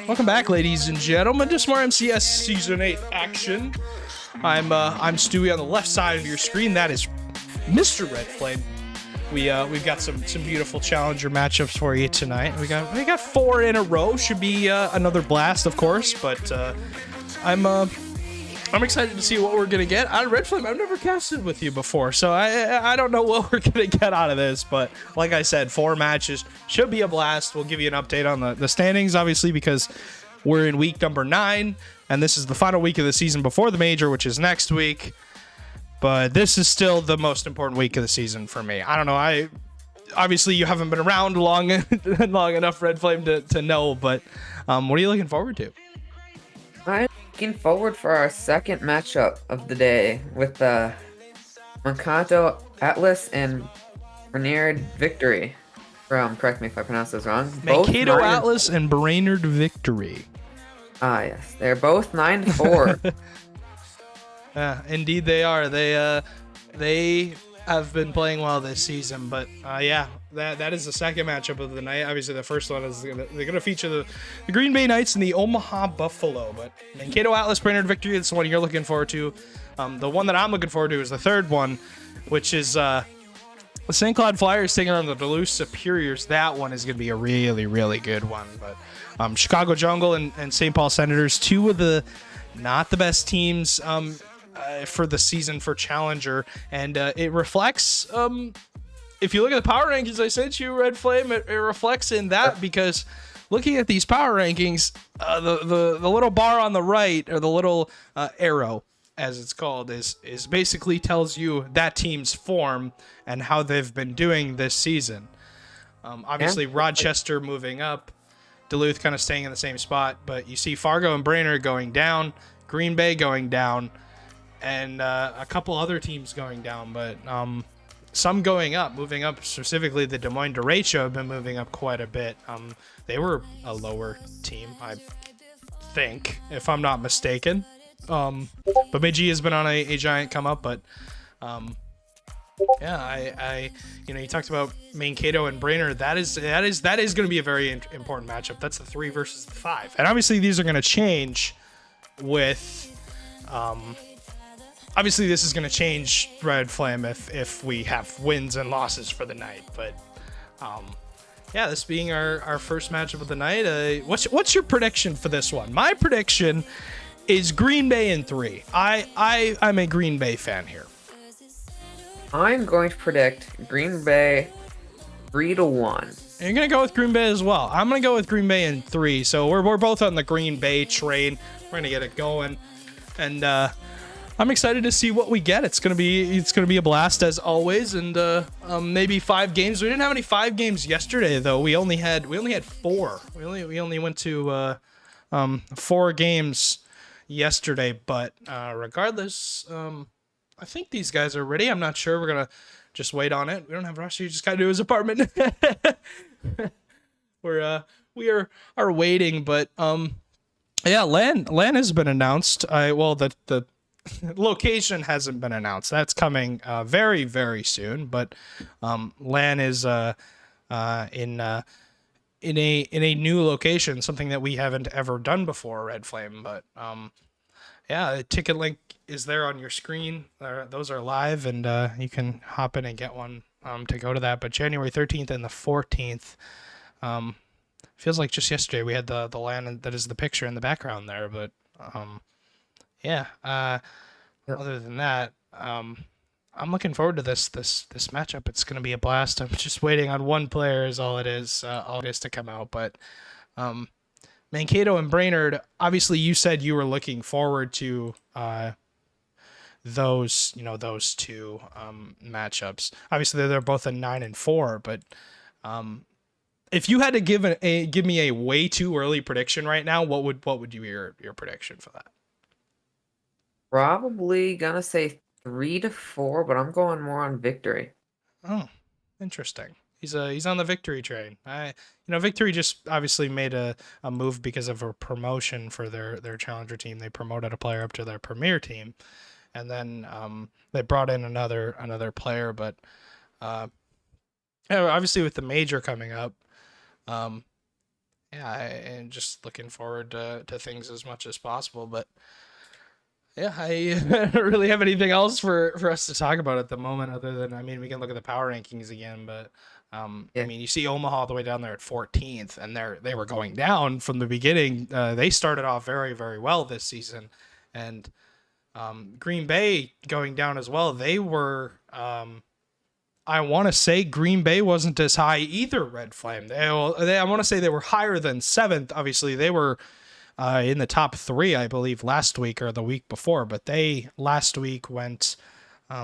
Welcome back, ladies and gentlemen, to Smart MCS Season 8 action. I'm Stewie on the left side of your screen. That is Mr. Red Flame. We've got some beautiful challenger matchups for you tonight. We got 4 in a row. Should be another blast, of course. But I'm excited to see what we're gonna get out of Red Flame. I've never casted with you before, so I don't know what we're gonna get out of this. But like I said, 4 matches should be a blast. We'll give you an update on the standings, obviously, because we're in week number 9, and this is the final week of the season before the major, which is next week. But this is still the most important week of the season for me. I don't know. Obviously you haven't been around long enough, Red Flame, to know. But what are you looking forward to? I'm looking forward for our second matchup of the day with Mankato Atlas and Brainerd Victory. Correct me if I pronounce those wrong. Mankato Atlas and Brainerd Victory. Ah, yes. They're both 9-4. Yeah, indeed they are. They have been playing well this season, but yeah, that is the second matchup of the night. Obviously, the first one is they're gonna feature the Green Bay Knights and the Omaha Buffalo. But Mankato Atlas Brainerd Victory, that's the one you're looking forward to. The one that I'm looking forward to is the third one, which is the St. Cloud Flyers taking on the Duluth Superiors. That one is gonna be a really, really good one. But Chicago Jungle and St. Paul Senators, 2 of the not the best teams for the season for Challenger, and it reflects. If you look at the power rankings I sent you, Red Flame, it reflects in that, because looking at these power rankings, the little bar on the right, or the little arrow, as it's called, is basically tells you that team's form and how they've been doing this season. Obviously, Rochester moving up, Duluth kind of staying in the same spot, but you see Fargo and Brainerd going down, Green Bay going down, and a couple other teams going down, but some going up, moving up. Specifically, the Des Moines Derecho have been moving up quite a bit. They were a lower team, I think, if I'm not mistaken. But Midgie has been on a giant come up. But yeah, you talked about Mankato and Brainerd. That is going to be a very important matchup. That's the 3 versus the 5, and obviously these are going to change with. Obviously, this is going to change, Red Flame, if we have wins and losses for the night. But yeah, this being our first matchup of the night, what's your prediction for this one? My prediction is Green Bay in 3. I'm a Green Bay fan here. I'm going to predict Green Bay 3-1. You're going to go with Green Bay as well. I'm going to go with Green Bay in 3. So we're both on the Green Bay train. We're going to get it going, and I'm excited to see what we get. It's gonna be a blast as always, and maybe 5 games. We didn't have any 5 games yesterday though. We only had 4. We only went to 4 games yesterday. But regardless, I think these guys are ready. I'm not sure. We're gonna just wait on it. We don't have Rush. He just got to his apartment. We are waiting, but yeah, LAN has been announced. The location hasn't been announced. That's coming very, very soon. But LAN is in a new location, something that we haven't ever done before, Red Flame. But yeah, the ticket link is there on your screen. Those are live, and you can hop in and get one to go to that. But January 13th and the 14th. Feels like just yesterday we had the LAN that is the picture in the background there. But yeah. Other than that, I'm looking forward to this matchup. It's going to be a blast. I'm just waiting on one player is all it is to come out. But Mankato and Brainerd, obviously you said you were looking forward to those 2 matchups. Obviously they're both a 9-4, but if you had to give me a way too early prediction right now, what would be your prediction for that? Probably gonna say 3-4, but I'm going more on victory. Oh, interesting. He's on the victory train. Victory just obviously made a move because of a promotion for their challenger team. They promoted a player up to their premier team, and then they brought in another player. But obviously with the major coming up, and just looking forward to things as much as possible. But yeah, I don't really have anything else for us to talk about at the moment, other than, I mean, we can look at the power rankings again, but Yeah. I mean, you see Omaha all the way down there at 14th, and they were going down from the beginning. They started off very, very well this season, and Green Bay going down as well. They were, I want to say Green Bay wasn't as high either, Red Flame. I want to say they were higher than 7th. Obviously, they were in the top 3, I believe, last week or the week before, but they last week went,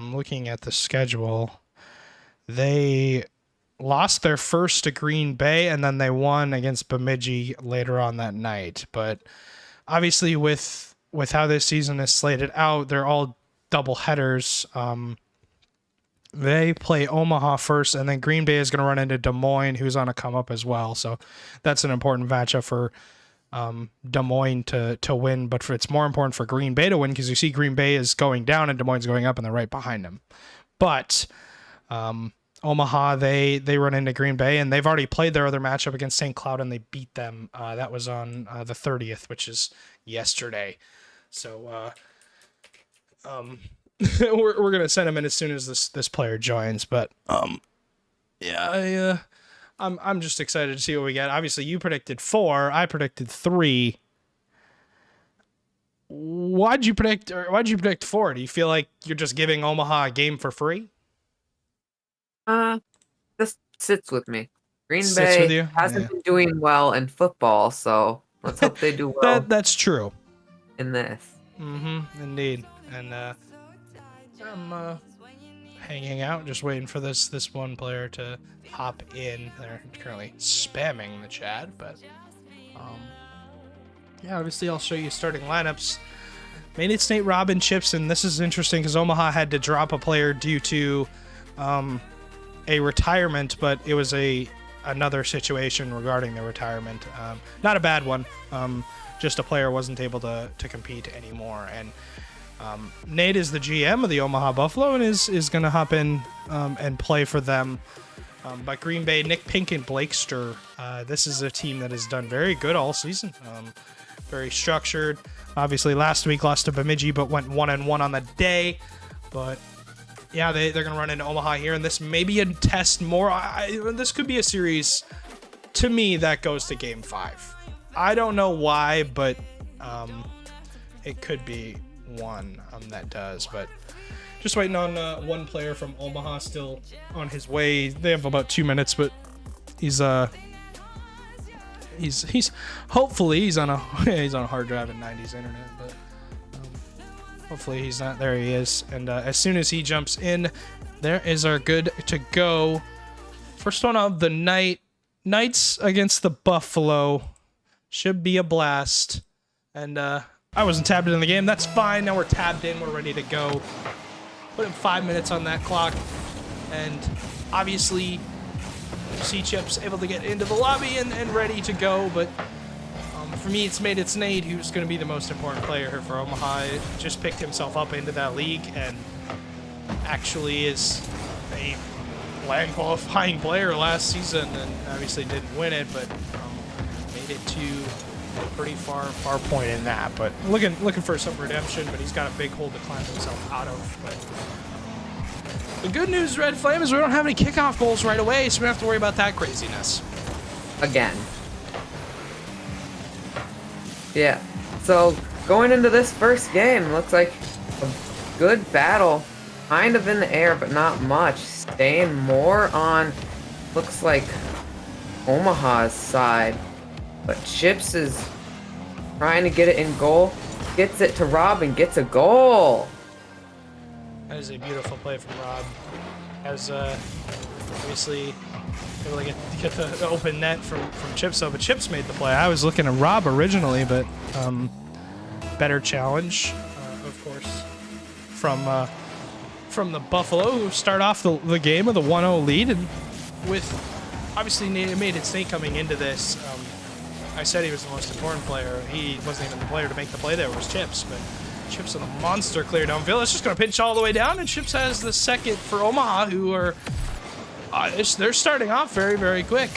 looking at the schedule, they lost their first to Green Bay, and then they won against Bemidji later on that night. But obviously with how this season is slated out, they're all double headers. They play Omaha first, and then Green Bay is going to run into Des Moines, who's on a come up as well. So that's an important matchup for Des Moines to win, but it's more important for Green Bay to win, because you see Green Bay is going down and Des Moines is going up, and they're right behind them. But Omaha, they run into Green Bay, and they've already played their other matchup against St. Cloud, and they beat them. That was on the 30th, which is yesterday. So we're gonna send him in as soon as this player joins. But yeah, I'm just excited to see what we get. Obviously, you predicted 4, I predicted 3. Why'd you predict 4? Do you feel like you're just giving Omaha a game for free? This sits with me. Green Sits with Bay you? hasn't been doing well in football, so let's hope they do well That's true. in this. Indeed. And I'm hanging out, just waiting for this one player to hop in. They're currently spamming the chat, but yeah, obviously I'll show you starting lineups. Made it Nate, Robin, Chips, and this is interesting because Omaha had to drop a player due to a retirement, but it was another situation regarding the retirement. Not a bad one. Just a player wasn't able to compete anymore. And Nate is the GM of the Omaha Buffalo and is going to hop in and play for them. But Green Bay, Nick Pink and Blakester, this is a team that has done very good all season. Very structured. Obviously, last week lost to Bemidji, but went 1-1 on the day. But yeah, they're going to run into Omaha here, and this may be a test more. This could be a series, to me, that goes to Game 5. I don't know why, but it could be one that does. But just waiting on one player from Omaha still on his way. They have about 2 minutes, but he's hopefully he's on a hard drive and 90s internet, but hopefully he's not. There he is. And as soon as he jumps in, there is our good to go. First one of the night. Knights against the Buffalo. Should be a blast. And I wasn't tabbed in the game. That's fine. Now we're tabbed in. We're ready to go. Put in 5 minutes on that clock. And obviously, see Chips able to get into the lobby and ready to go. But for me, it's Nate who's going to be the most important player here for Omaha. He just picked himself up into that league and actually is a land qualifying player last season, and obviously didn't win it, but made it to a pretty far point in that. But looking for some redemption, but he's got a big hole to climb himself out of. But the good news, Red Flame, is we don't have any kickoff goals right away, so we don't have to worry about that craziness. Again. Yeah. So going into this first game, looks like a good battle. Kind of in the air, but not much. Staying more on, looks like, Omaha's side. But Chips is trying to get it in goal. Gets it to Rob and gets a goal. That is a beautiful play from Rob. As obviously able to get the open net from Chips, though, but Chips made the play. I was looking at Rob originally, but better challenge, of course, from the Buffalo, who start off the game with a 1-0 lead, and with obviously made its Nate coming into this. I said he was the most important player. He wasn't even the player to make the play there. It was Chips, but Chips and a monster clear downfield. It's just going to pinch all the way down, and Chips has the second for Omaha, who are they're starting off very, very quick.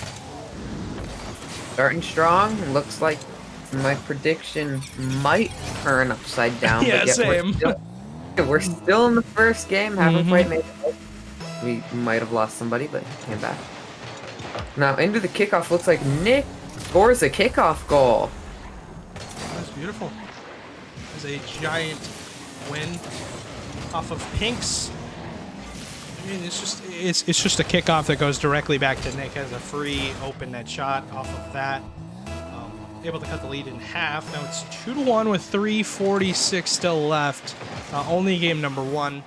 Starting strong. Looks like my prediction might turn upside down. Yeah, but yet same. We're still in the first game. Haven't quite made it. We might have lost somebody, but came back. Now into the kickoff. Looks like Nick scores a kickoff goal. That's beautiful. There's a giant win off of Pink's. I mean, it's just a kickoff that goes directly back to Nick. Has a free open net shot off of that. Able to cut the lead in half. Now it's 2-1 with 3:46 still left. Only game number 1.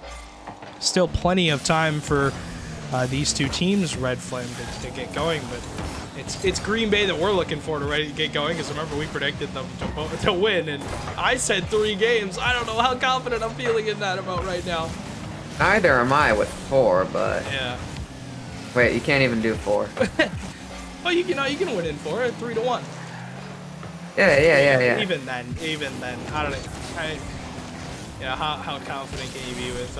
Still plenty of time for these two teams, Red Flame, to get going. But it's Green Bay that we're looking for to ready to get going. Because remember, we predicted them to win, and I said 3 games. I don't know how confident I'm feeling in that about right now. Neither am I with 4, but yeah. Wait, you can't even do 4. Well, you can win in 4 at 3-1. Yeah. Even then, I don't know. How confident can you be with?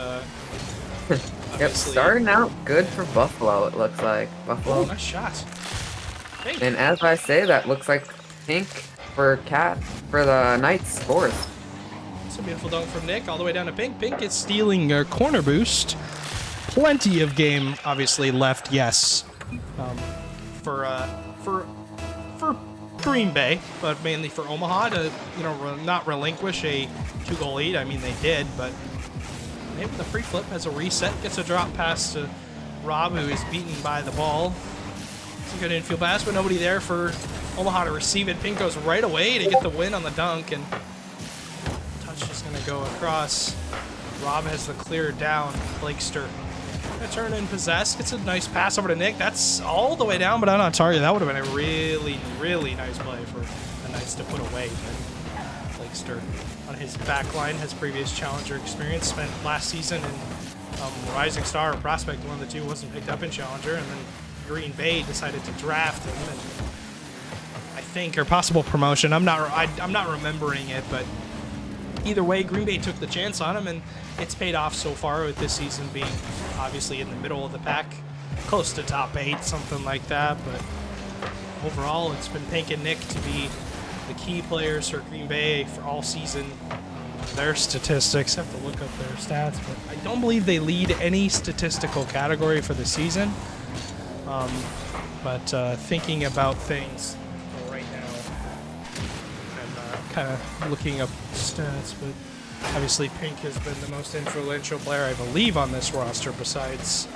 Yep, starting out good for Buffalo. It looks like Buffalo. Oh, nice shot. Pink. And as I say, that looks like Pink for the Knights scores. It's a beautiful dunk from Nick, all the way down to Pink. Pink is stealing a corner boost. Plenty of game, obviously left. Yes, for Green Bay, but mainly for Omaha to, not relinquish a 2-goal lead. I mean, they did, but maybe the free flip has a reset, gets a drop pass to Rob, who is beaten by the ball. It's a good infield pass, but nobody there for Omaha to receive it. Pink goes right away to get the win on the dunk, and touch is going to go across. Rob has the clear down. Blakester gonna turn and possess. Gets a nice pass over to Nick. That's all the way down, but on target. That would have been a really, really nice play for the Knights to put away. But Blakester on his back line has previous Challenger experience. Spent last season in Rising Star or Prospect, one of the two, wasn't picked up in Challenger, and then Green Bay decided to draft him. And I think, or possible promotion. I'm not remembering it, but either way, Green Bay took the chance on him, and it's paid off so far, with this season being obviously in the middle of the pack, close to top 8, something like that. But overall, it's been Pink and Nick to be the key players for Green Bay for all season. Their statistics, have to look up their stats, but I don't believe they lead any statistical category for the season. But thinking about things right now, I'm kind of looking up stats, but obviously Pink has been the most influential player, I believe, on this roster besides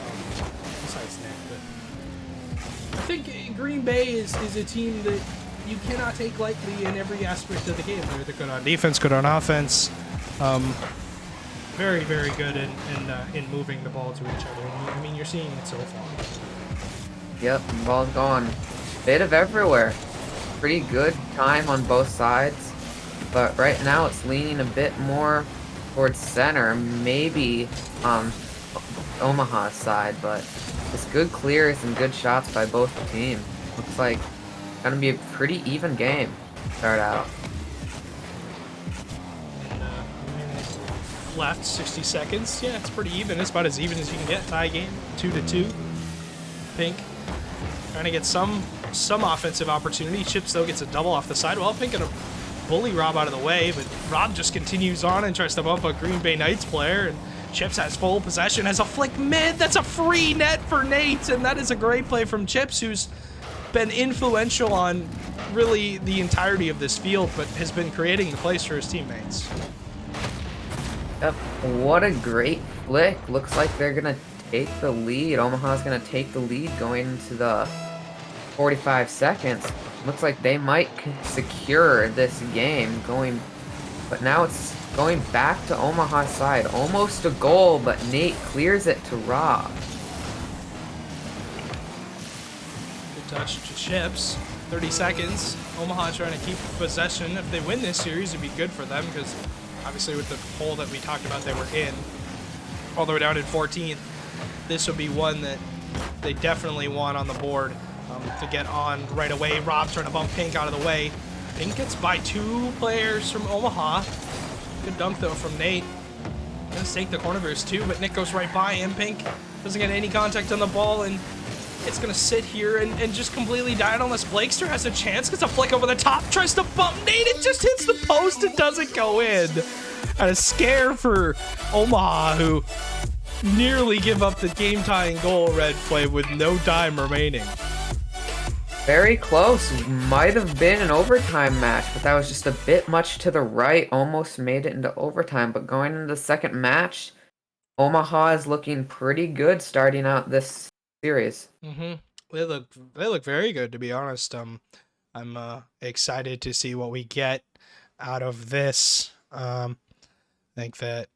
Nick. But I think Green Bay is a team that you cannot take lightly in every aspect of the game. They're good on defense, good on offense. Very, very good in moving the ball to each other. I mean, you're seeing it so far. Yep, ball's going bit of everywhere. Pretty good time on both sides, but right now it's leaning a bit more towards center, maybe Omaha's side, but it's good clears and good shots by both teams. Looks like it's gonna be a pretty even game to start out. And a minute left, 60 seconds. Yeah, it's pretty even. It's about as even as you can get. Tie game, 2-2. Pink trying to get some offensive opportunity. Chips, though, gets a double off the side. Well, Pink gonna bully Rob out of the way, but Rob just continues on and tries to bump a Green Bay Knights player, and Chips has full possession, has a flick mid. That's a free net for Nate, and that is a great play from Chips, who's been influential on really the entirety of this field, but has been creating the plays for his teammates. Yep, what a great flick. Looks like they're gonna take the lead. Omaha's gonna take the lead going into the 45 seconds. Looks like they might secure this game but now it's going back to Omaha's side. Almost a goal, but Nate clears it to Rob. Good touch to Chips. 30 seconds. Omaha trying to keep possession. If they win this series, it'd be good for them, because obviously with the hole that we talked about they were in, all the way down in 14th, this would be one that they definitely want on the board to get on right away. Rob trying to bump Pink out of the way. Pink gets by 2 players from Omaha. Good dunk, though, from Nate. Gonna stake the corner verse, too, but Nick goes right by him. Pink doesn't get any contact on the ball, and it's gonna sit here and just completely die unless Blakester has a chance. Gets a flick over the top, tries to bump Nate. It just hits the post. It doesn't go in. And a scare for Omaha, who nearly give up the game-tying goal, Red Flame, with no time remaining. Very close. Might have been an overtime match, but that was just a bit much to the right. Almost made it into overtime, but going into the second match, Omaha is looking pretty good starting out this series. Mm-hmm. They look very good, to be honest. I'm excited to see what we get out of this. I think that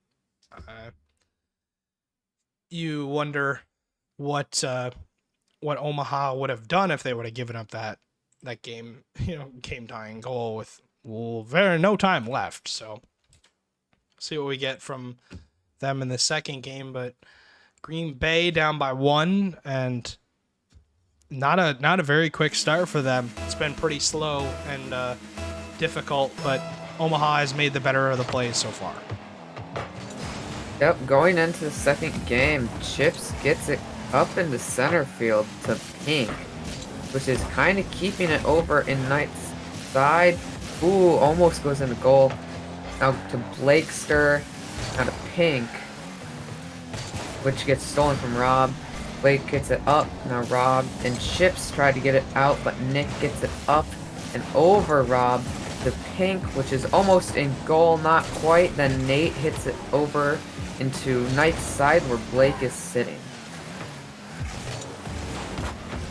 you wonder what Omaha would have done if they would have given up that game, game tying goal with no time left. So see what we get from them in the second game. But Green Bay down by 1, and not a very quick start for them. It's been pretty slow and difficult, but Omaha has made the better of the plays so far. Yep, going into the second game, Chips gets it up in the center field to Pink, which is kind of keeping it over in Knight's side. Ooh, almost goes into goal. Now to Blakester, now to Pink, which gets stolen from Rob. Blake gets it up, now Rob and Chips try to get it out, but Nick gets it up and over Rob to Pink, which is almost in goal, not quite. Then Nate hits it over into Knight's side where Blake is sitting.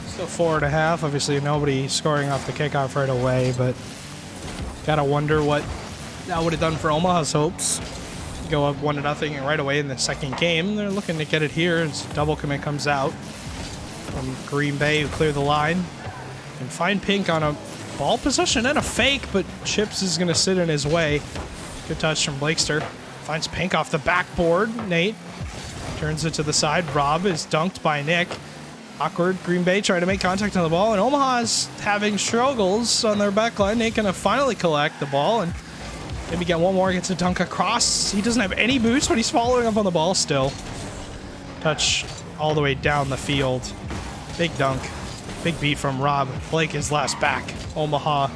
Still 4.5. Obviously, nobody scoring off the kickoff right away, but gotta wonder what that would have done for Omaha's hopes. Go up 1-0 right away in the second game. They're looking to get it here as double commit comes out from Green Bay, who clear the line and find Pink on a ball possession and a fake, but Chips is gonna sit in his way. Good touch from Blakester. Finds Pink off the backboard. Nate turns it to the side. Rob is dunked by Nick. Awkward. Green Bay trying to make contact on the ball, and Omaha's having struggles on their back line. Nate gonna finally collect the ball and maybe get one more. Gets a dunk across. He doesn't have any boots, but he's following up on the ball still. Touch all the way down the field. Big dunk. Big beat from Rob. Blake is last back. Omaha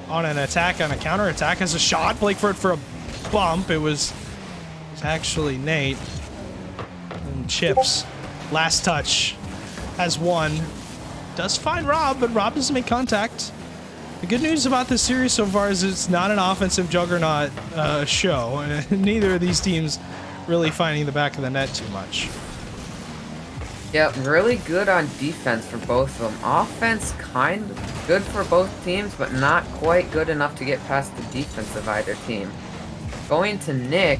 on an attack, on a counter attack, has a shot. Blake for a bump. It was actually Nate. And Chips, last touch, has one. Does find Rob, but Rob doesn't make contact. The good news about this series so far is it's not an offensive juggernaut show. Neither of these teams really finding the back of the net too much. Yep, really good on defense for both of them. Offense kind of good for both teams, but not quite good enough to get past the defense of either team. Going to Nick,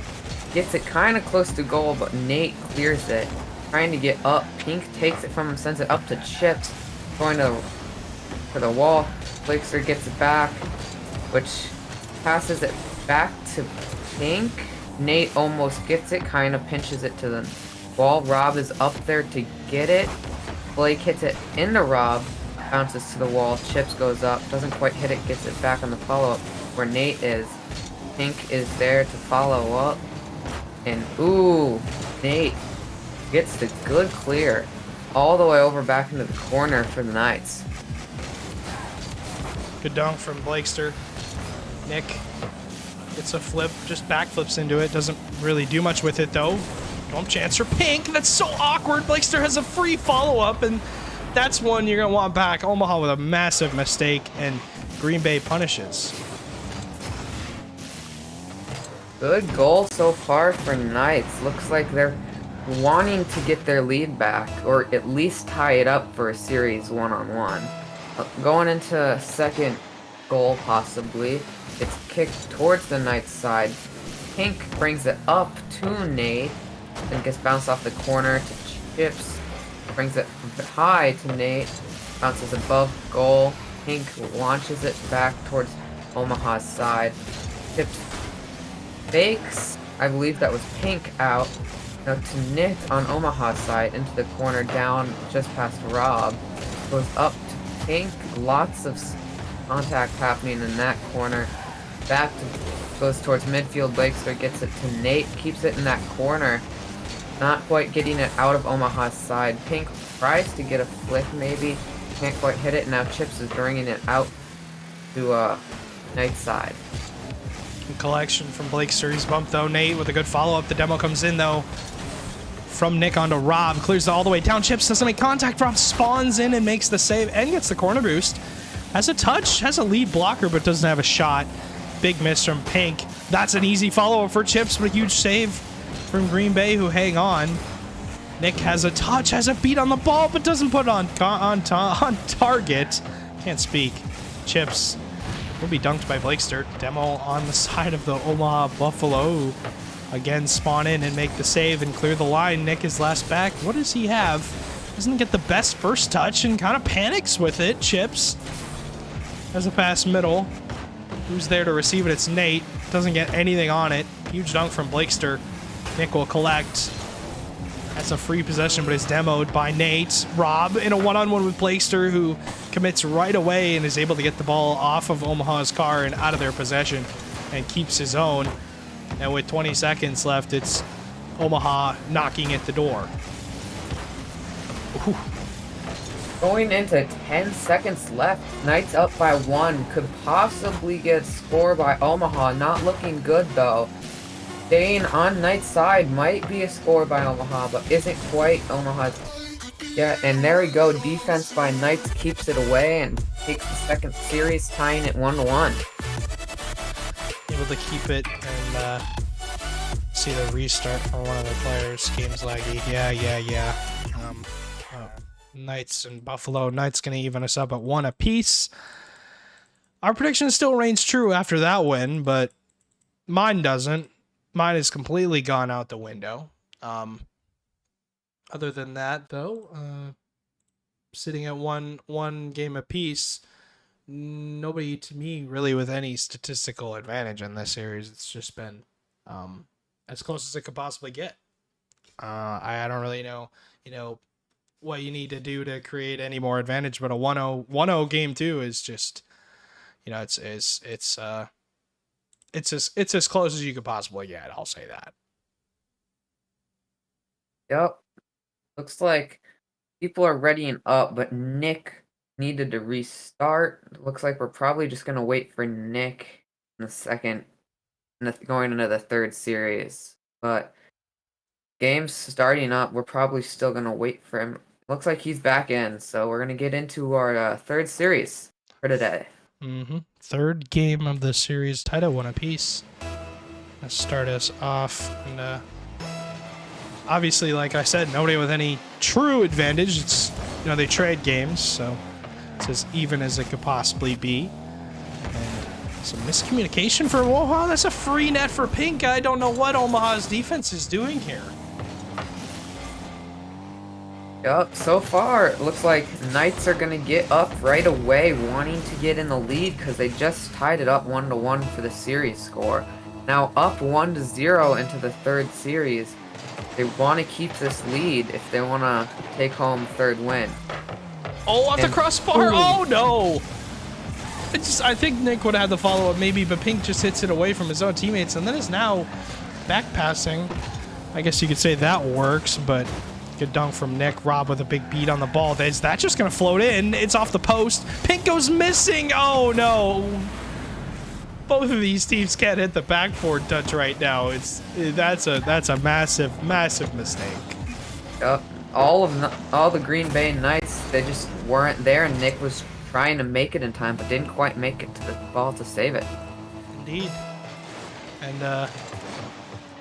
gets it kind of close to goal, but Nate clears it. Trying to get up, Pink takes it from him, sends it up to Chips. Going to the wall, Blakester gets it back, which passes it back to Pink. Nate almost gets it, kind of pinches it to the wall. Rob is up there to get it. Blake hits it into Rob, bounces to the wall. Chips goes up, doesn't quite hit it, gets it back on the follow-up where Nate is. Pink is there to follow up. And ooh, Nate gets the good clear all the way over back into the corner for the Knights. Good dunk from Blakester. Nick gets a flip, just backflips into it. Doesn't really do much with it, though. Bump chance for Pink. That's so awkward. Blakester has a free follow-up, and that's one you're going to want back. Omaha with a massive mistake, and Green Bay punishes. Good goal so far for Knights. Looks like they're wanting to get their lead back, or at least tie it up for a series one-on-one. Going into second goal, possibly. It's kicked towards the Knights side. Pink brings it up to Nate, then gets bounced off the corner to Chips. Brings it high to Nate, bounces above goal. Pink launches it back towards Omaha's side. Chips fakes. I believe that was Pink out. Now to Nick on Omaha's side, into the corner, down just past Rob. Goes up to Pink. Lots of contact happening in that corner. Back to, goes towards midfield. Blakester gets it to Nate. Keeps it in that corner. Not quite getting it out of Omaha's side. Pink tries to get a flick maybe. Can't quite hit it. Now Chips is bringing it out to Knight's side. Collection from Blakester. He's bumped though. Nate with a good follow-up. The demo comes in though. From Nick onto Rob. Clears it all the way down. Chips doesn't make contact. Rob spawns in and makes the save and gets the corner boost. Has a touch. Has a lead blocker but doesn't have a shot. Big miss from Pink. That's an easy follow-up for Chips, but a huge save from Green Bay, who hang on. Nick has a touch, has a beat on the ball, but doesn't put it on target. Can't speak. Chips will be dunked by Blakester. Demo on the side of the Omaha Buffalo. Again, spawn in and make the save and clear the line. Nick is last back. What does he have? Doesn't get the best first touch and kind of panics with it. Chips has a pass middle. Who's there to receive it? It's Nate. Doesn't get anything on it. Huge dunk from Blakester. Nick will collect. That's a free possession, but it's demoed by Nate. Rob in a one-on-one with Blakester, who commits right away and is able to get the ball off of Omaha's car and out of their possession and keeps his own. And with 20 seconds left, it's Omaha knocking at the door. Ooh. Going into 10 seconds left, Knights up by 1. Could possibly get scored by Omaha. Not looking good though. Staying on Knight's side might be a score by Omaha, but isn't quite Omaha's. Yeah, and there we go. Defense by Knights keeps it away and takes the second series, tying it 1-1. Able to keep it and see the restart for one of the players. Game's laggy. Yeah. Knights and Buffalo. Knights going to even us up at 1 apiece. Our prediction still reigns true after that win, but mine doesn't. Mine has completely gone out the window. Other than that, though, sitting at one game apiece, nobody to me really with any statistical advantage in this series. It's just been as close as it could possibly get. I don't really know, what you need to do to create any more advantage, but a 1-0 game too is just, it's as close as you could possibly get. I'll say that. Yep. Looks like people are readying up, but Nick needed to restart. Looks like we're probably just going to wait for Nick in the second, going into the third series. But game's starting up. We're probably still going to wait for him. Looks like he's back in, so we're going to get into our third series for today. Third game of the series, tied at 1 apiece. Let's start us off. And obviously, like I said, nobody with any true advantage. It's, they trade games, so it's as even as it could possibly be. And some miscommunication for Omaha. That's a free net for Pink. I don't know what Omaha's defense is doing here. Yep, so far, it looks like Knights are going to get up right away, wanting to get in the lead because they just tied it up 1-1 for the series score. Now up 1-0 into the third series. They want to keep this lead if they want to take home third win. Oh, off the crossbar! Oh, no! I think Nick would have had the follow-up maybe, but Pink just hits it away from his own teammates and then is now back passing. I guess you could say that works, but... Good dunk from Nick. Rob with a big beat on the ball. Is that just going to float in? It's off the post. Pink goes missing. Oh, no. Both of these teams can't hit the backboard touch right now. That's a massive, massive mistake. Yep. All the Green Bay Knights, they just weren't there, and Nick was trying to make it in time, but didn't quite make it to the ball to save it. Indeed. And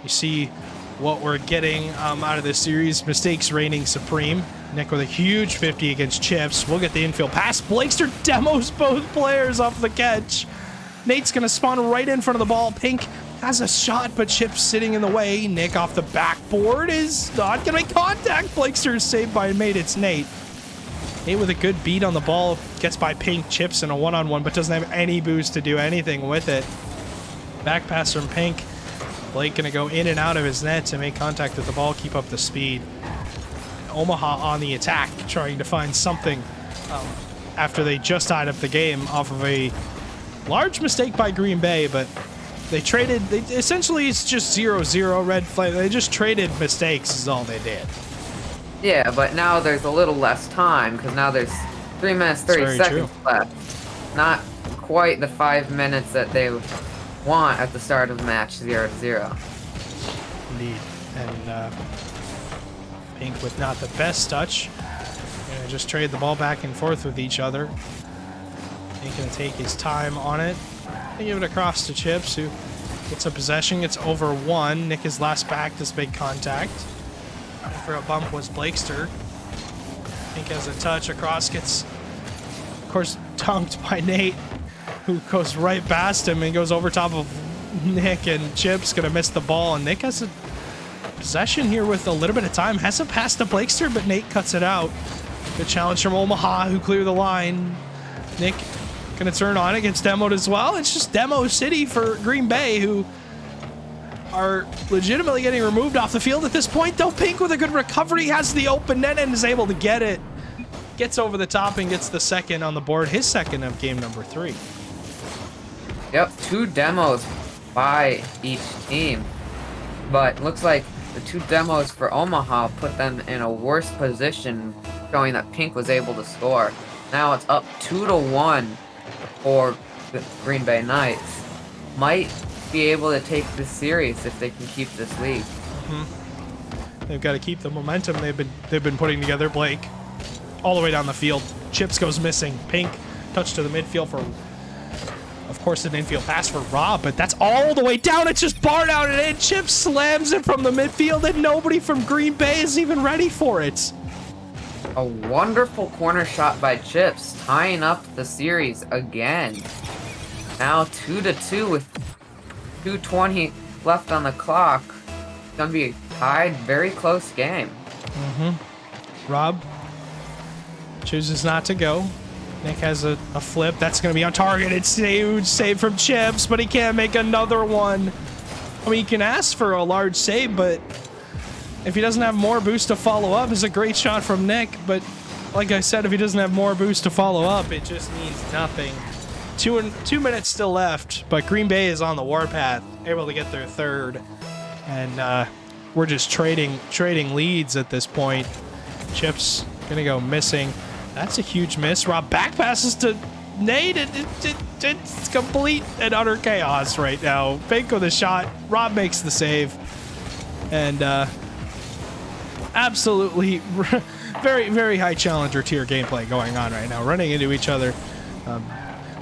you see what we're getting out of this series. Mistakes reigning supreme. Nick with a huge 50 against Chips. We'll get the infield pass. Blakester demos both players off the catch. Nate's going to spawn right in front of the ball. Pink has a shot, but Chips sitting in the way. Nick off the backboard is not going to make contact. Blakester is saved by a mate. It's Nate. Nate with a good beat on the ball. Gets by Pink. Chips in a one-on-one, but doesn't have any boost to do anything with it. Back pass from Pink. Blake gonna go in and out of his net to make contact with the ball, keep up the speed. Omaha on the attack, trying to find something after they just tied up the game off of a large mistake by Green Bay, but they traded. Essentially, it's just 0-0 red flag. They just traded mistakes is all they did. Yeah, but now there's a little less time because now there's 3 minutes 30 seconds left. Not quite the 5 minutes that they want at the start of the match, 0-0. Indeed, and Pink with not the best touch. Gonna just trade the ball back and forth with each other. Pink gonna take his time on it. And give it across to Chips, who gets a possession. It's over 1. Nick is last back, does make contact. For a bump was Blakester. Pink has a touch across, gets, of course, dunked by Nate, who goes right past him and goes over top of Nick, and Chip's gonna miss the ball, and Nick has a possession here with a little bit of time. Has a pass to Blakester, but Nate cuts it out. Good challenge from Omaha, who clear the line. Nick gonna turn on it, gets demoed as well. It's just demo city for Green Bay, who are legitimately getting removed off the field at this point, though. Pink with a good recovery has the open net and is able to get it. Gets over the top and gets the second on the board, his second of game number 3. Yep, 2 demos by each team, but looks like the 2 demos for Omaha put them in a worse position, showing that Pink was able to score. Now it's up 2-1 for the Green Bay Knights. Might be able to take this series if they can keep this lead. They've got to keep the momentum they've been putting together. Blake all the way down the field. Chips goes missing. Pink touch to the midfield for, of course, an infield pass for Rob, but that's all the way down. It's just barred out and in. Chips slams it from the midfield, and nobody from Green Bay is even ready for it. A wonderful corner shot by Chips, tying up the series again. Now 2-2 with 2:20 left on the clock. It's gonna be a tied, very close game. Rob chooses not to go. Nick has a flip. That's going to be on target. It's a huge save from Chips, but he can't make another one. I mean, he can ask for a large save, but if he doesn't have more boost to follow up, it's a great shot from Nick. But like I said, if he doesn't have more boost to follow up, it just means nothing. 2 minutes still left, but Green Bay is on the warpath, able to get their third. And we're just trading leads at this point. Chips going to go missing. That's a huge miss. Rob back passes to Nate. It's complete and utter chaos right now. Pink with a shot. Rob makes the save. And absolutely very, very high challenger tier gameplay going on right now. Running into each other.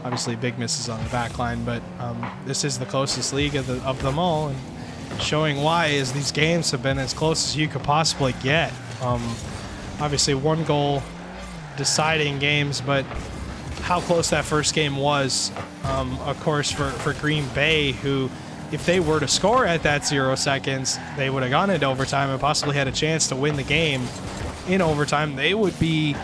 Obviously big misses on the back line, but this is the closest league of them all. And showing why is these games have been as close as you could possibly get. Obviously 1 goal deciding games, but how close that first game was, of course, for Green Bay, who, if they were to score at that 0 seconds, they would have gone into overtime and possibly had a chance to win the game in overtime. They would be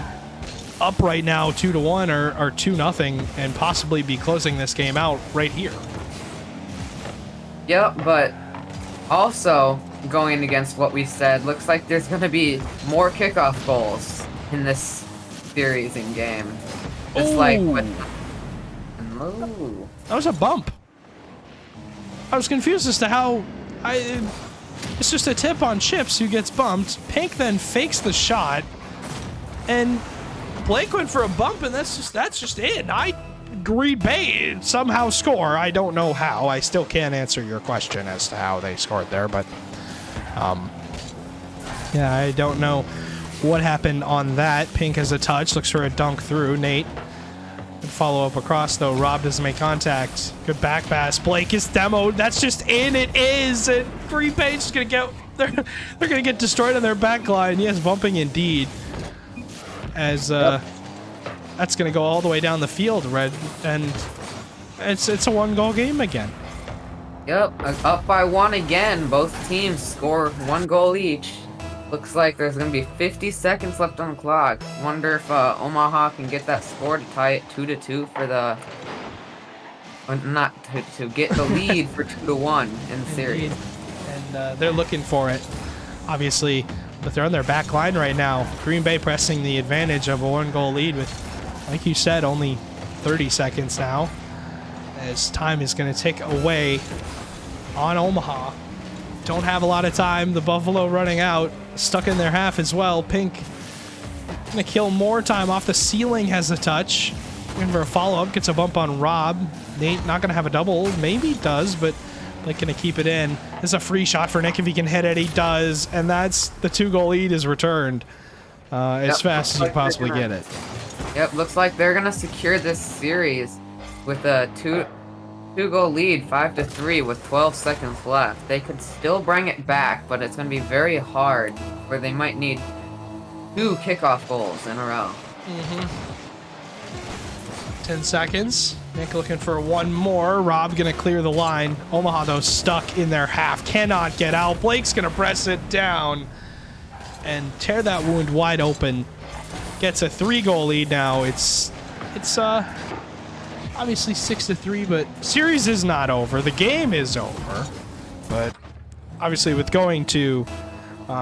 up right now 2-1 or 2-0 and possibly be closing this game out right here. Yep, but also going against what we said, looks like there's going to be more kickoff goals in this series in game. Just like with... Ooh. That was a bump. I was confused as to how it's just a tip on Chips who gets bumped. Pink then fakes the shot, and Blake went for a bump, and that's just it. Green Bay somehow score. I don't know how. I still can't answer your question as to how they scored there, but yeah, I don't know what happened on that. Pink has a touch, looks for a dunk through. Nate can follow up across, though. Rob doesn't make contact. Good back pass. Blake is demoed. That's just in. It is. And Green Bay's gonna get. They're gonna get destroyed on their back line. Yes, bumping indeed. As that's gonna go all the way down the field, Red, and it's a 1-goal game again. Yep, up by 1 again. Both teams score 1 goal each. Looks like there's going to be 50 seconds left on the clock. Wonder if Omaha can get that score to tie it 2-2 for the... not to get the lead for 2-1 in the series. they're looking for it, obviously, but they're on their back line right now. Green Bay pressing the advantage of a 1-goal lead with, like you said, only 30 seconds now, as time is going to tick away on Omaha. Don't have a lot of time. The Buffalo running out, stuck in their half as well. Pink going to kill more time off the ceiling, has a touch. Looking for a follow-up, gets a bump on Rob. Nate not going to have a double. Maybe does, but Blake going to keep it in. This is a free shot for Nick. If he can hit it, he does. And that's the 2-goal lead is returned as fast as you possibly get it. Yep, looks like they're going to secure this series with a two-goal lead, 5-3, with 12 seconds left. They could still bring it back, but it's going to be very hard, where they might need 2 kickoff goals in a row. 10 seconds. Nick looking for one more. Rob going to clear the line. Omaha, though, stuck in their half. Cannot get out. Blake's going to press it down and tear that wound wide open. Gets a 3-goal lead now. It's obviously 6-3, but series is not over. The game is over. But obviously with going to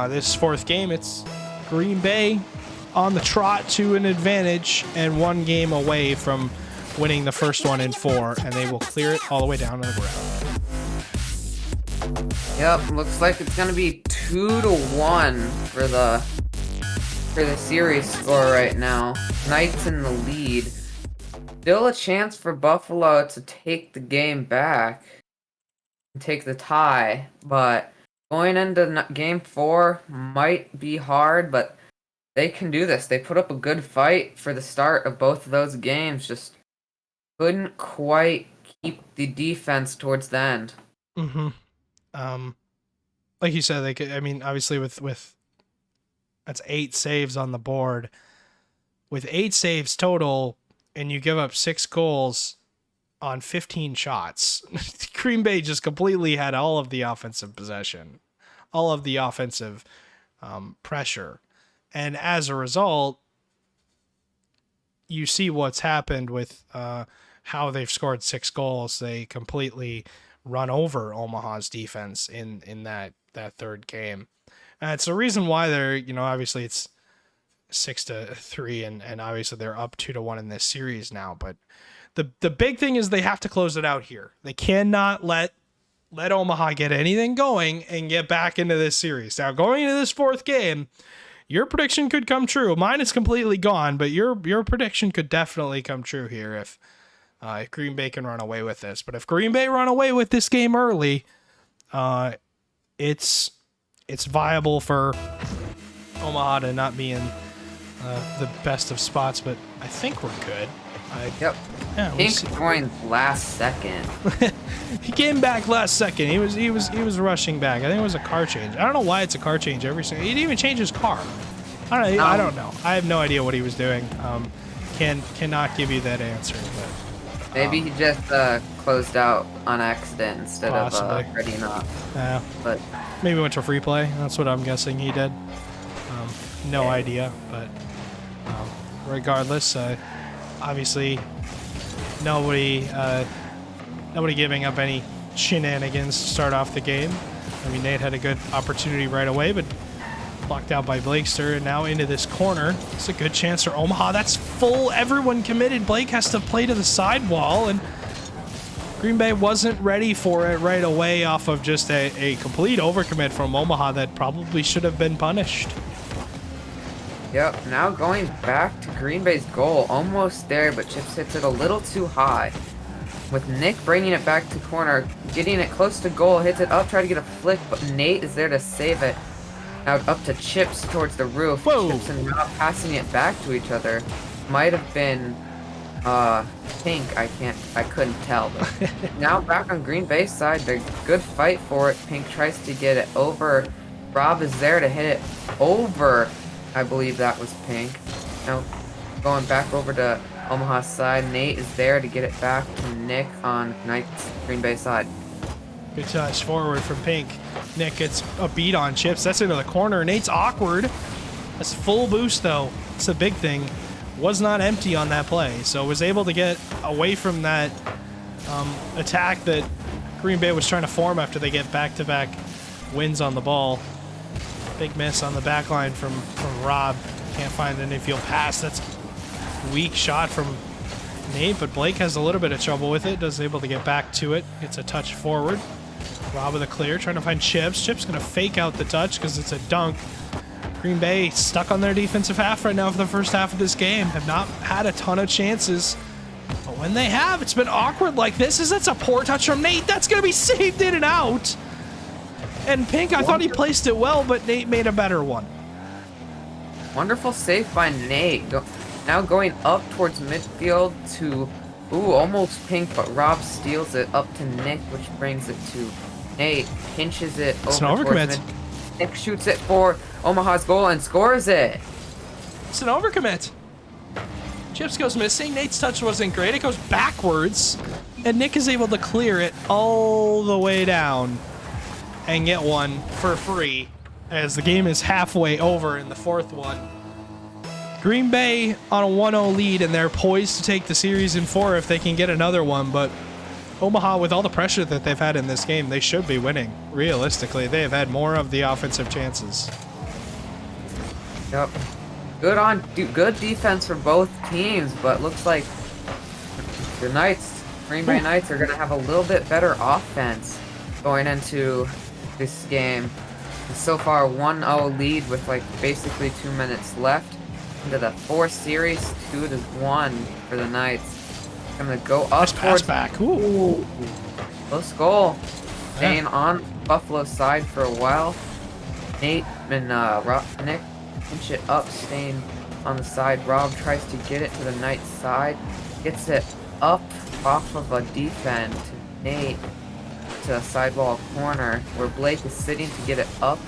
this 4th game, it's Green Bay on the trot to an advantage and 1 game away from winning the first one in 4, and they will clear it all the way down to the ground. Yep, looks like it's gonna be 2-1 for the series score right now. Knights in the lead. Still a chance for Buffalo to take the game back and take the tie, but going into game 4 might be hard, but they can do this. They put up a good fight for the start of both of those games, just couldn't quite keep the defense towards the end. Like you said, they could, I mean, obviously with that's 8 saves on the board. With 8 saves total, and you give up 6 goals on 15 shots, Green Bay just completely had all of the offensive possession, all of the offensive pressure. And as a result, you see what's happened with how they've scored 6 goals. They completely run over Omaha's defense in that 3rd game. And it's the reason why they're, obviously it's 6-3 and obviously they're up 2-1 in this series now. But the big thing is they have to close it out here. They cannot let Omaha get anything going and get back into this series. Now, going into this 4th game, your prediction could come true. Mine is completely gone, but your prediction could definitely come true here if Green Bay can run away with this. But if Green Bay run away with this game early, it's viable for Omaha to not be in the best of spots. But I think we're good. Yep. Yeah, Pink joined last second. He came back last second. He was rushing back. I think it was a car change. I don't know why it's a car change every single. He didn't even change his car. I don't know. I have no idea what he was doing. Cannot give you that answer. But maybe he just closed out on accident instead possibly. of readying up. Yeah. But maybe went to free play. That's what I'm guessing he did. No idea, but regardless, obviously nobody giving up any shenanigans to start off the game. I mean, Nate had a good opportunity right away, but blocked out by Blakester, and now into this corner. It's a good chance for Omaha. That's full. Everyone committed. Blake has to play to the sidewall, and Green Bay wasn't ready for it right away off of just a complete overcommit from Omaha that probably should have been punished. Yep, now going back to Green Bay's goal. Almost there, but Chips hits it a little too high. With Nick bringing it back to corner, getting it close to goal, hits it up, try to get a flick, but Nate is there to save it. Now up to Chips towards the roof. Whoa. Chips and Rob passing it back to each other. Might have been Pink. I couldn't tell. But now back on Green Bay's side, they're good fight for it. Pink tries to get it over. Rob is there to hit it over. I believe that was Pink. Now going back over to Omaha's side. Nate is there to get it back to Nick on Knight's Green Bay side. Good touch forward from Pink. Nick gets a beat on Chips. That's into the corner. Nate's awkward. That's full boost, though. It's a big thing. Was not empty on that play, so was able to get away from that attack that Green Bay was trying to form after they get back-to-back wins on the ball. Big miss on the back line from Rob. Can't find an infield pass. That's a weak shot from Nate, but Blake has a little bit of trouble with it. Does able to get back to it. Gets a touch forward. Rob with a clear, trying to find Chips. Chips going to fake out the touch because it's a dunk. Green Bay stuck on their defensive half right now for the first half of this game. Have not had a ton of chances. But when they have, it's been awkward like this. That's a poor touch from Nate. That's going to be saved in and out. And Pink, I thought he placed it well, but Nate made a better one. Wonderful save by Nate. Now going up towards midfield to, almost Pink, but Rob steals it up to Nick, which brings it to Nate. Pinches it over towards mid. Nick shoots it for Omaha's goal and scores it. It's an overcommit. Chips goes missing. Nate's touch wasn't great. It goes backwards, and Nick is able to clear it all the way down and get one for free as the game is halfway over in the fourth one. Green Bay on a 1-0 lead, and they're poised to take the series in 4 if they can get another one, but Omaha, with all the pressure that they've had in this game, they should be winning. Realistically, they have had more of the offensive chances. Yep. Good defense for both teams, but looks like the Green Bay Knights are going to have a little bit better offense going into this game. So far, 1-0 lead with basically 2 minutes left. Into the 4th series, 2-1 for the Knights. Gonna go up nice towards pass back. Ooh. Close goal. Staying on Buffalo's side for a while. Nate and Nick pinch it up, staying on the side. Rob tries to get it to the Knights side. Gets it up off of a defense to Nate to a sidewall corner where Blake is sitting to get it up.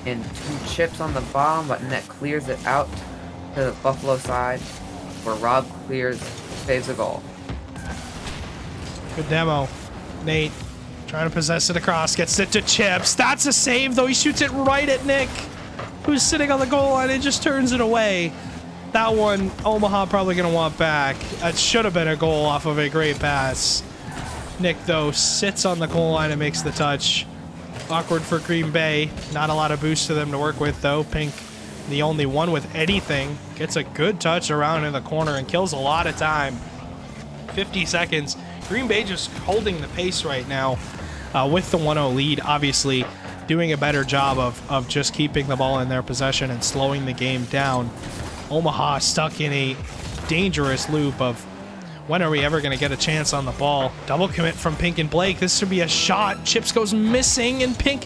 And 2 chips on the bottom, but Nick clears it out to the Buffalo side where Rob saves a goal. Good demo. Nate trying to possess it across, gets it to Chips. That's a save, though. He shoots it right at Nick, who's sitting on the goal line and just turns it away. That one, Omaha probably going to want back. That should have been a goal off of a great pass. Nick, though, sits on the goal line and makes the touch. Awkward for Green Bay. Not a lot of boost to them to work with, though. Pink, the only one with anything, gets a good touch around in the corner and kills a lot of time. 50 seconds. Green Bay just holding the pace right now with the 1-0 lead, obviously doing a better job of just keeping the ball in their possession and slowing the game down. Omaha stuck in a dangerous loop of when are we ever going to get a chance on the ball. Double commit from Pink and Blake. This should be a shot. Chips goes missing, and Pink,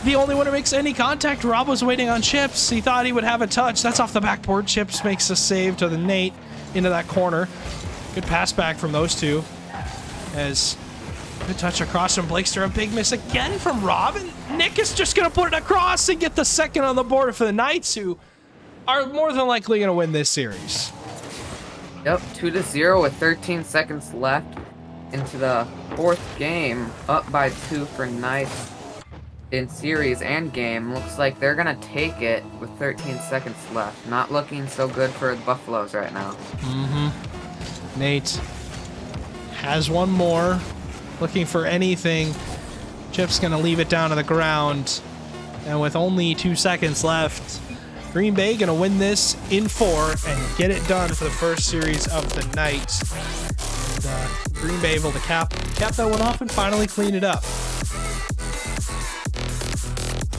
the only one who makes any contact. Rob was waiting on Chips. He thought he would have a touch. That's off the backboard. Chips makes a save to the Nate into that corner. Good pass back from those two. As good touch across from Blakester. A big miss again from Rob. And Nick is just going to put it across and get the second on the board for the Knights, who are more than likely going to win this series. Yep, 2-0 with 13 seconds left into the 4th game. Up by 2 for Knights in series and game. Looks like they're going to take it with 13 seconds left. Not looking so good for the Buffaloes right now. Nate has one more. Looking for anything. Chip's going to leave it down to the ground. And with only 2 seconds left, Green Bay going to win this in 4 and get it done for the first series of the night. And Green Bay able to cap that one off and finally clean it up.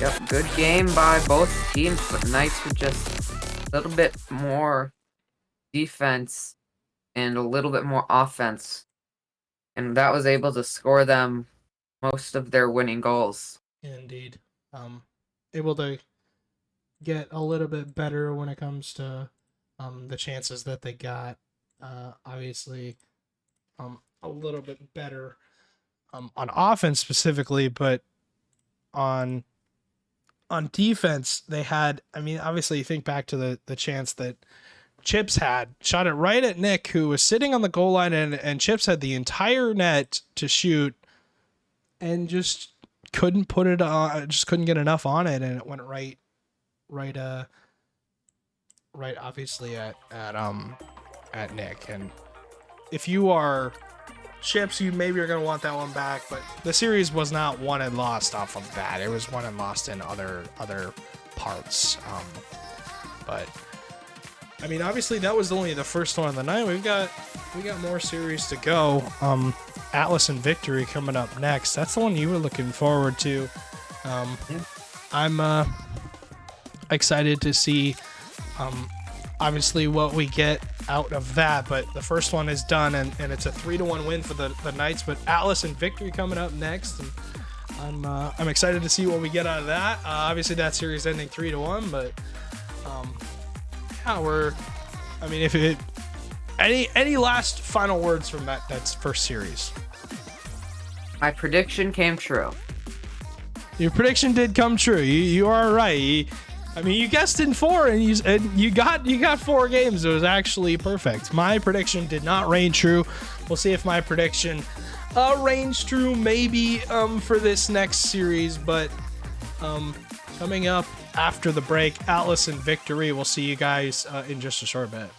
Yep, good game by both teams, but Knights were just a little bit more defense and a little bit more offense. And that was able to score them most of their winning goals. Indeed. Able to get a little bit better when it comes to the chances that they got. Obviously, a little bit better on offense specifically, but on defense, they had, obviously you think back to the chance that Chips had, shot it right at Nick, who was sitting on the goal line, and Chips had the entire net to shoot and just couldn't put it on, just couldn't get enough on it, and it went right obviously at Nick. And if you are chips, you maybe are going to want that one back, but the series was not won and lost off of that. It was won and lost in other parts. But I mean, obviously that was only the first one of the night. We got more series to go. Atlas and Victory coming up next. That's the one you were looking forward to. I'm excited to see obviously what we get out of that, but the first one is done, and it's a 3-1 win for the Knights. But Atlas and Victory coming up next, and I'm excited to see what we get out of that. Obviously that series ending 3-1, but yeah, I mean, if it any last final words from that's first series? My prediction came true. Your prediction did come true. You are right. I mean, you guessed in 4, and you got 4 games. It was actually perfect. My prediction did not reign true. We'll see if my prediction reigns true maybe for this next series. But coming up after the break, Atlas and Victory. We'll see you guys in just a short bit.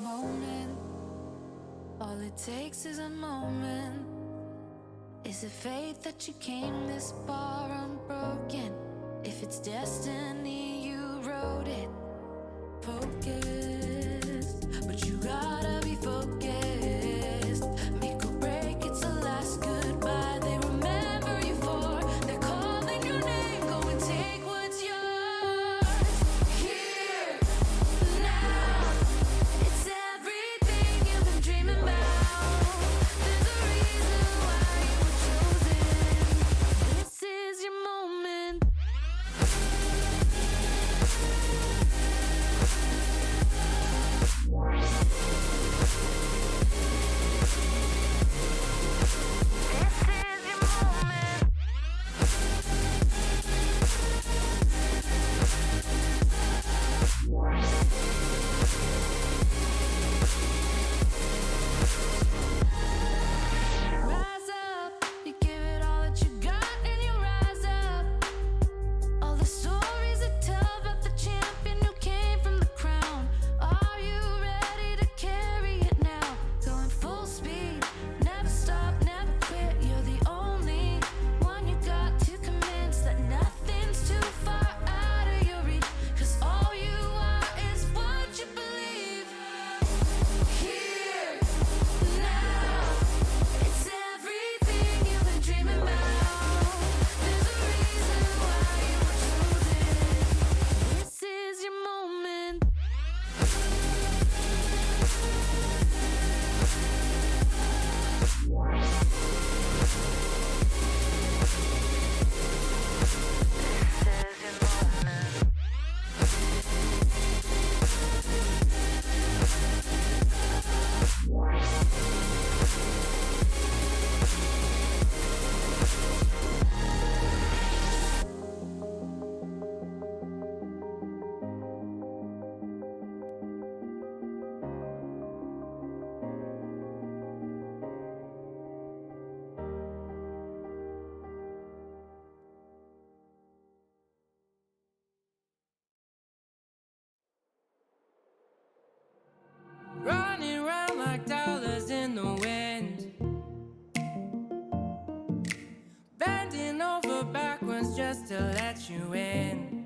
Moment, all it takes is a moment. Is it fate that you came this far unbroken? If it's destiny, you wrote it. Focused, but you gotta be focused. Make or break, it's the last goodbye they remember you for. They're calling your name, go and take what's yours. Here, now, it's everything you've been dreaming about. There's a reason why you were chosen. This is your moment. Rise up, you give it all that you got and you rise up. All the stories that tell about the champion who came from the crown. Are you ready to carry it now? Going full speed, never stop, never quit. You're the only one you got to convince that nothing's too far out of your reach. 'Cause all you are is what you believe. Here, now, it's everything you've been dreaming about. There's a reason why you were chosen. This is your moment. Running around like dollars in the wind, bending over backwards just to let you in.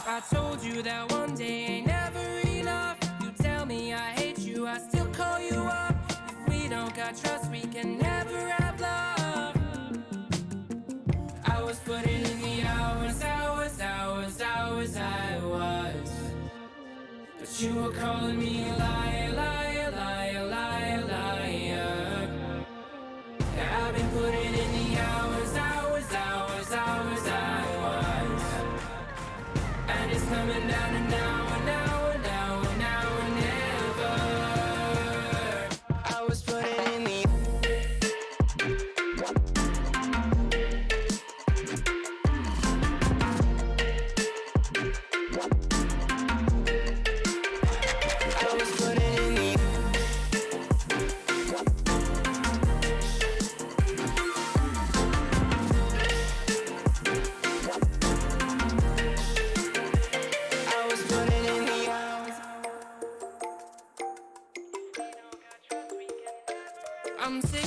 I told you that one day ain't never enough. You tell me I hate you, I still call you up. If we don't got trust, we can never have love. I was putting in the hours, I was. But you were calling me a liar, liar, liar, liar, liar. Yeah, I've been putting in the hours, I was. And it's coming down to now and now and now and now and never. I was putting in the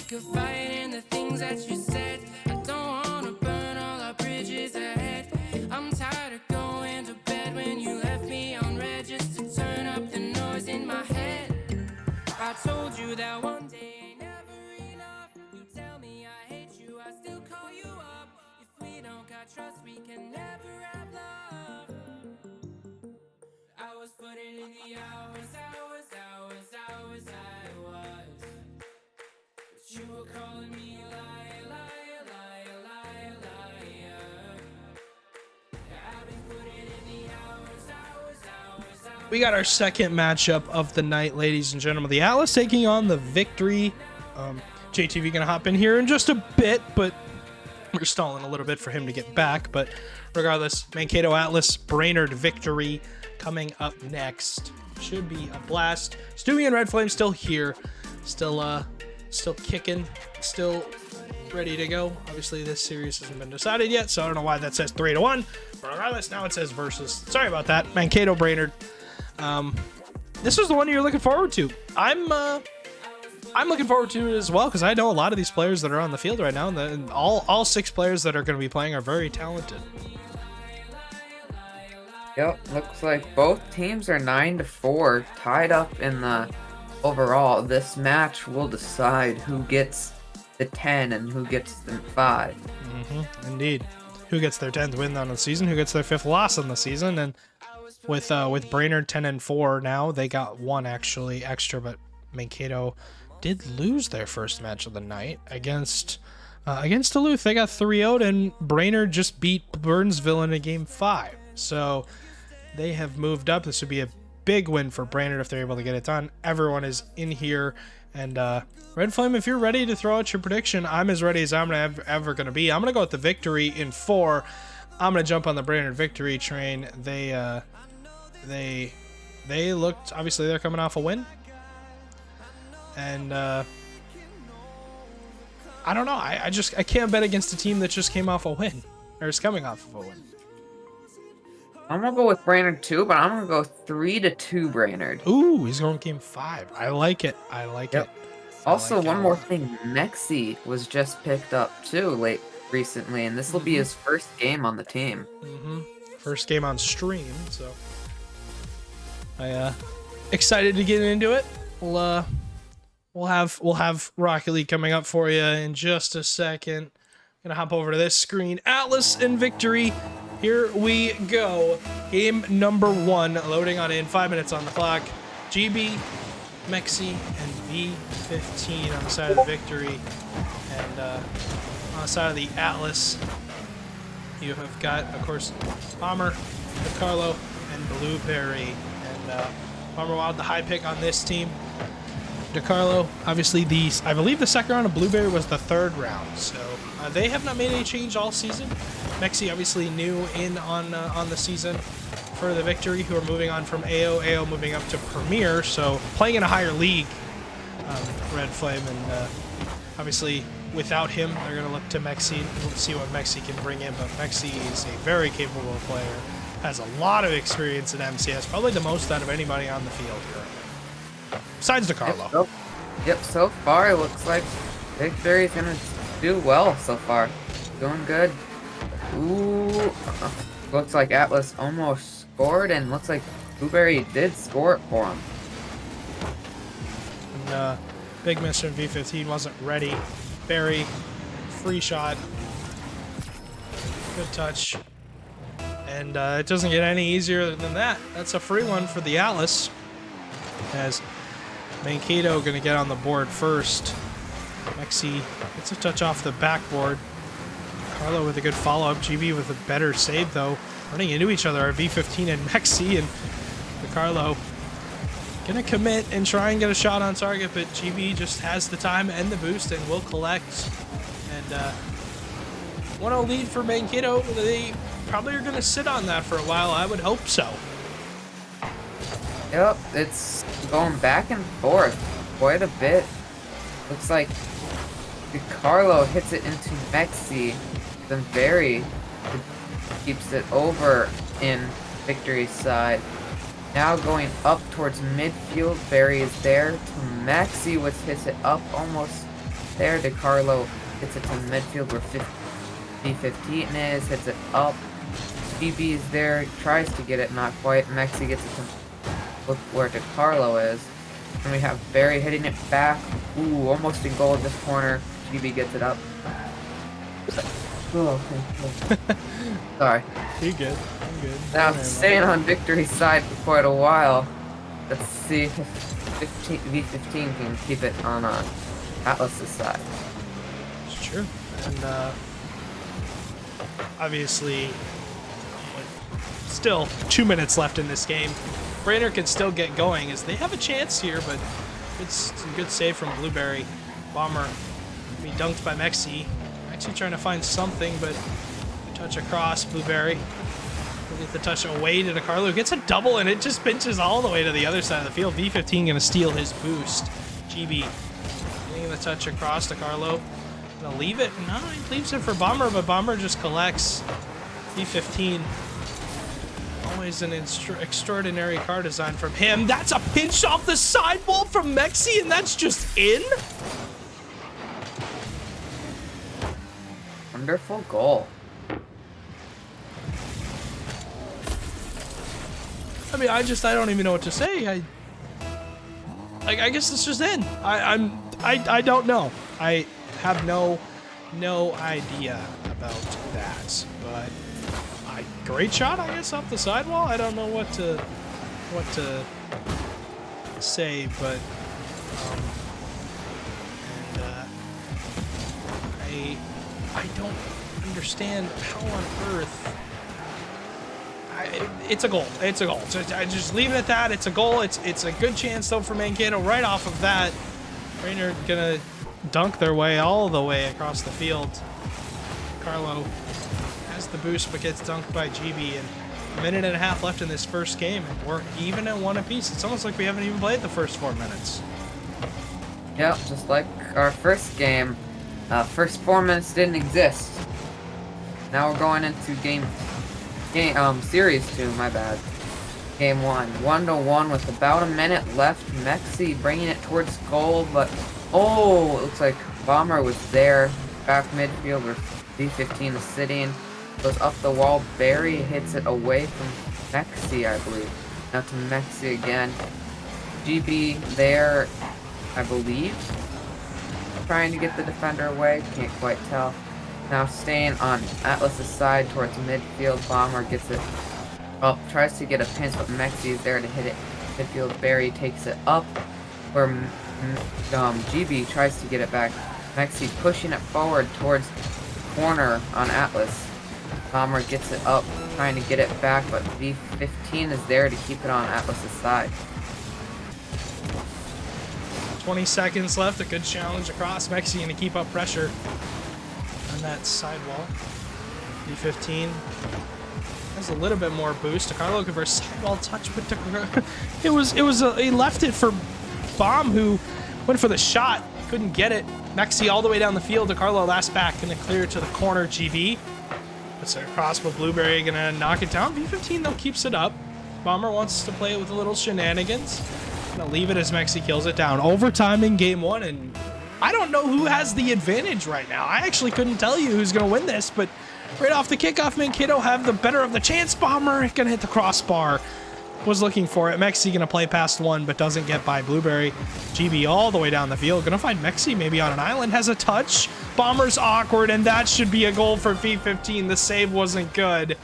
sick of fighting the things that you said. I don't wanna burn all our bridges ahead. I'm tired of going to bed when you left me on red just to turn up the noise in my head. I told you that one day ain't never enough. You tell me I hate you, I still call you up. If we don't got trust, we can never have love. I was putting in the hours, I was. But you were calling me a liar, liar, liar, liar, liar. Yeah, I've been putting in the hours. We got our second matchup of the night, ladies and gentlemen. The Atlas taking on the Victory. JTV gonna hop in here in just a bit, but we're stalling a little bit for him to get back. But regardless, Mankato Atlas, Brainerd Victory coming up next. Should be a blast. Stewie and Red Flame still here, still kicking, still ready to go. Obviously, this series hasn't been decided yet, so I don't know why that says 3-1. But regardless, now it says versus. Sorry about that. Mankato Brainerd. This is the one you're looking forward to. I'm looking forward to it as well because I know a lot of these players that are on the field right now, and all 6 players that are going to be playing are very talented. Yep, looks like both teams are 9-4, tied up in the overall. This match will decide who gets the 10 and who gets the 5. Indeed. Who gets their 10th win on the season? Who gets their 5th loss on the season? And with Brainerd 10-4 now, they got 1 actually extra, but Mankato did lose their first match of the night against Duluth. They got 3-0'd, and Brainerd just beat Burnsville in a game 5. So they have moved up. This would be a big win for Brainerd if they're able to get it done. Everyone is in here. And Red Flame, if you're ready to throw out your prediction, I'm as ready as I'm ever going to be. I'm going to go with the Victory in 4. I'm going to jump on the Brainerd Victory train. They looked, obviously they're coming off a win. And I don't know. I can't bet against a team that just came off a win, or is coming off of a win. I'm gonna go with Brainerd too, but I'm gonna go 3-2 Brainerd. Ooh, he's going game 5. I like it. Yep. Also, one more thing, Mexi was just picked up too recently, and this will be his first game on the team. First game on stream, so I excited to get into it. We'll have Rocket League coming up for you in just a second. Gonna hop over to this screen. Atlas and Victory. Here we go. Game number 1 loading on in. 5 minutes on the clock. GB, Mexi, and V15 on the side of the Victory. And on the side of the Atlas, you have got, of course, Palmer, DeCarlo, and Blueberry. And Palmer Wild, the high pick on this team. DeCarlo, obviously, I believe the second round of Blueberry was the 3rd round. So they have not made any change all season. Mexi obviously new in on the season for the Victory, who are moving on from AO moving up to Premier, so playing in a higher league. Red Flame, and obviously without him, they're going to look to Mexi. We'll see what Mexi can bring in, but Mexi is a very capable player, has a lot of experience in MCS, probably the most out of anybody on the field currently, besides DeCarlo. Yep, so far it looks like Victory's going to do well so far. Doing good. Ooh, looks like Atlas almost scored, and looks like Blueberry did score it for him. And, big miss from V15, wasn't ready. Barry, free shot. Good touch. And it doesn't get any easier than that. That's a free one for the Atlas. As Mankato going to get on the board first. Mexi gets a touch off the backboard. Carlo with a good follow-up. GB with a better save, though. Running into each other are V15 and Mexi, and DeCarlo gonna commit and try and get a shot on target, but GB just has the time and the boost and will collect. And 1-0 lead for Mankato. They probably are gonna sit on that for a while. I would hope so. Yep, it's going back and forth quite a bit. Looks like DeCarlo hits it into Mexi. Then Barry keeps it over in Victory's side. Now going up towards midfield, Barry is there to Mexi, which hits it up almost there. DeCarlo gets it to midfield where B15 is, hits it up. GB is there, tries to get it, not quite. Mexi gets it to look where DeCarlo is. And we have Barry hitting it back. Ooh, almost in goal at this corner. GB gets it up. Oh, sorry. You're good. I'm good. Now, Don't worry staying about on Victory's side for quite a while. Let's see if V15 can keep it on Atlas's side. it. It's true. And obviously, still 2 minutes left in this game. Brainerd can still get going as they have a chance here, but it's a good save from Blueberry. Bomber be dunked by Mexi. Mexi trying to find something, but touch across. Blueberry will get the touch away to DeCarlo. Gets a double, and it just pinches all the way to the other side of the field. V15 going to steal his boost. GB getting the touch across. DeCarlo going to leave it. No, he leaves it for Bomber, but Bomber just collects. V15. Always an extraordinary car design from him. That's a pinch off the sidewall from Mexi, and that's just in? Wonderful goal. I mean, I don't even know what to say. I guess it's just in. I don't know. I have no idea about that. But great shot, I guess, off the sidewall. I don't know what to say, but I don't understand how on earth. It's a goal. It's a goal. So I just leave it at that. It's a goal. It's a good chance though for Mankato right off of that. Brainerd gonna dunk their way all the way across the field. Carlo has the boost but gets dunked by GB, and a minute and a half left in this first game, and we're even at one apiece. It's almost like we haven't even played the first 4 minutes. Yep, just like our first game. First 4 minutes didn't exist. Now we're going into series 2, my bad. Game 1, 1-1 with about a minute left. Mexi bringing it towards goal, but oh, it looks like Bomber was there. Back midfield where B15 is sitting. Goes up the wall. Barry hits it away from Mexi, I believe. Now to Mexi again. GB there, I believe. Trying to get the defender away. Can't quite tell. Now staying on Atlas's side towards midfield. Bomber gets it up. Tries to get a pinch, but Mexi is there to hit it. Midfield. Barry takes it up. Where GB tries to get it back. Mexi pushing it forward towards the corner on Atlas. Bomber gets it up, trying to get it back, but V15 is there to keep it on Atlas's side. 20 seconds left. A good challenge across. Mexi going to keep up pressure on that sidewall. V15 has a little bit more boost. DeCarlo looking for a sidewall touch, but he left it for Bomb, who went for the shot, couldn't get it. Mexi all the way down the field. DeCarlo last back, gonna clear it to the corner. GB puts it across, but Blueberry gonna knock it down. V15 though keeps it up. Bomber wants to play it with a little shenanigans. Gonna leave it as Mexi kills it down. Overtime in game 1, and I don't know who has the advantage right now. I actually couldn't tell you who's gonna win this, but right off the kickoff, Mankato have the better of the chance. Bomber gonna hit the crossbar. Was looking for it. Mexi gonna play past one, but doesn't get by Blueberry. GB all the way down the field. Gonna find Mexi maybe on an island. Has a touch. Bomber's awkward, and that should be a goal for V15. The save wasn't good.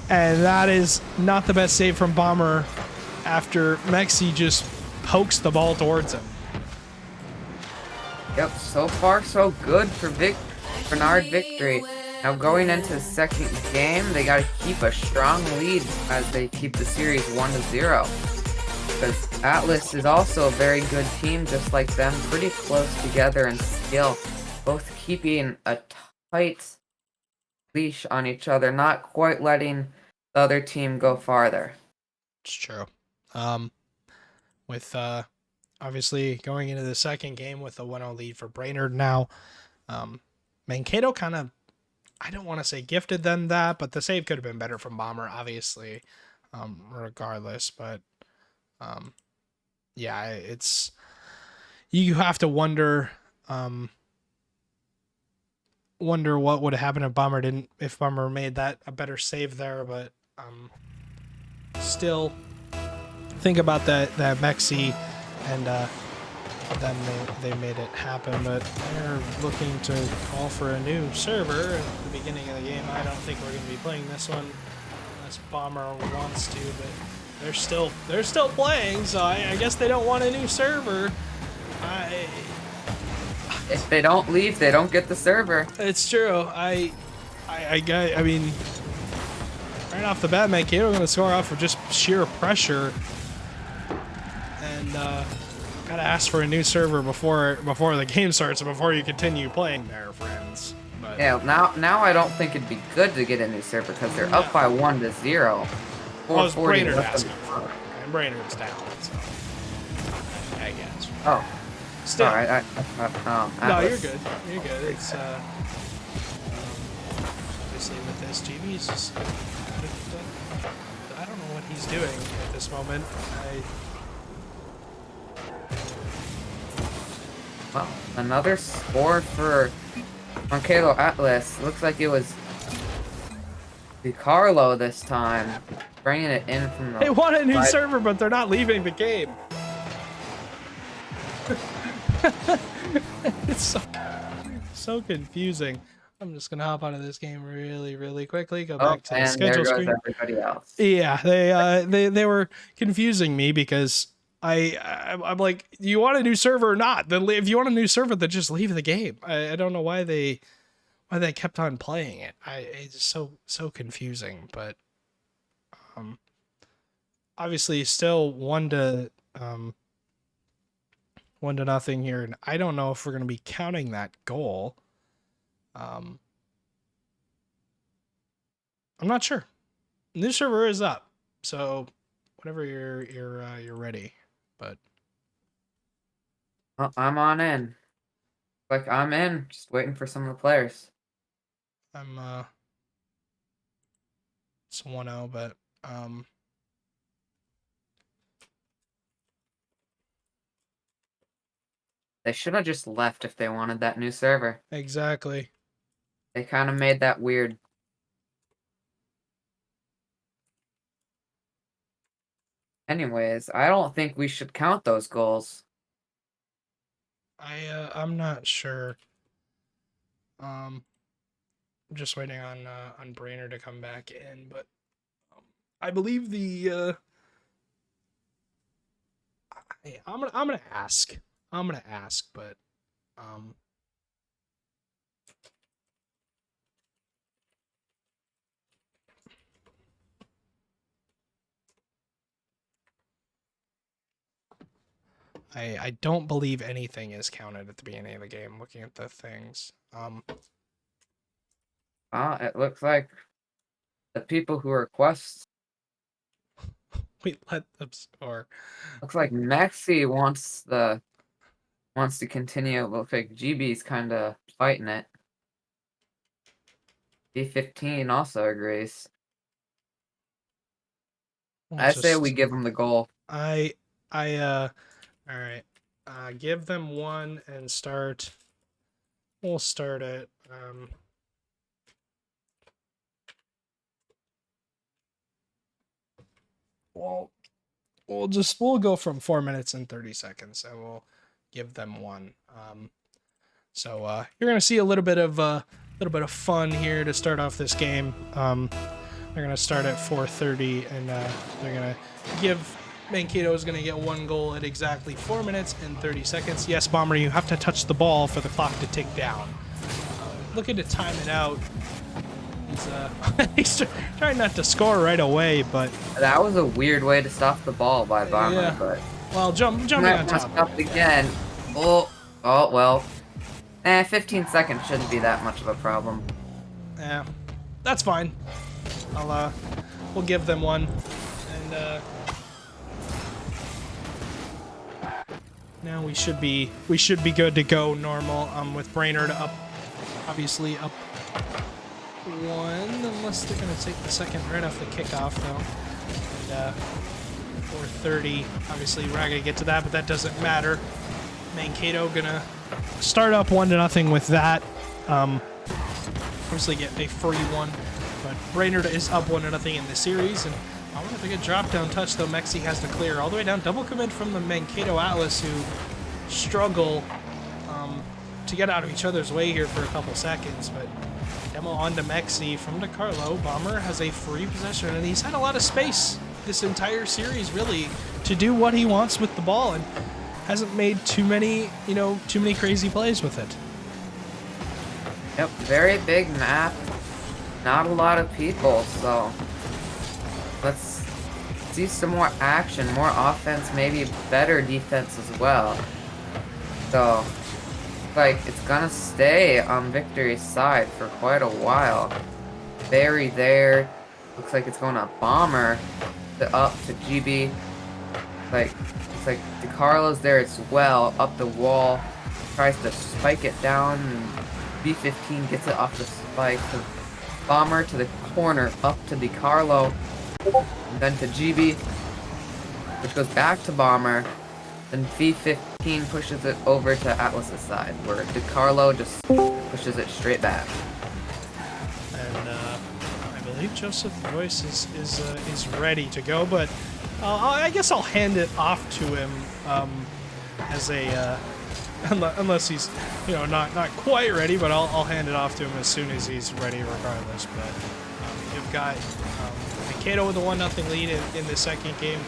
And that is not the best save from Bomber after Mexi just pokes the ball towards him. Yep, so far so good for Bernard Victory. Now going into the second game, they got to keep a strong lead as they keep the series 1-0. Because Atlas is also a very good team, just like them, pretty close together in skill, both keeping a tight leash on each other, not quite letting the other team go farther. It's true. With obviously going into the second game with a 1-0 lead for Brainerd now, Mankato kind of, I don't want to say gifted them that, but the save could have been better from Bomber, obviously, regardless. But yeah, you have to wonder Wonder what would have happened if Bomber made that a better save there, but still think about that Mexi, and then they made it happen. But they're looking to call for a new server at the beginning of the game. I don't think we're going to be playing this one unless Bomber wants to, but they're still playing, so I guess they don't want a new server. If they don't leave, they don't get the server. It's true. I mean, right off the bat, Mankato going to score off of just sheer pressure, and gotta ask for a new server before the game starts and before you continue playing there, friends. But Yeah, now I don't think it'd be good to get a new server because they're up by 1-0. well, it's 4:40 Brainerd left asking in the for it, front. and Brainerd's down, so I guess. Oh, Still, sorry. no, Atlas. you're good. You're good. It's obviously with this, GB's just, I don't know what he's doing at this moment. Well, another score for Mankato Atlas. Looks like it was DiCarlo this time, bringing it in from the. They want a new side. server, but they're not leaving the game. It's so confusing. I'm just gonna hop out of this game really quickly. Go Oh, back to the and there schedule goes screen. everybody else. Yeah, they were confusing me because I'm like, do you want a new server or not? Then if you want a new server, then just leave the game. I don't know why they kept on playing it. It's so confusing. But obviously still 1-0 here, and I don't know if we're gonna be counting that goal. I'm not sure. New server is up, so whenever you're ready. But Well, I'm on in. Like I'm in, just waiting for some of the players. I'm it's 1-0, but They should have just left if they wanted that new server. exactly. They kind of made that weird. Anyways, I don't think we should count those goals. I'm not sure. I'm just waiting on Brainer to come back in, but I believe I'm gonna ask. But I don't believe anything is counted at the beginning of the game. Looking at the things, It looks like the people who request. we let them score. Looks like Maxi wants to continue. Looks like GB's kind of fighting it. D15 also agrees. I say we give them the goal. All right. Give them one and start. We'll start it. Well, we'll go from 4 minutes and 30 seconds, and we'll give them one. So you're gonna see a little bit of fun here to start off this game. They're gonna start at 4:30, and they're gonna give. Mankato is gonna get one goal at exactly 4 minutes and 30 seconds. Yes, Bomber, you have to touch the ball for the clock to tick down. Looking to time it out. He's trying not to score right away, but That was a weird way to stop the ball by Bomber, Yeah. but well, jumping might on mess top. up again. Oh well. 15 seconds shouldn't be that much of a problem. Yeah, that's fine. We'll give them one, and now we should be good to go. Normal. With Brainerd up, obviously up 1, unless they're gonna take the second right off the kickoff though. And 4:30. Obviously, we're not gonna get to that, but that doesn't matter. Mankato gonna start up 1-0 with that. Obviously get a free one, but Brainerd is up 1-0 in the series, and I want to think a drop-down touch, though Mexi has to clear all the way down. Double commit from the Mankato Atlas, who struggle to get out of each other's way here for a couple seconds, but demo on to Mexi from DeCarlo. Bomber has a free possession, and he's had a lot of space this entire series, really, to do what he wants with the ball, and hasn't made too many crazy plays with it. Yep, very big map. Not a lot of people, so let's see some more action, more offense, maybe better defense as well. So, like, it's gonna stay on Victory's side for quite a while. Barry there. Looks like it's going to Bomber. Up to GB. It's like DeCarlo's there as well. Up the wall. Tries to spike it down. And B15 gets it off the spike. To Bomber to the corner. Up to DeCarlo. And then to GB. Which goes back to Bomber. Then B15 pushes it over to Atlas's side, where DeCarlo just pushes it straight back. And I believe Joseph Royce is ready to go, but I guess I'll hand it off to him as a unless he's not quite ready, but I'll hand it off to him as soon as he's ready, regardless. But you've got Mankato with a 1-0 lead in the second game.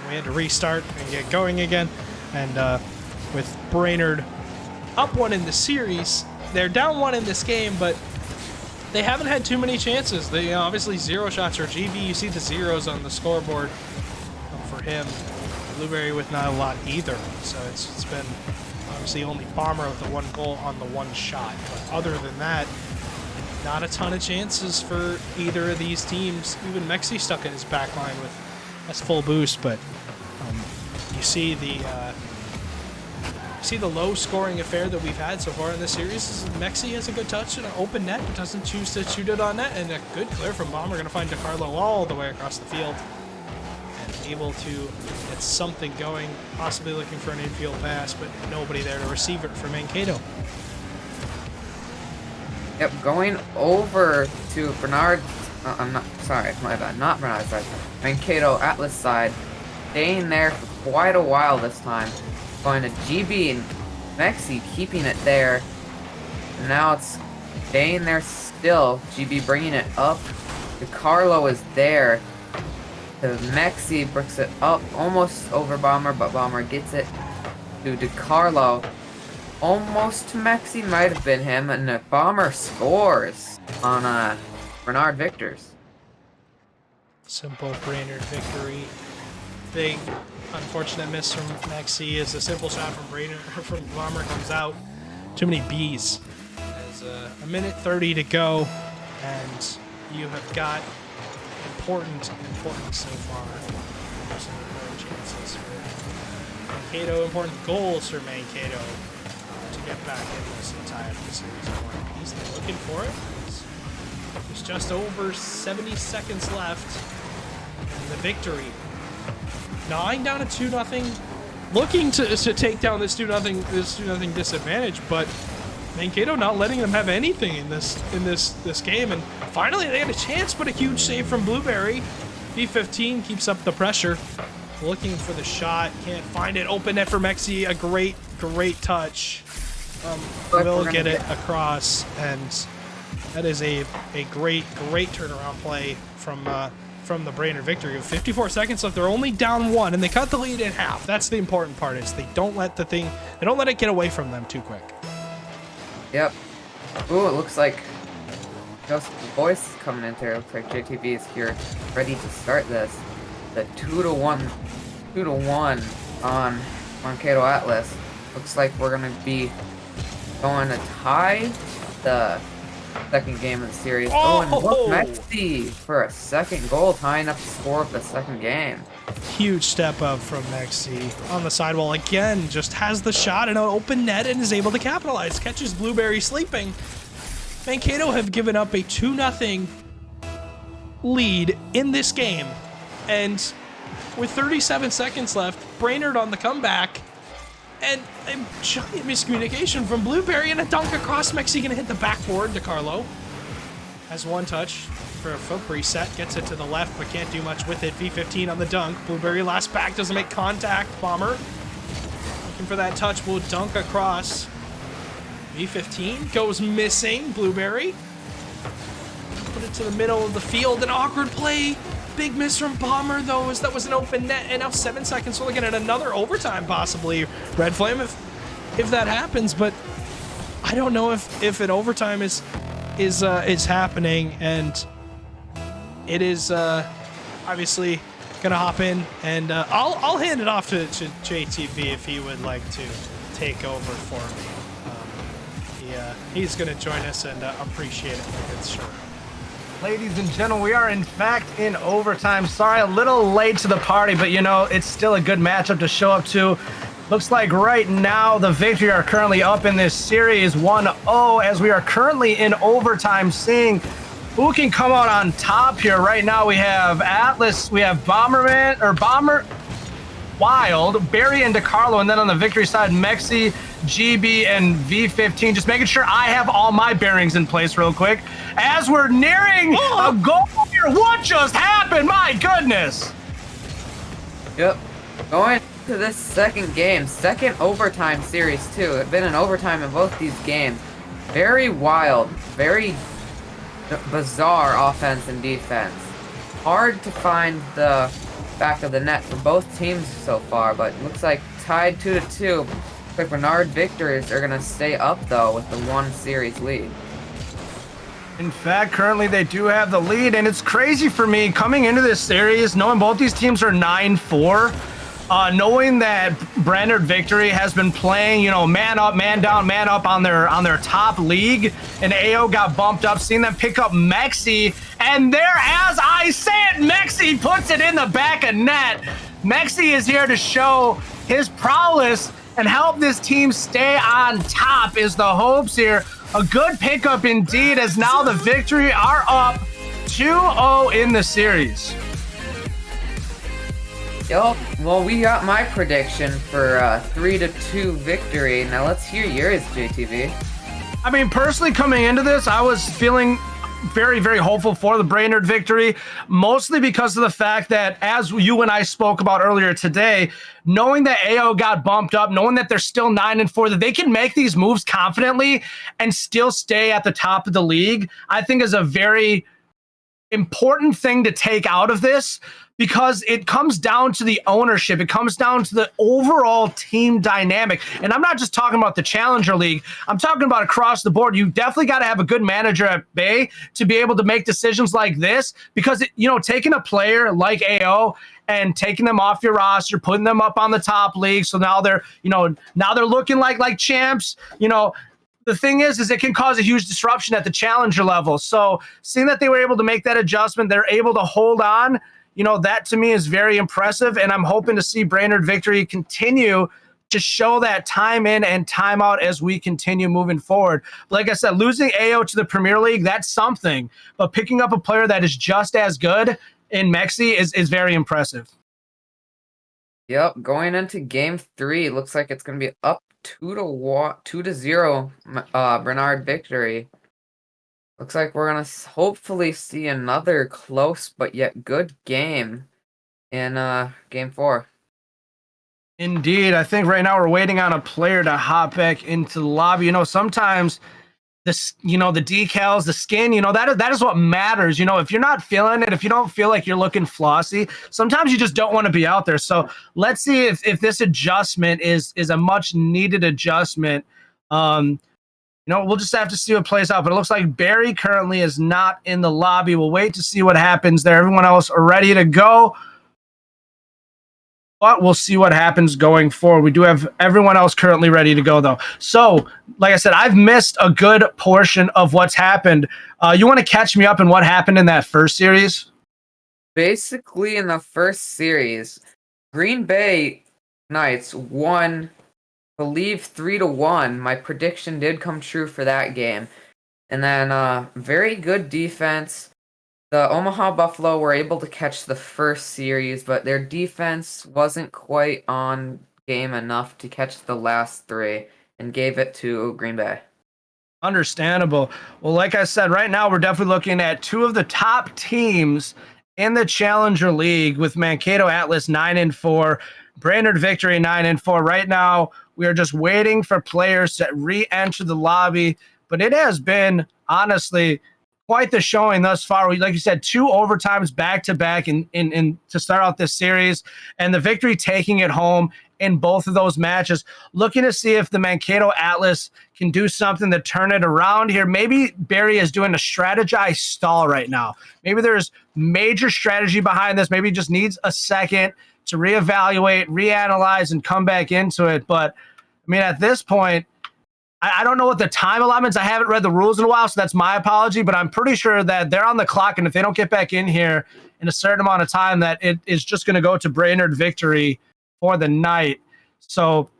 We had to restart and get going again, and with Brainerd up 1 in the series, they're down 1 in this game, but they haven't had too many chances. They obviously 0 shots for GB. You see the zeros on the scoreboard for him. Blueberry with not a lot either, so it's been obviously only Bomber with the 1 goal on the 1 shot. But other than that, not a ton of chances for either of these teams. Even Mexi stuck in his back line with that's full boost, but you see the low scoring affair that we've had so far in this series. Mexi has a good touch and an open net, but doesn't choose to shoot it on net, and a good clear from Bomber. Going to find DeCarlo all the way across the field and able to get something going, possibly looking for an infield pass, but nobody there to receive it for Mankato. Yep, going over to Bernard. I'm not sorry, my bad. Not Bernard's side. Mankato Atlas side, staying there for quite a while this time. Going to GB and Mexi keeping it there. And now it's staying there still. GB bringing it up. DeCarlo is there. The Mexi bricks it up almost over Bomber, but Bomber gets it to DeCarlo. Almost to Mexi, might have been him, and the Bomber scores on Bernard Victors. Simple Brainerd victory. Big unfortunate miss from Mexi as a simple shot from Bomber comes out. Too many B's. As a minute 30 to go, and you have got important so far. Some important chances for Mankato, important goals for Mankato to get back in this and tie up the series at 1 apiece. They're looking for it. There's just over 70 seconds left. And the victory. Gnawing down a 2-0. Looking to take down this 2-0 disadvantage, but Mankato not letting them have anything in this game. And finally they had a chance, but a huge save from Blueberry. B15 keeps up the pressure. Looking for the shot. Can't find it. Open net for Mexi. A great touch. Will get it across, and that is a great turnaround play from the Brainerd victory. With 54 seconds left, they're only down 1, and they cut the lead in half. That's the important part, is they don't let it get away from them too quick. Yep. Ooh, it looks like Joseph's voice is coming into here. Looks like JTV is here, ready to start this. The 2-1 on Mankato Atlas. Looks like we're gonna be going to tie the second game of the series. And look, Mexi for a second goal, tying up the score of the second game. Huge step up from Mexi on the sidewall again. Just has the shot in an open net and is able to capitalize. Catches Blueberry sleeping. Mankato have given up a 2-0 lead in this game, and with 37 seconds left, Brainerd on the comeback And a giant miscommunication from Blueberry and a dunk across. Mexi gonna hit the backboard. DeCarlo has one touch for a foot reset. Gets it to the left, but can't do much with it. V15 on the dunk. Blueberry last back, doesn't make contact. Bomber looking for that touch. Will dunk across. V15 goes missing. Blueberry put it to the middle of the field. An awkward play. Big miss from Bomber, though, as that was an open net. And now 7 seconds. We're looking at another overtime, possibly. Red Flame, if that happens. But I don't know if an overtime is happening, and it is obviously gonna hop in, and I'll hand it off to JTV if he would like to take over for me. He's gonna join us, and appreciate it like it's sure. Ladies and gentlemen, we are in fact in overtime. Sorry, a little late to the party, but you know, it's still a good matchup to show up to. Looks like right now the Victory are currently up in this series 1-0 as we are currently in overtime, seeing who can come out on top here. Right now we have Atlas, we have Bomber, Wild, Barry and DeCarlo, and then on the Victory side, Mexi, GB, and V15. Just making sure I have all my bearings in place real quick as we're nearing a goal here. What just happened? My goodness. Yep. Going to this second game, second overtime series too. It's been an overtime in both these games. Very wild, very bizarre offense and defense. Hard to find the back of the net for both teams so far, but looks like tied 2-2. Looks like Bernard Victors are gonna stay up though with the 1 series lead. In fact, currently they do have the lead, and it's crazy for me coming into this series, knowing both these teams are 9-4. Knowing that Bernard Victory has been playing, you know, man up, man down, man up on their top league, and AO got bumped up, seeing them pick up Mexi, and there, as I say it, Mexi puts it in the back of net. Mexi is here to show his prowess and help this team stay on top is the hopes here. A good pickup indeed, as now the Victory are up 2-0 in the series. Yup, well, we got my prediction for 3-2 victory. Now let's hear yours, JTV. I mean, personally, coming into this, I was feeling very, very hopeful for the Brainerd Victory, mostly because of the fact that, as you and I spoke about earlier today, knowing that AO got bumped up, knowing that they're still 9-4, that they can make these moves confidently and still stay at the top of the league, I think is a very important thing to take out of this, because it comes down to the ownership. It comes down to the overall team dynamic. And I'm not just talking about the Challenger League. I'm talking about across the board. You definitely got to have a good manager at bay to be able to make decisions like this, because, you know, taking a player like AO and taking them off your roster, putting them up on the top league, so now they're, you know, now they're looking like champs, you know. The thing is it can cause a huge disruption at the challenger level. So seeing that they were able to make that adjustment, they're able to hold on, you know, that to me is very impressive. And I'm hoping to see Brainerd Victory continue to show that time in and time out as we continue moving forward. Like I said, losing AO to the Premier League, that's something. But picking up a player that is just as good in Mexi is very impressive. Yep, going into game 3, looks like it's going to be up 2-0 Bernard Victory. Looks like we're going to hopefully see another close but yet good game in game 4. Indeed. I think right now we're waiting on a player to hop back into the lobby. You know, sometimes this, you know, the decals, the skin, you know, that is what matters. You know, if you're not feeling it, if you don't feel like you're looking flossy, sometimes you just don't want to be out there. So let's see if this adjustment is a much needed adjustment. You know, we'll just have to see what plays out. But it looks like Barry currently is not in the lobby. We'll wait to see what happens there. Everyone else are ready to go. But we'll see what happens going forward. We do have everyone else currently ready to go, though. So, like I said, I've missed a good portion of what's happened. You want to catch me up in what happened in that first series? Basically, in the first series, Green Bay Knights won, I believe, 3-1. My prediction did come true for that game. And then very good defense. The Omaha Buffalo were able to catch the first series, but their defense wasn't quite on game enough to catch the last 3 and gave it to Green Bay. Understandable. Well, like I said, right now we're definitely looking at 2 of the top teams in the Challenger League with Mankato Atlas 9-4, Brainerd Victory 9-4. Right now, we are just waiting for players to re-enter the lobby, but it has been honestly quite the showing thus far. Like you said, 2 overtimes back-to-back in to start out this series, and the Victory taking it home in both of those matches. Looking to see if the Mankato Atlas can do something to turn it around here. Maybe Barry is doing a strategized stall right now. Maybe there's major strategy behind this. Maybe he just needs a second to reevaluate, reanalyze, and come back into it. But, I mean, at this point, I don't know what the time allotments. I haven't read the rules in a while, so that's my apology. But I'm pretty sure that they're on the clock, and if they don't get back in here in a certain amount of time, that it is just going to go to Brainerd Victory for the night. So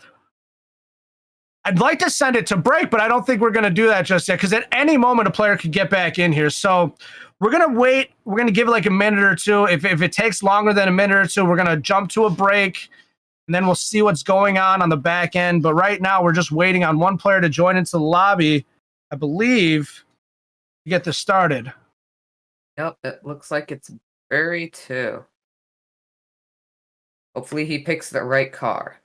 I'd like to send it to break, but I don't think we're going to do that just yet because at any moment a player could get back in here. So we're going to wait. We're going to give it like a minute or two. If it takes longer than a minute or two, we're going to jump to a break, and then we'll see what's going on the back end. But right now we're just waiting on one player to join into the lobby, I believe, to get this started. Yep, it looks like it's Barry too. Hopefully he picks the right car.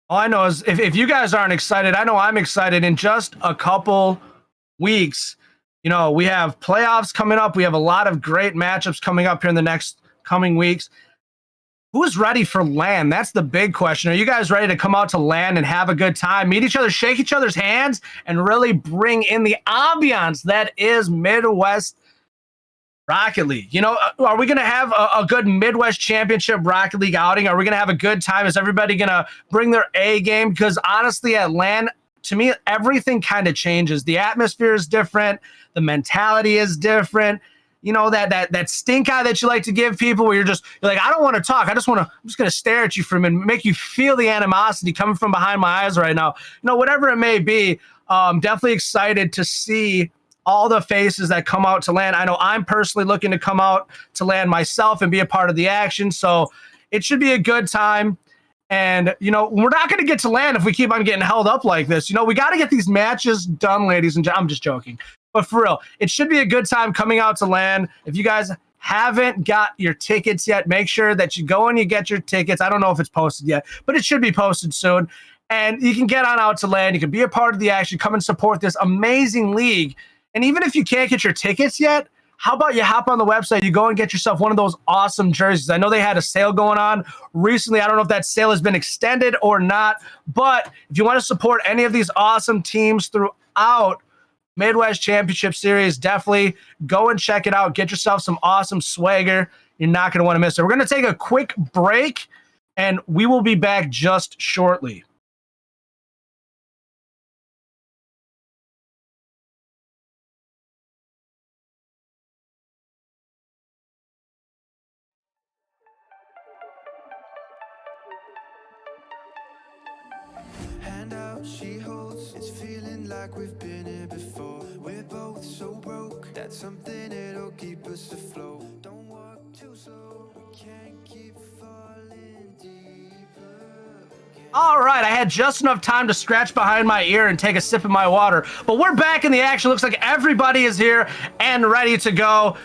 All I know is if you guys aren't excited, I know I'm excited. In just a couple weeks, we have playoffs coming up. We have a lot of great matchups coming up here in the next coming weeks. Who's ready for LAN? That's the big question. Are you guys ready to come out to LAN and have a good time, meet each other, shake each other's hands, and really bring in the ambiance that is Midwest Rocket League? Are we going to have a good Midwest Championship Rocket League outing? Are we going to have a good time? Is everybody going to bring their A game? Because honestly, at LAN, to me, everything kind of changes. The atmosphere is different. The mentality is different. That stink eye that you like to give people where you're like, I don't want to talk. I'm just going to stare at you for a minute, make you feel the animosity coming from behind my eyes right now. Whatever it may be, definitely excited to see all the faces that come out to LAN. I know I'm personally looking to come out to LAN myself and be a part of the action. So it should be a good time. And, we're not going to get to LAN if we keep on getting held up like this. We got to get these matches done, ladies and gentlemen. I'm just joking. But for real, it should be a good time coming out to LAN. If you guys haven't got your tickets yet, make sure that you go and you get your tickets. I don't know if it's posted yet, but it should be posted soon. And you can get on out to LAN. You can be a part of the action. Come and support this amazing league. And even if you can't get your tickets yet, how about you hop on the website, you go and get yourself one of those awesome jerseys. I know they had a sale going on recently. I don't know if that sale has been extended or not, but if you want to support any of these awesome teams throughout Midwest Championship Series, definitely go and check it out. Get yourself some awesome swagger. You're not going to want to miss it. We're going to take a quick break, and we will be back just shortly. Hand out, she holds. It's feeling like we've been here before. We're both so broke. That's something that'll keep us afloat. Don't walk too slow. We can't keep falling deeper. All right, I had just enough time to scratch behind my ear and take a sip of my water, but we're back in the action. Looks like everybody is here and ready to go.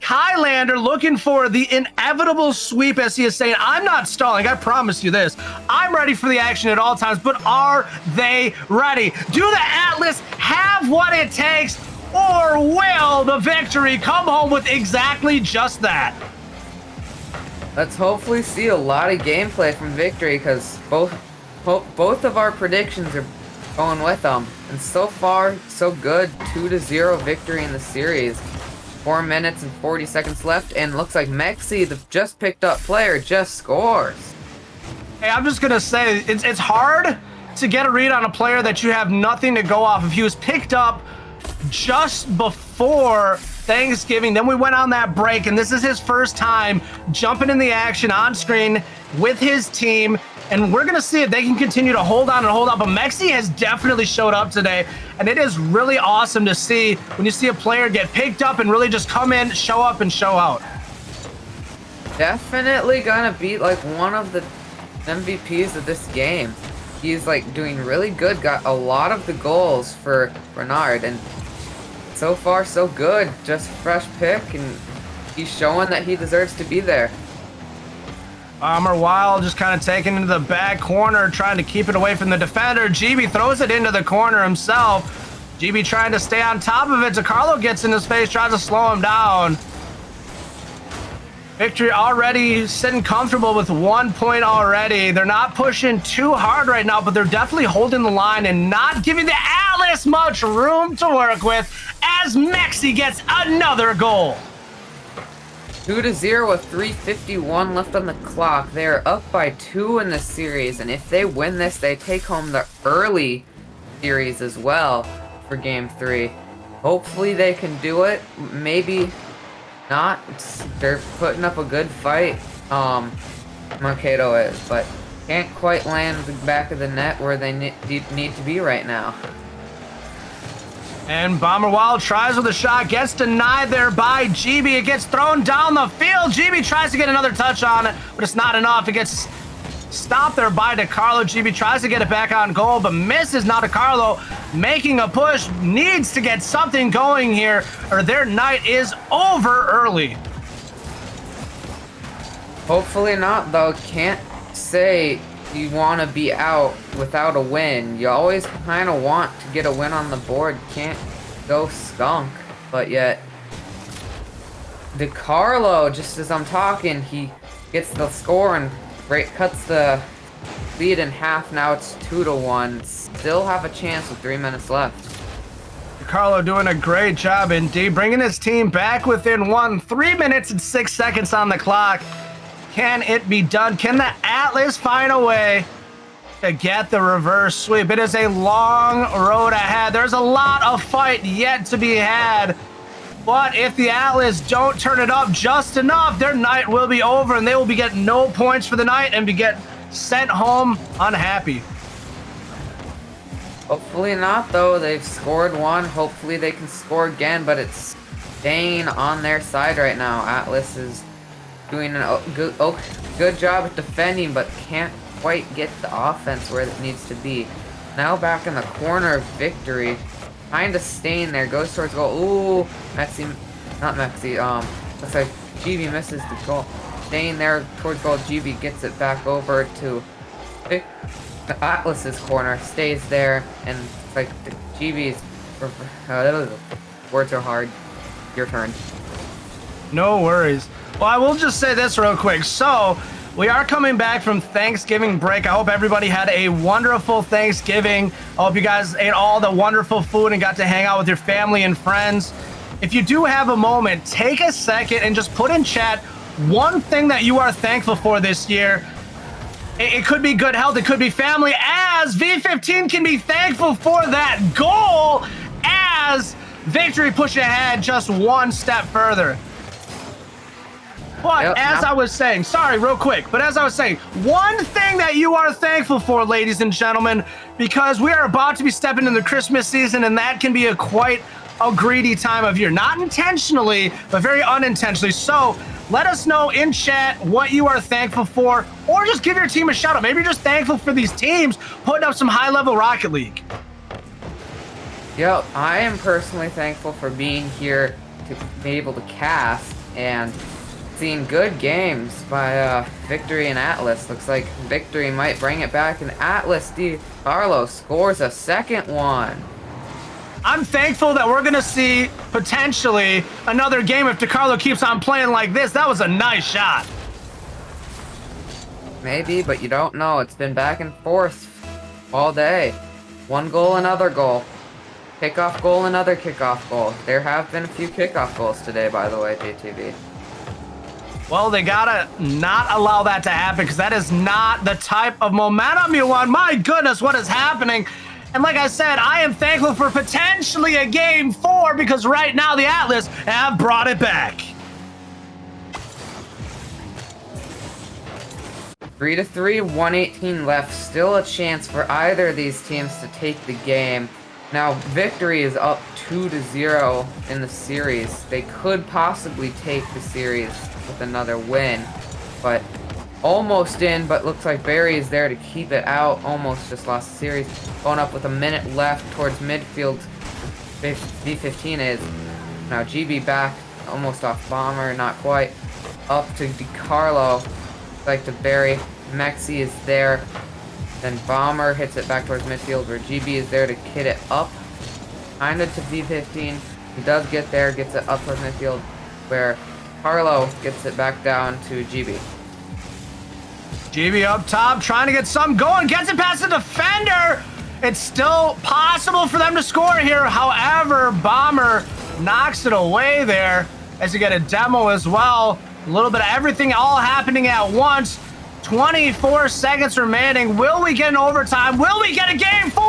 Kylander looking for the inevitable sweep, as he is saying, I'm not stalling, I promise you this. I'm ready for the action at all times, but are they ready? Do the Atlas have what it takes, or will the Victory come home with exactly just that? Let's hopefully see a lot of gameplay from Victory, because both of our predictions are going with them. And so far, so good. 2-0 victory in the series. 4 minutes and 40 seconds left, and looks like Mexi, the just picked up player, just scores. Hey, I'm just gonna say, it's hard to get a read on a player that you have nothing to go off of. He was picked up just before Thanksgiving, then we went on that break, and this is his first time jumping in the action on screen with his team. And we're going to see if they can continue to hold on. But Mexi has definitely showed up today. And it is really awesome to see when you see a player get picked up and really just come in, show up, and show out. Definitely going to be like one of the MVPs of this game. He's like doing really good, got a lot of the goals for Bernard, and so far so good. Just fresh pick, and he's showing that he deserves to be there. Bomber Wild just kind of taking into the back corner, trying to keep it away from the defender. GB throws it into the corner himself. GB trying to stay on top of it. DiCarlo gets in his face, tries to slow him down. Victory already sitting comfortable with 1 point already. They're not pushing too hard right now, but they're definitely holding the line and not giving the Atlas much room to work with as Mexi gets another goal. 2-0 with 3:51 left on the clock. They're up by 2 in the series, and if they win this, they take home the early series as well for Game 3. Hopefully they can do it. Maybe not. They're putting up a good fight, Mercado is, but can't quite land the back of the net where they need to be right now. And Bomber Wild tries with a shot, gets denied there by GB. It gets thrown down the field. GB tries to get another touch on it, but it's not enough. It gets stopped there by DiCarlo. GB tries to get it back on goal, but misses. Now DiCarlo making a push, needs to get something going here, or their night is over early. Hopefully not, though. Can't say you want to be out without a win. You always kind of want to get a win on the board. Can't go skunk, but yet DiCarlo, just as I'm talking, he gets the score and cuts the lead in half. Now it's 2-1. Still have a chance with 3 minutes left. DiCarlo doing a great job indeed, bringing his team back within 1. 3 minutes and 6 seconds on the clock. Can it be done? Can the Atlas find a way to get the reverse sweep? It is a long road ahead. There's a lot of fight yet to be had. But if the Atlas don't turn it up just enough, their night will be over and they will be getting no points for the night and be getting sent home unhappy. Hopefully not, though. They've scored 1. Hopefully they can score again, but it's staying on their side right now. Atlas is doing a good job at defending, but can't quite get the offense where it needs to be. Now back in the corner of Victory, kind of staying there, goes towards goal. Ooh, Mexi, not Mexi. Looks like GB misses the goal. Staying there towards goal, GB gets it back over to Atlas's corner, stays there, and it's like the GB's. Words are hard. Your turn. No worries. Well, I will just say this real quick. So, we are coming back from Thanksgiving break. I hope everybody had a wonderful Thanksgiving. I hope you guys ate all the wonderful food and got to hang out with your family and friends. If you do have a moment, take a second and just put in chat one thing that you are thankful for this year. It could be good health, it could be family, as V15 can be thankful for that goal as Victory push ahead just one step further. But Yep, as I was saying, sorry, real quick, but as I was saying, one thing that you are thankful for, ladies and gentlemen, because we are about to be stepping into the Christmas season, and that can be quite a greedy time of year. Not intentionally, but very unintentionally. So let us know in chat what you are thankful for, or just give your team a shout out. Maybe you're just thankful for these teams putting up some high-level Rocket League. Yep, I am personally thankful for being here to be able to cast and seeing good games by Victory and Atlas. Looks like Victory might bring it back, and Atlas DiCarlo scores a second one. I'm thankful that we're going to see potentially another game if DiCarlo keeps on playing like this. That was a nice shot. Maybe, but you don't know. It's been back and forth all day. One goal, another goal. Kickoff goal, another kickoff goal. There have been a few kickoff goals today, by the way, JTV. Well, they gotta not allow that to happen, because that is not the type of momentum you want. My goodness, what is happening? And like I said, I am thankful for potentially a game 4, because right now the Atlas have brought it back. 3-3, 118 left. Still a chance for either of these teams to take the game. Now, Victory is up 2-0 in the series. They could possibly take the series with another win, but almost in, but looks like Barry is there to keep it out. Almost just lost the series. Going up with a minute left towards midfield. V15 is. Now GB back, almost off Bomber, not quite. Up to DiCarlo, like to Barry. Mexi is there. Then Bomber hits it back towards midfield where GB is there to kid it up. Kinda to V15. He does get there, gets it up towards midfield where Carlo gets it back down to GB. GB up top, trying to get some going, gets it past the defender. It's still possible for them to score here. However, Bomber knocks it away there as you get a demo as well. A little bit of everything all happening at once. 24 seconds remaining. Will we get an overtime? Will we get a game 4?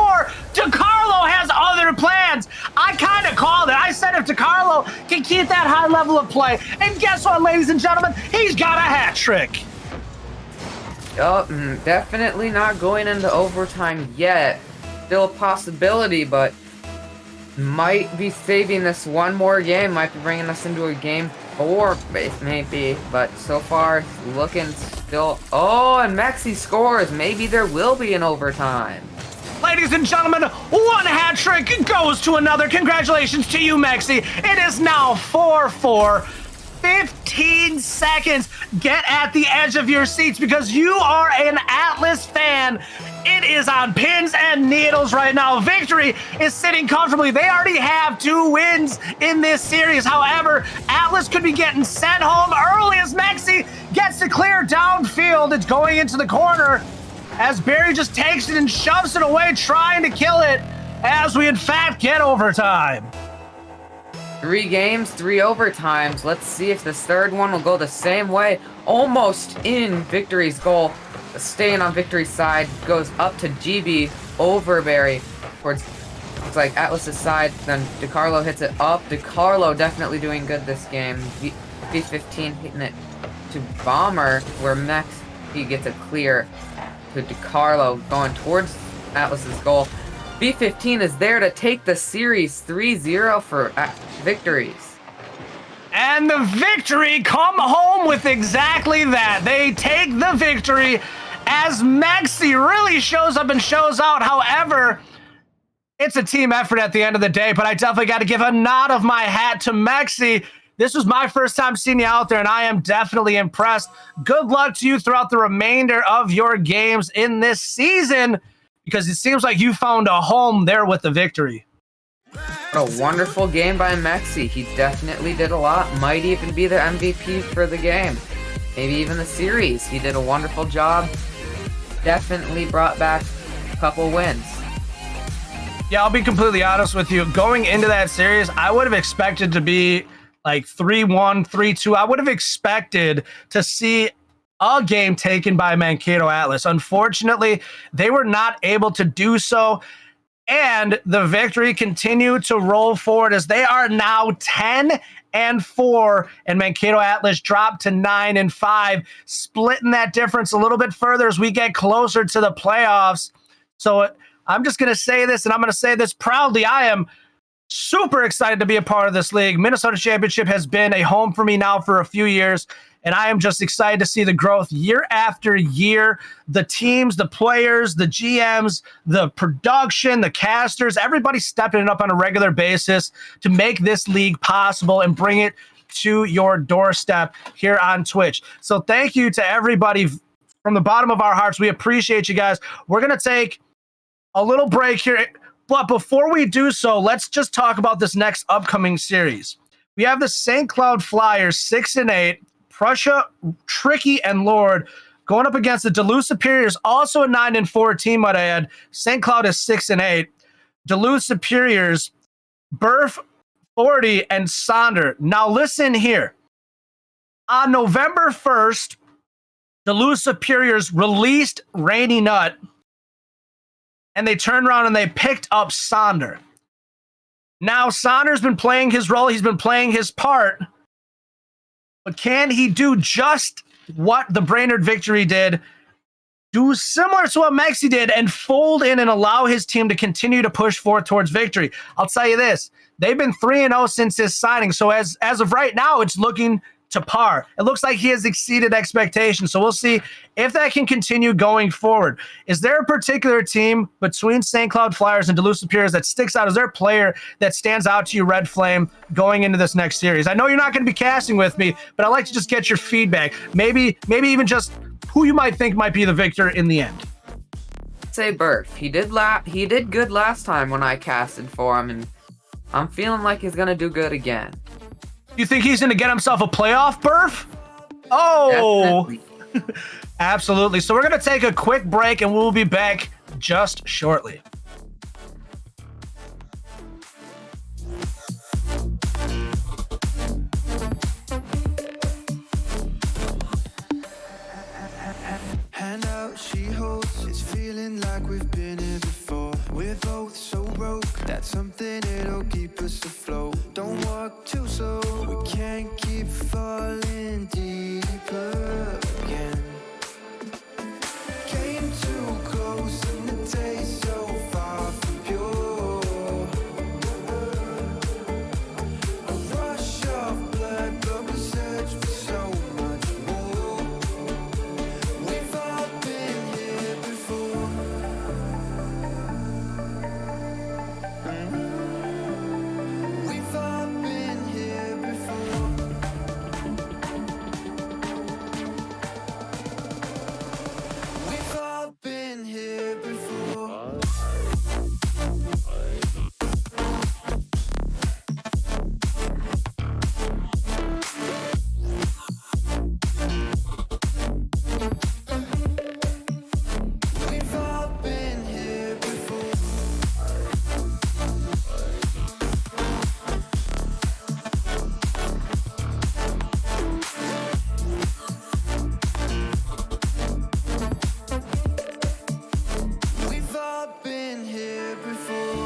DiCarlo has other plans. I kind of called it. I said if DiCarlo can keep that high level of play, and guess what, ladies and gentlemen? He's got a hat trick. Definitely not going into overtime yet. Still a possibility, but might be saving this one more game. Might be bringing us into a game 4, maybe. But so far, looking still. Oh, and Mexi scores. Maybe there will be an overtime. Ladies and gentlemen, one hat trick goes to another. Congratulations to you, Mexi. It is now 4-4. 15 seconds. Get at the edge of your seats because you are an Atlas fan. It is on pins and needles right now. Victory is sitting comfortably. They already have 2 wins in this series. However, Atlas could be getting sent home early as Mexi gets to clear downfield. It's going into the corner as Barry just takes it and shoves it away, trying to kill it as we in fact get overtime. 3 games, 3 overtimes. Let's see if this third one will go the same way. Almost in Victory's goal. Staying on Victory's side, goes up to GB over Barry towards, looks like Atlas's side. Then DiCarlo hits it up. DiCarlo definitely doing good this game. V15 hitting it to Bomber where Max, he gets a clear to DiCarlo going towards Atlas's goal. V15 is there to take the series 3-0 for Victories. And the Victory come home with exactly that. They take the victory as Mexi really shows up and shows out. However, it's a team effort at the end of the day, but I definitely got to give a nod of my hat to Mexi. This was my first time seeing you out there, and I am definitely impressed. Good luck to you throughout the remainder of your games in this season, because it seems like you found a home there with the victory. What a wonderful game by Mexi. He definitely did a lot. Might even be the MVP for the game. Maybe even the series. He did a wonderful job. Definitely brought back a couple wins. Yeah, I'll be completely honest with you. Going into that series, I would have expected to be like 3-1, 3-2. I would have expected to see a game taken by Mankato Atlas. Unfortunately, they were not able to do so. And the Victory continued to roll forward as they are now 10-4, and Mankato Atlas dropped to 9-5, splitting that difference a little bit further as we get closer to the playoffs. So I'm just going to say this, and I'm going to say this proudly. I am super excited to be a part of this league. Minnesota Championship has been a home for me now for a few years, and I am just excited to see the growth year after year. The teams, the players, the GMs, the production, the casters, everybody stepping it up on a regular basis to make this league possible and bring it to your doorstep here on Twitch. So thank you to everybody from the bottom of our hearts. We appreciate you guys. We're going to take a little break here, but before we do so, let's just talk about this next upcoming series. We have the St. Cloud Flyers 6-8, Prussia, Tricky, and Lord going up against the Duluth Superiors, also a 9-4 team, might I add. St. Cloud is 6-8. Duluth Superiors, Burf, 40, and Sonder. Now listen here. On November 1st, Duluth Superiors released Rainy Nut, and they turned around and they picked up Sonder. Now Sonder's been playing his role. He's been playing his part. But can he do just what the Brainerd Victory did? Do similar to what Mexi did and fold in and allow his team to continue to push forth towards victory? I'll tell you this. They've been 3-0 since his signing. So as of right now, it's looking to par. It looks like he has exceeded expectations. So we'll see if that can continue going forward. Is there a particular team between St. Cloud Flyers and Duluth Superiors that sticks out? Is there a player that stands out to you, Red Flame, going into this next series? I know you're not going to be casting with me, but I'd like to just get your feedback. Maybe even just who you might think might be the victor in the end. Say Burf. He did good last time when I casted for him, and I'm feeling like he's gonna do good again. You think he's going to get himself a playoff berth? Oh, Definitely. absolutely. So we're going to take a quick break and we'll be back just shortly. Hand out, she holds. It's feeling like we've been here before. We're both so broke. That's something that'll keep us afloat. Don't walk too slow. We can't keep falling deeper again. Came too close and the taste so far from pure. A rush of blood, but we search for so much more. We've all been here before. We've all been here before. We've all been here before. We've all been here before. We've all been here before.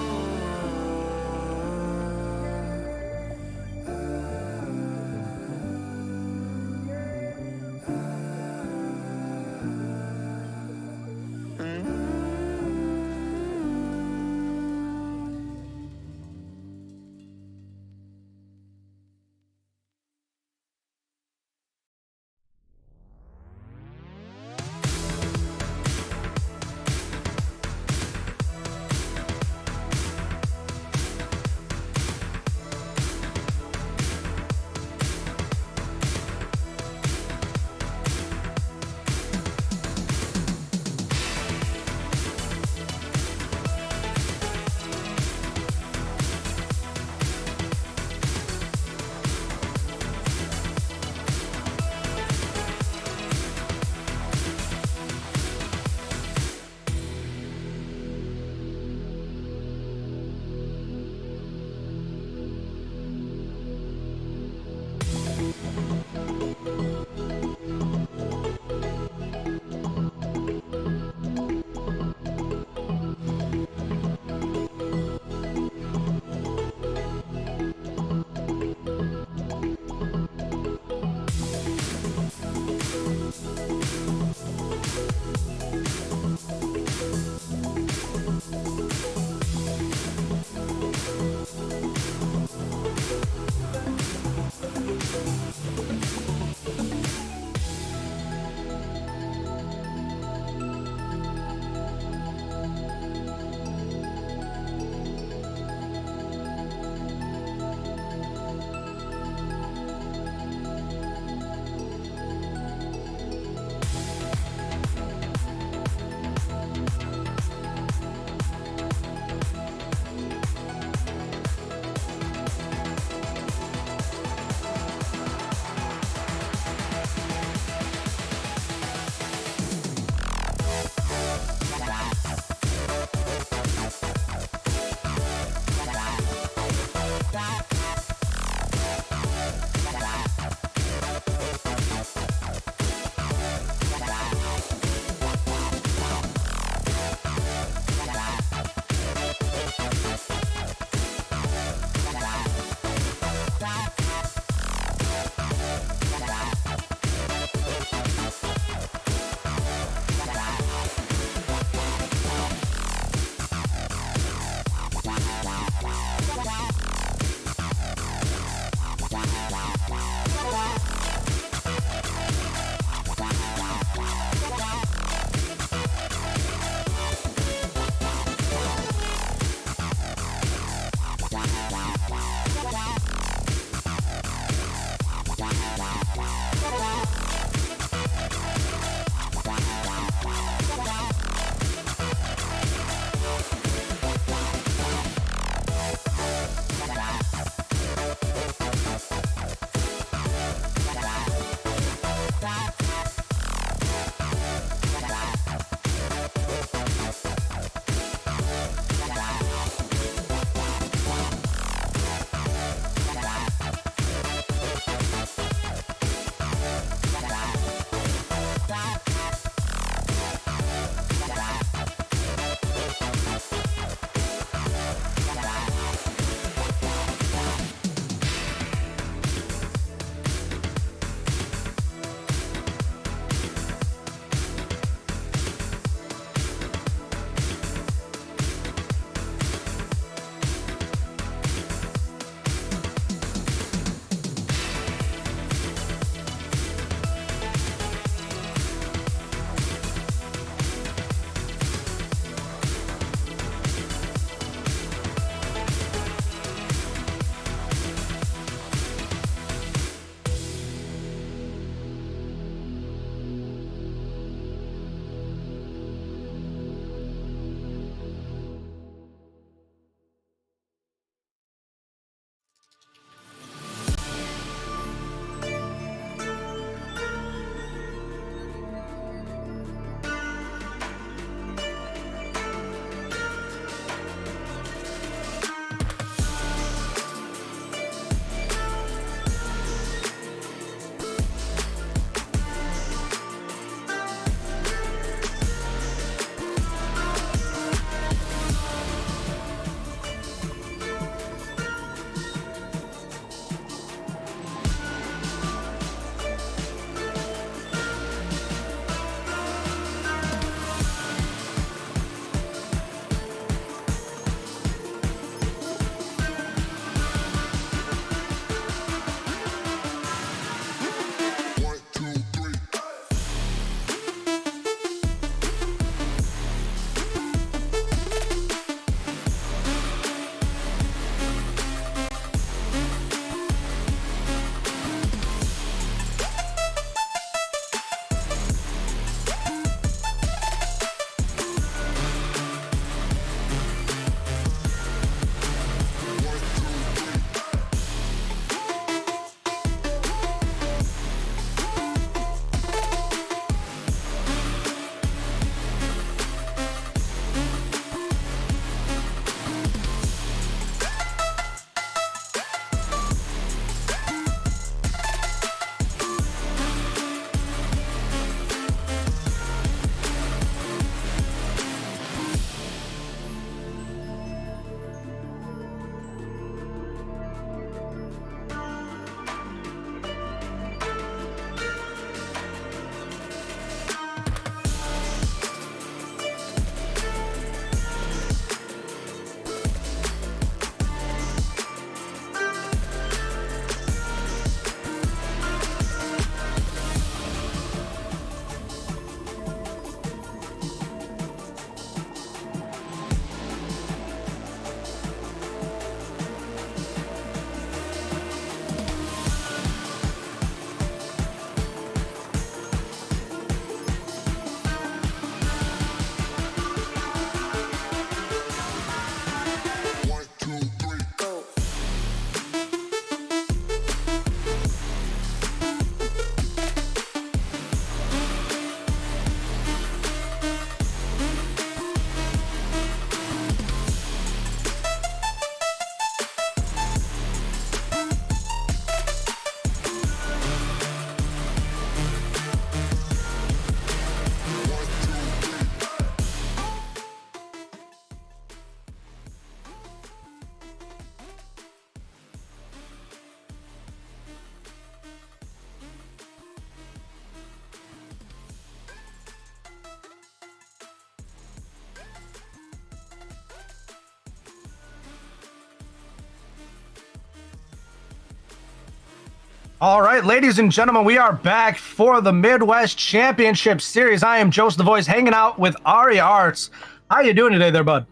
All right, ladies and gentlemen, we are back for the Midwest Championship Series. I am Joseph the Voice, hanging out with Aria Arts. How you doing today there, bud?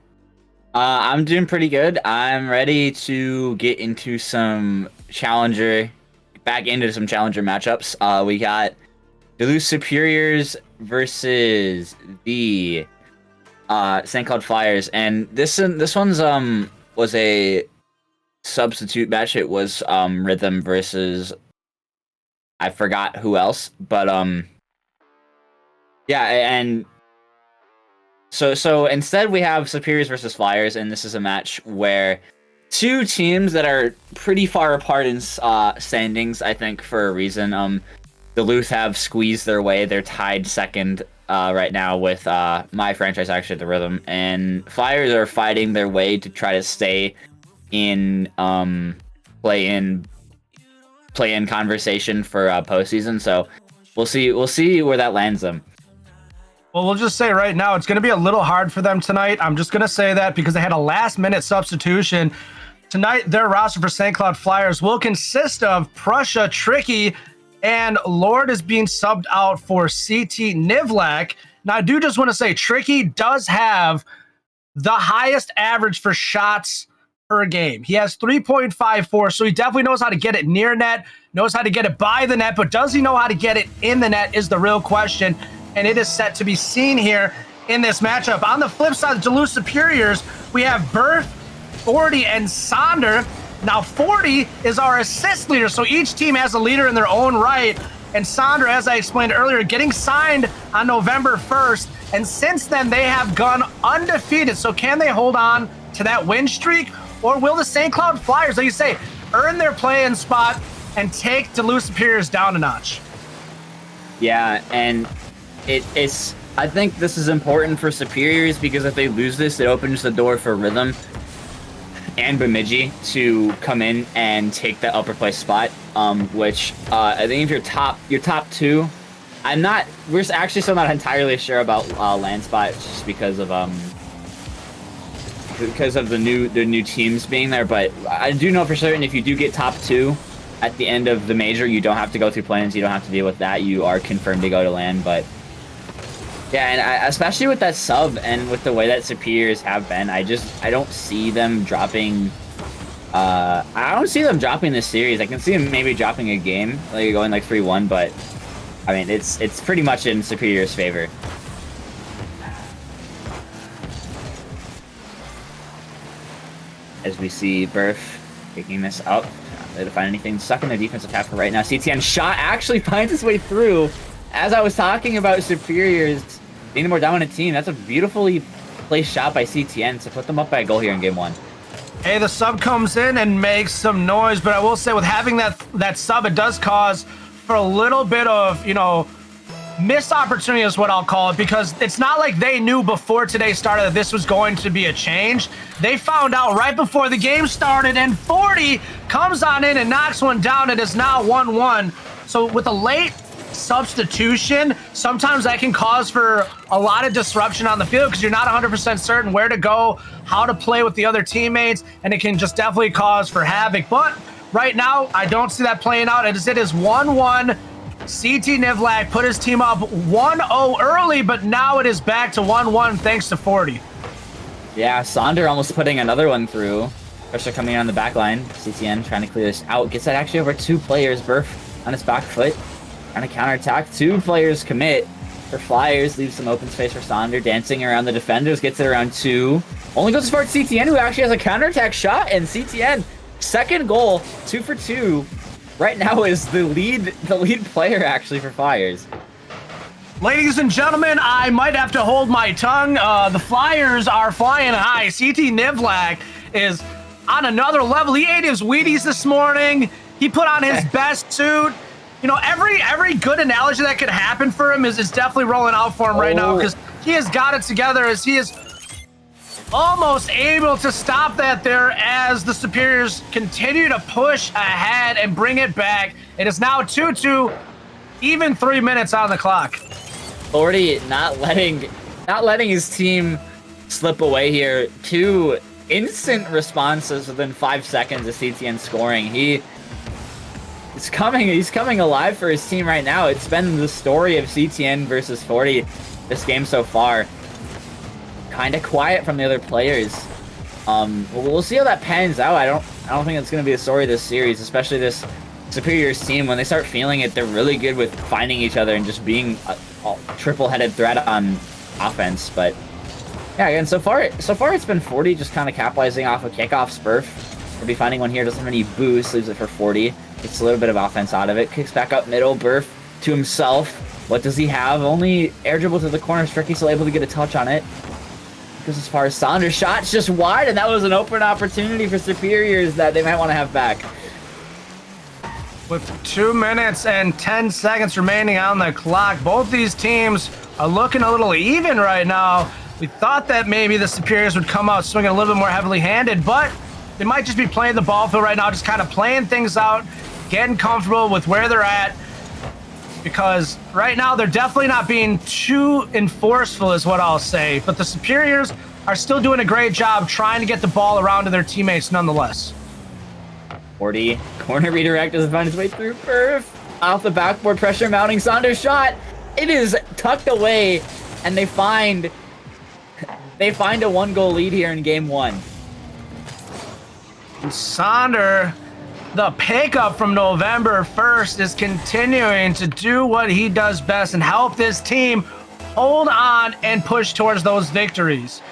I'm doing pretty good. I'm ready to get into back into some challenger matchups. We got Duluth Superiors versus the St. Cloud Flyers, and this one's was a substitute match. It was Rhythm versus I forgot who else, but yeah, and so instead we have Superiors versus Flyers, and this is a match where two teams that are pretty far apart in standings, I think, for a reason. Duluth have squeezed their way. They're tied second right now with my franchise, actually, the Rhythm, and Flyers are fighting their way to try to stay in play-in conversation for postseason. So we'll see where that lands them. Well, we'll just say right now it's going to be a little hard for them tonight. I'm just going to say that because they had a last-minute substitution. Tonight, their roster for St. Cloud Flyers will consist of Prussia, Tricky, and Lord is being subbed out for CT Nivlak. Now, I do just want to say Tricky does have the highest average for shots per game. He has 3.54, so he definitely knows how to get it near net, knows how to get it by the net, but does he know how to get it in the net is the real question, and it is set to be seen here in this matchup. On the flip side, the Duluth Superiors, we have Berth, 40, and Sonder. Now, 40 is our assist leader, so each team has a leader in their own right, and Sonder, as I explained earlier, getting signed on November 1st, and since then, they have gone undefeated, so can they hold on to that win streak, or will the St. Cloud Flyers, like you say, earn their play-in spot and take Duluth Superiors down a notch? Yeah, and it's I think this is important for Superiors because if they lose this, it opens the door for Rhythm and Bemidji to come in and take the upper place spot. Which I think if your top two, we're actually still not entirely sure about land spot just because of the new teams being there. But I do know for certain if you do get top two at the end of the major, you don't have to go through plans. You don't have to deal with that. You are confirmed to go to land. But yeah, and especially with that sub and with the way that Superiors have been, I don't see them dropping. I don't see them dropping this series. I can see them maybe dropping a game, like going like 3-1, but I mean it's pretty much in Superior's favor. As we see Berth picking this up, not able to find anything. Stuck in the defensive half for right now. CTN shot actually finds its way through. As I was talking about Superiors being the more dominant team, that's a beautifully placed shot by CTN to put them up by a goal here in game one. Hey, the sub comes in and makes some noise, but I will say with having that sub, it does cause for a little bit of, missed opportunity is what I'll call it, because it's not like they knew before today started that this was going to be a change. They found out right before the game started, and 40 comes on in and knocks one down. It is now 1-1. So with a late substitution, sometimes that can cause for a lot of disruption on the field because you're not 100% certain where to go, how to play with the other teammates, and it can just definitely cause for havoc. But right now, I don't see that playing out. It is 1-1. CT Nivlak put his team up 1-0 early, but now it is back to 1-1 thanks to 40. Yeah, Sonder almost putting another one through. Pressure coming on the back line. CTN trying to clear this out. Gets that actually over two players. Berth on his back foot. Trying to counterattack. Two players commit for Flyers. Leaves some open space for Sonder. Dancing around the defenders. Gets it around two. Only goes as far as CTN, who actually has a counterattack shot. And CTN, second goal, 2 for 2. Right now is the lead player actually for Flyers. Ladies and gentlemen, I might have to hold my tongue. The Flyers are flying high. CT Nivlak is on another level. He ate his Wheaties this morning. He put on his best suit. Every good analogy that could happen for him is definitely rolling out for him right now because he has got it together as he is almost able to stop that there as the Superiors continue to push ahead and bring it back. It is now 2-2, even 3 minutes on the clock. 40 not letting his team slip away here. Two instant responses within 5 seconds of CTN scoring. He's coming alive for his team right now. It's been the story of CTN versus 40 this game so far. Kind of quiet from the other players. We'll see how that pans out. I don't think it's going to be the story of this series, especially this Superiors team. When they start feeling it, they're really good with finding each other and just being a triple-headed threat on offense. But yeah, again, so far it's been 40 just kind of capitalizing off a kickoff. Spurf will be finding one here. Doesn't have any boost. Leaves it for 40. Gets a little bit of offense out of it. Kicks back up middle. Burf to himself. What does he have? Only air dribble to the corner. Stricky still able to get a touch on it. Goes as far as Saunders. Shot's just wide, and that was an open opportunity for Superiors that they might want to have back. With 2 minutes and 10 seconds remaining on the clock, both these teams are looking a little even right now. We thought that maybe the Superiors would come out swinging a little bit more heavily handed, but they might just be playing the ball field right now, just kind of playing things out, getting comfortable with where they're at. Because right now they're definitely not being too enforceful is what I'll say. But the Superiors are still doing a great job trying to get the ball around to their teammates nonetheless. 40. Corner redirect doesn't find its way through. Burf. Off the backboard, pressure mounting. Saunders shot. It is tucked away. And they find a 1-goal lead here in game 1. And Sonder, the pickup from November 1st, is continuing to do what he does best and help this team hold on and push towards those victories.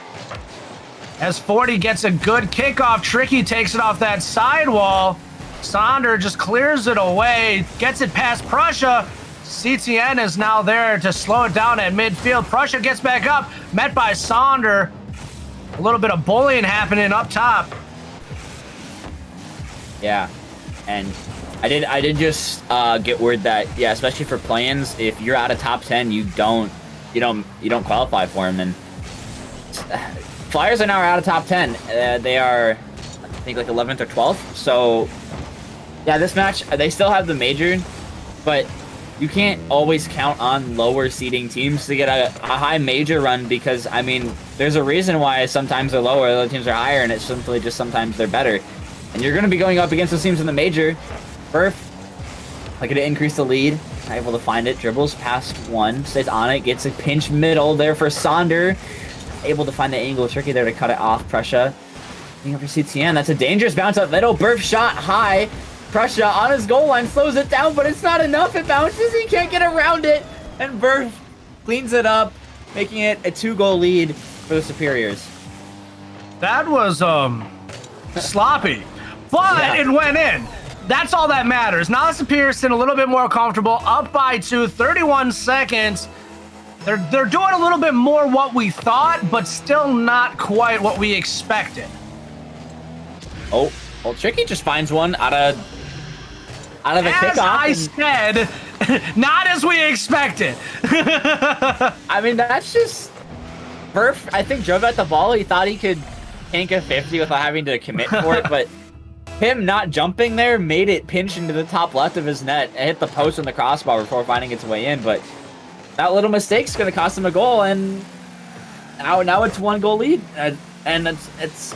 As 40 gets a good kickoff, Tricky takes it off that sidewall. Sonder just clears it away, gets it past Prussia. CTN is now there to slow it down at midfield. Prussia gets back up, met by Sonder. A little bit of bullying happening up top. Yeah, and I did just get word that, yeah, especially for play-ins, if you're out of top 10, you don't qualify for them. And Flyers are now out of top 10. They are, I think, like 11th or 12th. So yeah, this match, they still have the major, but you can't always count on lower seeding teams to get a high major run, because I mean, there's a reason why sometimes they're lower, other teams are higher, and it's simply just sometimes they're better. And you're going to be going up against those teams in the major. Burf, looking to increase the lead. Not able to find it. Dribbles past one. Stays on it. Gets a pinch middle there for Sonder. Able to find the angle. Tricky there to cut it off. Prussia. Looking for CTN. That's a dangerous bounce up middle. Burf shot high. Prussia on his goal line. Slows it down, but it's not enough. It bounces. He can't get around it. And Burf cleans it up, making it a 2-goal lead for the Superiors. That was sloppy, but Yeah. it went in. That's all that matters. Now the Superiors a little bit more comfortable, up by 2, 31 seconds. They're doing a little bit more what we thought, but still not quite what we expected. Oh, well, Tricky just finds one out of the As kickoff. I said, not as we expected. I mean, that's just Burf, I think, drove at the ball. He thought he could tank a 50 without having to commit for it, but him not jumping there made it pinch into the top left of his net and hit the post and the crossbar before finding its way in. But that little mistake's going to cost him a goal, and now it's 1-goal lead, and it's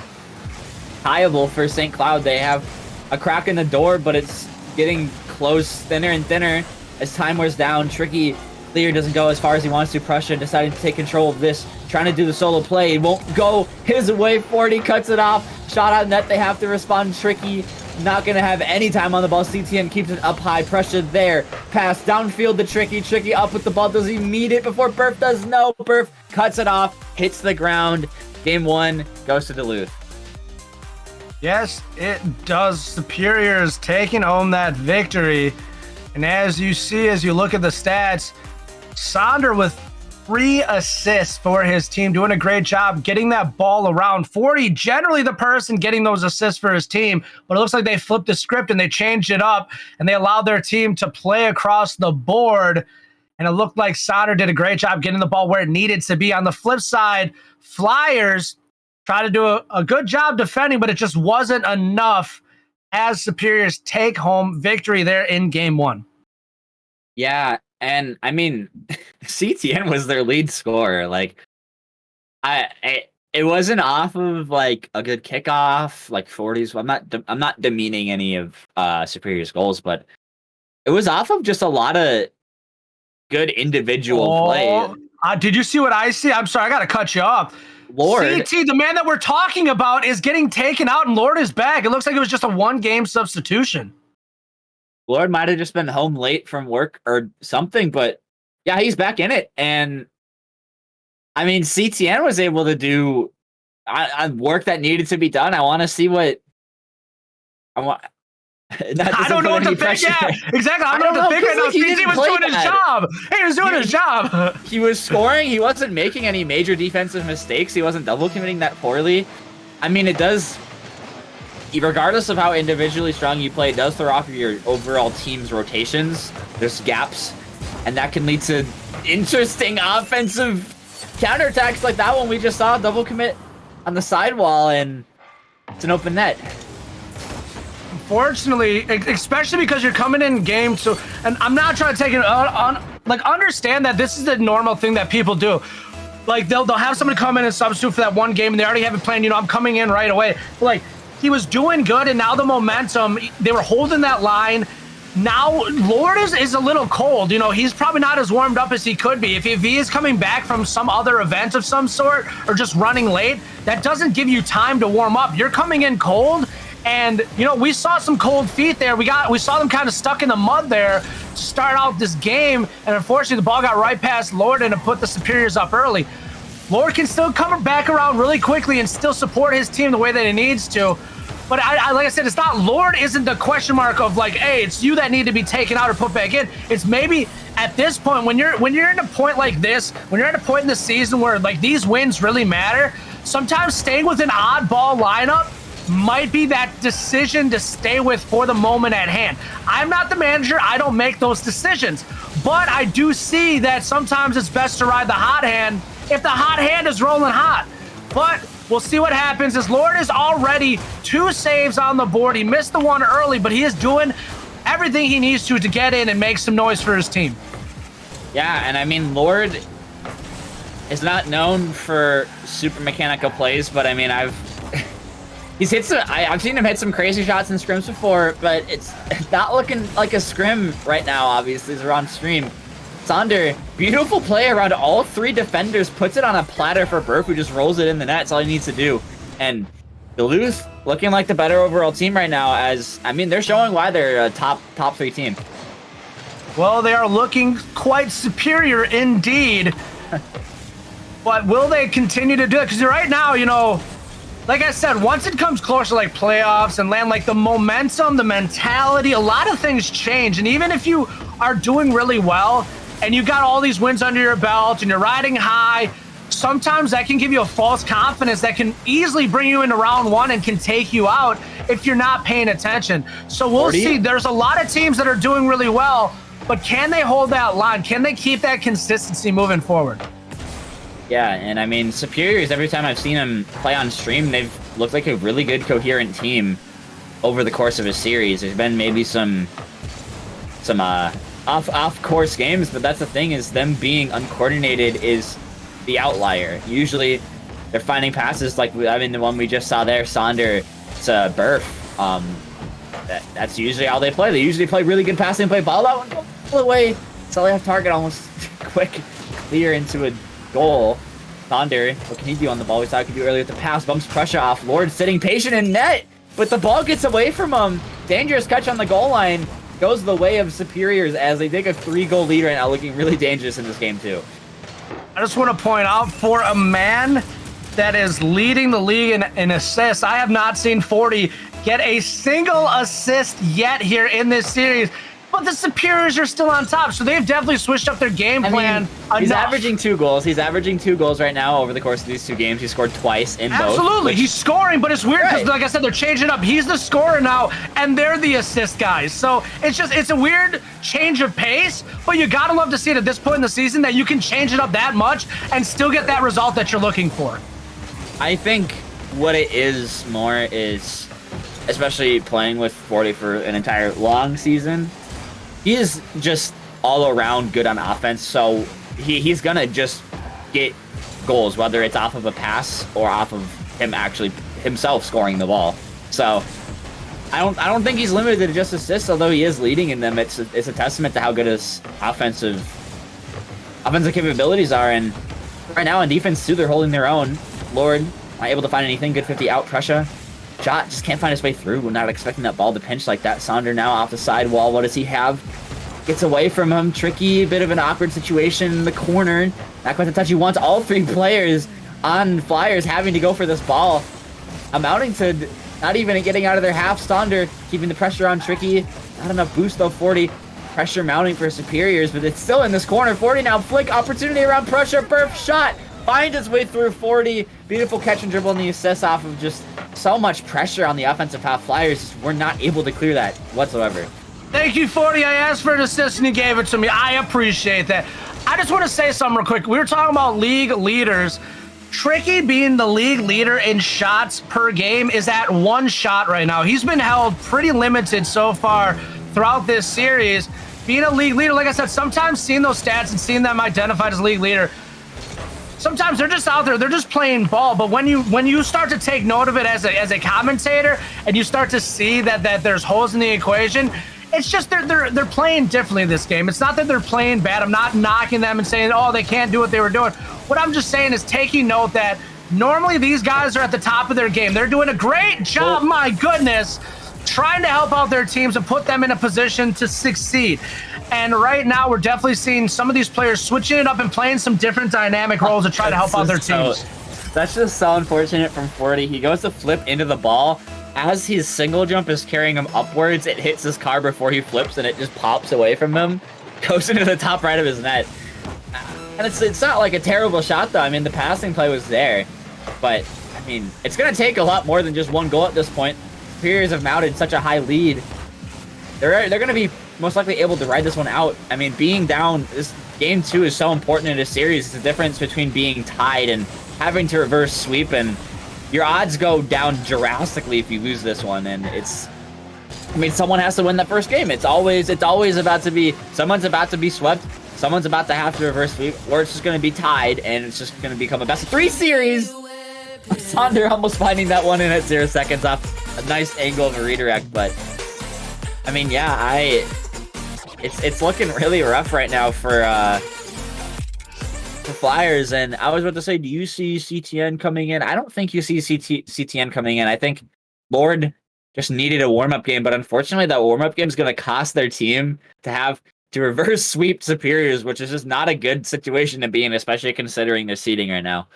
tieable for St. Cloud. They have a crack in the door, but it's getting close thinner and thinner as time wears down. Tricky Lear doesn't go as far as he wants to. Prussia deciding to take control of this, trying to do the solo play. It won't go his way. 40 cuts it off. Shot out net. They have to respond. Tricky not going to have any time on the ball. CTN keeps it up high. Prussia there. Pass downfield to Tricky. Tricky up with the ball. Does he meet it before Burf does? No. Burf cuts it off. Hits the ground. Game 1 goes to Duluth. Yes, it does. Superiors taking home that victory. And as you see, as you look at the stats, Sonder with 3 assists for his team, doing a great job getting that ball around. 40, generally the person getting those assists for his team, but it looks like they flipped the script and they changed it up and they allowed their team to play across the board. And it looked like Sonder did a great job getting the ball where it needed to be. On the flip side, Flyers try to do a good job defending, but it just wasn't enough as Superiors take home victory there in game 1. Yeah, and I mean, CTN was their lead scorer. Like, it wasn't off of like a good kickoff, like 40s. I'm not demeaning any of Superior's goals, but It was off of just a lot of good individual play. Did you see what I see? I'm sorry, I gotta cut you off. Lord, CT, the man that we're talking about, is getting taken out, and Lord is back. It looks like it was just a 1-game substitution. Lord might have just been home late from work or something, but yeah, he's back in it. And I mean, CTN was able to do work that needed to be done. I want to see what I want. I don't know what to think. Yeah, exactly. I don't know what to think right now. CT was doing his job. He was doing his job. He was scoring. He wasn't making any major defensive mistakes. He wasn't double committing that poorly. I mean, it does, regardless of how individually strong you play, it does throw off your overall team's rotations. There's gaps, and that can lead to interesting offensive counterattacks like that one we just saw. Double commit on the sidewall, and it's an open net. Unfortunately, especially because you're coming in game, so, and I'm not trying to take it on, like, understand that this is the normal thing that people do. Like, they'll have somebody come in and substitute for that one game, and they already have it planned. You know, I'm coming in right away. But, like, he was doing good, and now the momentum, they were holding that line. Now, Lord is a little cold. You know, he's probably not as warmed up as he could be. If he is coming back from some other event of some sort or just running late, that doesn't give you time to warm up. You're coming in cold. And, you know, we saw some cold feet there. We saw them kind of stuck in the mud there to start out this game. And unfortunately, the ball got right past Lord and it put the Superiors up early. Lord can still come back around really quickly and still support his team the way that he needs to. But I like I said, it's not, Lord isn't the question mark of like, hey, it's you that need to be taken out or put back in. It's maybe at this point, when you're in a point like this, when you're at a point in the season where like these wins really matter, sometimes staying with an oddball lineup might be that decision to stay with for the moment at hand. I'm not the manager. I don't make those decisions. But I do see that sometimes it's best to ride the hot hand if the hot hand is rolling hot. But we'll see what happens, as Lord is already 2 saves on the board. He missed the one early, but he is doing everything he needs to get in and make some noise for his team. Yeah, and I mean, Lord is not known for super mechanical plays, but I mean, I've seen him hit some crazy shots in scrims before, but it's not looking like a scrim right now, obviously, as we're on stream. Sonder, beautiful play around all 3 defenders, puts it on a platter for Burke, who just rolls it in the net. That's all he needs to do. And Duluth looking like the better overall team right now, as, I mean, they're showing why they're a top 3 team. Well, they are looking quite superior indeed. But will they continue to do it? Because right now, you know, like I said, once it comes closer, like playoffs and land, like the momentum, the mentality, a lot of things change. And even if you are doing really well and you got all these wins under your belt and you're riding high, sometimes that can give you a false confidence that can easily bring you into round 1 and can take you out if you're not paying attention. So we'll see. There's a lot of teams that are doing really well, but can they hold that line? Can they keep that consistency moving forward? Yeah, and I mean, Superiors, every time I've seen them play on stream, they've looked like a really good, coherent team over the course of a series. There's been maybe some off-course games, but that's the thing, is them being uncoordinated is the outlier. Usually, they're finding passes like, I mean, the one we just saw there, Sonder to Burf. That's usually how they play. They usually play really good passing, play ball out and go all the way. So they have target almost quick, clear into a goal. Sonder, what can he do on the ball? We saw he could do earlier with the pass, bumps pressure off. Lord sitting patient in net, but the ball gets away from him. Dangerous catch on the goal line. Goes the way of Superiors as they take a 3-goal lead right now, looking really dangerous in this game too. I just want to point out, for a man that is leading the league in assists, I have not seen 40 get a single assist yet here in this series. But the Superiors are still on top, so they've definitely switched up their game plan. He's averaging 2 goals. He's averaging 2 goals right now over the course of these 2 games. He scored twice in both. Absolutely, he's scoring, but it's weird because, like I said, they're changing up. He's the scorer now, and they're the assist guys. So it's a weird change of pace, but you gotta love to see it at this point in the season that you can change it up that much and still get that result that you're looking for. I think what it is more is, especially playing with 40 for an entire long season, he is just all around good on offense, so he's gonna just get goals, whether it's off of a pass or off of him actually himself scoring the ball. So I don't think he's limited to just assists, although he is leading in them. It's a testament to how good his offensive capabilities are. And right now on defense too, they're holding their own. Lord, not able to find anything. Good 50 out pressure. Shot just can't find his way through. We're not expecting that ball to pinch like that. Sonder now off the sidewall. What does he have? Gets away from him. Tricky, bit of an awkward situation in the corner. Not quite the touch he wants. All three players on Flyers having to go for this ball, amounting to not even getting out of their half. Sonder keeping the pressure on Tricky. Not enough boost though. 40 pressure mounting for Superiors, but it's still in this corner. 40 now flick opportunity around pressure. Perf shot finds its way through 40. Beautiful catch and dribble and the assist off of just so much pressure on the offensive half. Flyers were not able to clear that whatsoever. Thank you, 40. I asked for an assist and you gave it to me. I appreciate that. I just want to say something real quick. We were talking about league leaders. Tricky being the league leader in shots per game is at 1 shot right now. He's been held pretty limited so far throughout this series. Being a league leader, like I said, sometimes seeing those stats and seeing them identified as league leader, sometimes they're just out there, they're just playing ball. But when you start to take note of it as a commentator and you start to see that there's holes in the equation, it's just they're playing differently this game. It's not that they're playing bad. I'm not knocking them and saying, oh, they can't do what they were doing. What I'm just saying is taking note that normally these guys are at the top of their game. They're doing a great job, my goodness, trying to help out their teams and put them in a position to succeed. And right now, we're definitely seeing some of these players switching it up and playing some different dynamic roles to try to help out their teams. That's just so unfortunate from 40. He goes to flip into the ball. As his single jump is carrying him upwards, it hits his car before he flips, and it just pops away from him. Goes into the top right of his net. And it's not like a terrible shot, though. I mean, the passing play was there. But, I mean, it's going to take a lot more than just one goal at this point. Superiors have mounted such a high lead. They're going to be most likely able to ride this one out. I mean, being down, this game 2 is so important in this series. It's the difference between being tied and having to reverse sweep, and your odds go down drastically if you lose this one. And I mean, someone has to win that first game. It's always about to be, someone's about to be swept, someone's about to have to reverse sweep, or it's just going to be tied, and it's just going to become a best of 3 series. Sonder almost finding that one in at 0 seconds off a nice angle of a redirect, but I mean, yeah, it's looking really rough right now for Flyers. And I was about to say, do you see CTN coming in? I don't think you see CTN coming in. I think Lord just needed a warm-up game, but unfortunately that warm-up game is going to cost their team to have to reverse sweep Superiors, which is just not a good situation to be in, especially considering their seeding right now.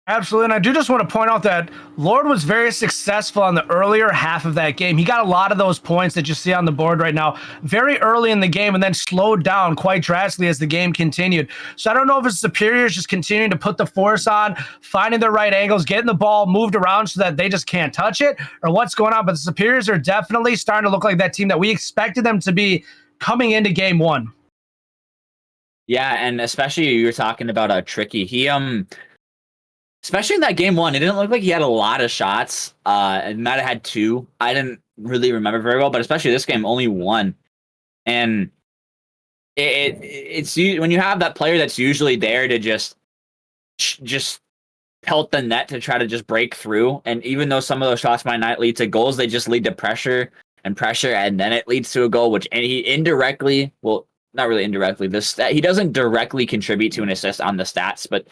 Absolutely, and I do just want to point out that Lord was very successful on the earlier half of that game. He got a lot of those points that you see on the board right now very early in the game and then slowed down quite drastically as the game continued. So I don't know if it's Superiors just continuing to put the force on, finding the right angles, getting the ball moved around so that they just can't touch it, or what's going on. But the Superiors are definitely starting to look like that team that we expected them to be coming into game 1. Yeah, and especially you were talking about Tricky. He especially in that game 1, it didn't look like he had a lot of shots. It might have had 2. I didn't really remember very well, but especially this game, only 1. And it's when you have that player that's usually there to just pelt the net to try to just break through. And even though some of those shots might not lead to goals, they just lead to pressure, and then it leads to a goal, which he indirectly, well, not really indirectly, he doesn't directly contribute to an assist on the stats, but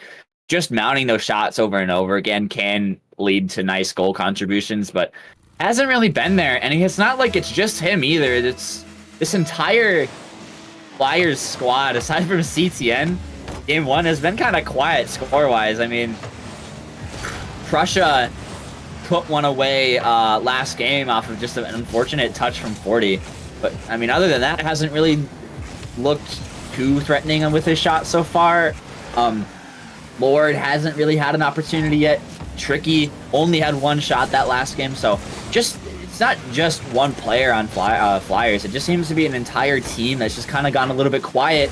just mounting those shots over and over again can lead to nice goal contributions, but hasn't really been there. And it's not like it's just him either. It's this entire Flyers squad, aside from CTN, game 1 has been kind of quiet score-wise. I mean, Prussia put one away last game off of just an unfortunate touch from 40. But, I mean, other than that, it hasn't really looked too threatening with his shot so far. Lord hasn't really had an opportunity yet. Tricky only had 1 shot that last game, so it's not just one player on Flyers. It just seems to be an entire team that's just kind of gone a little bit quiet.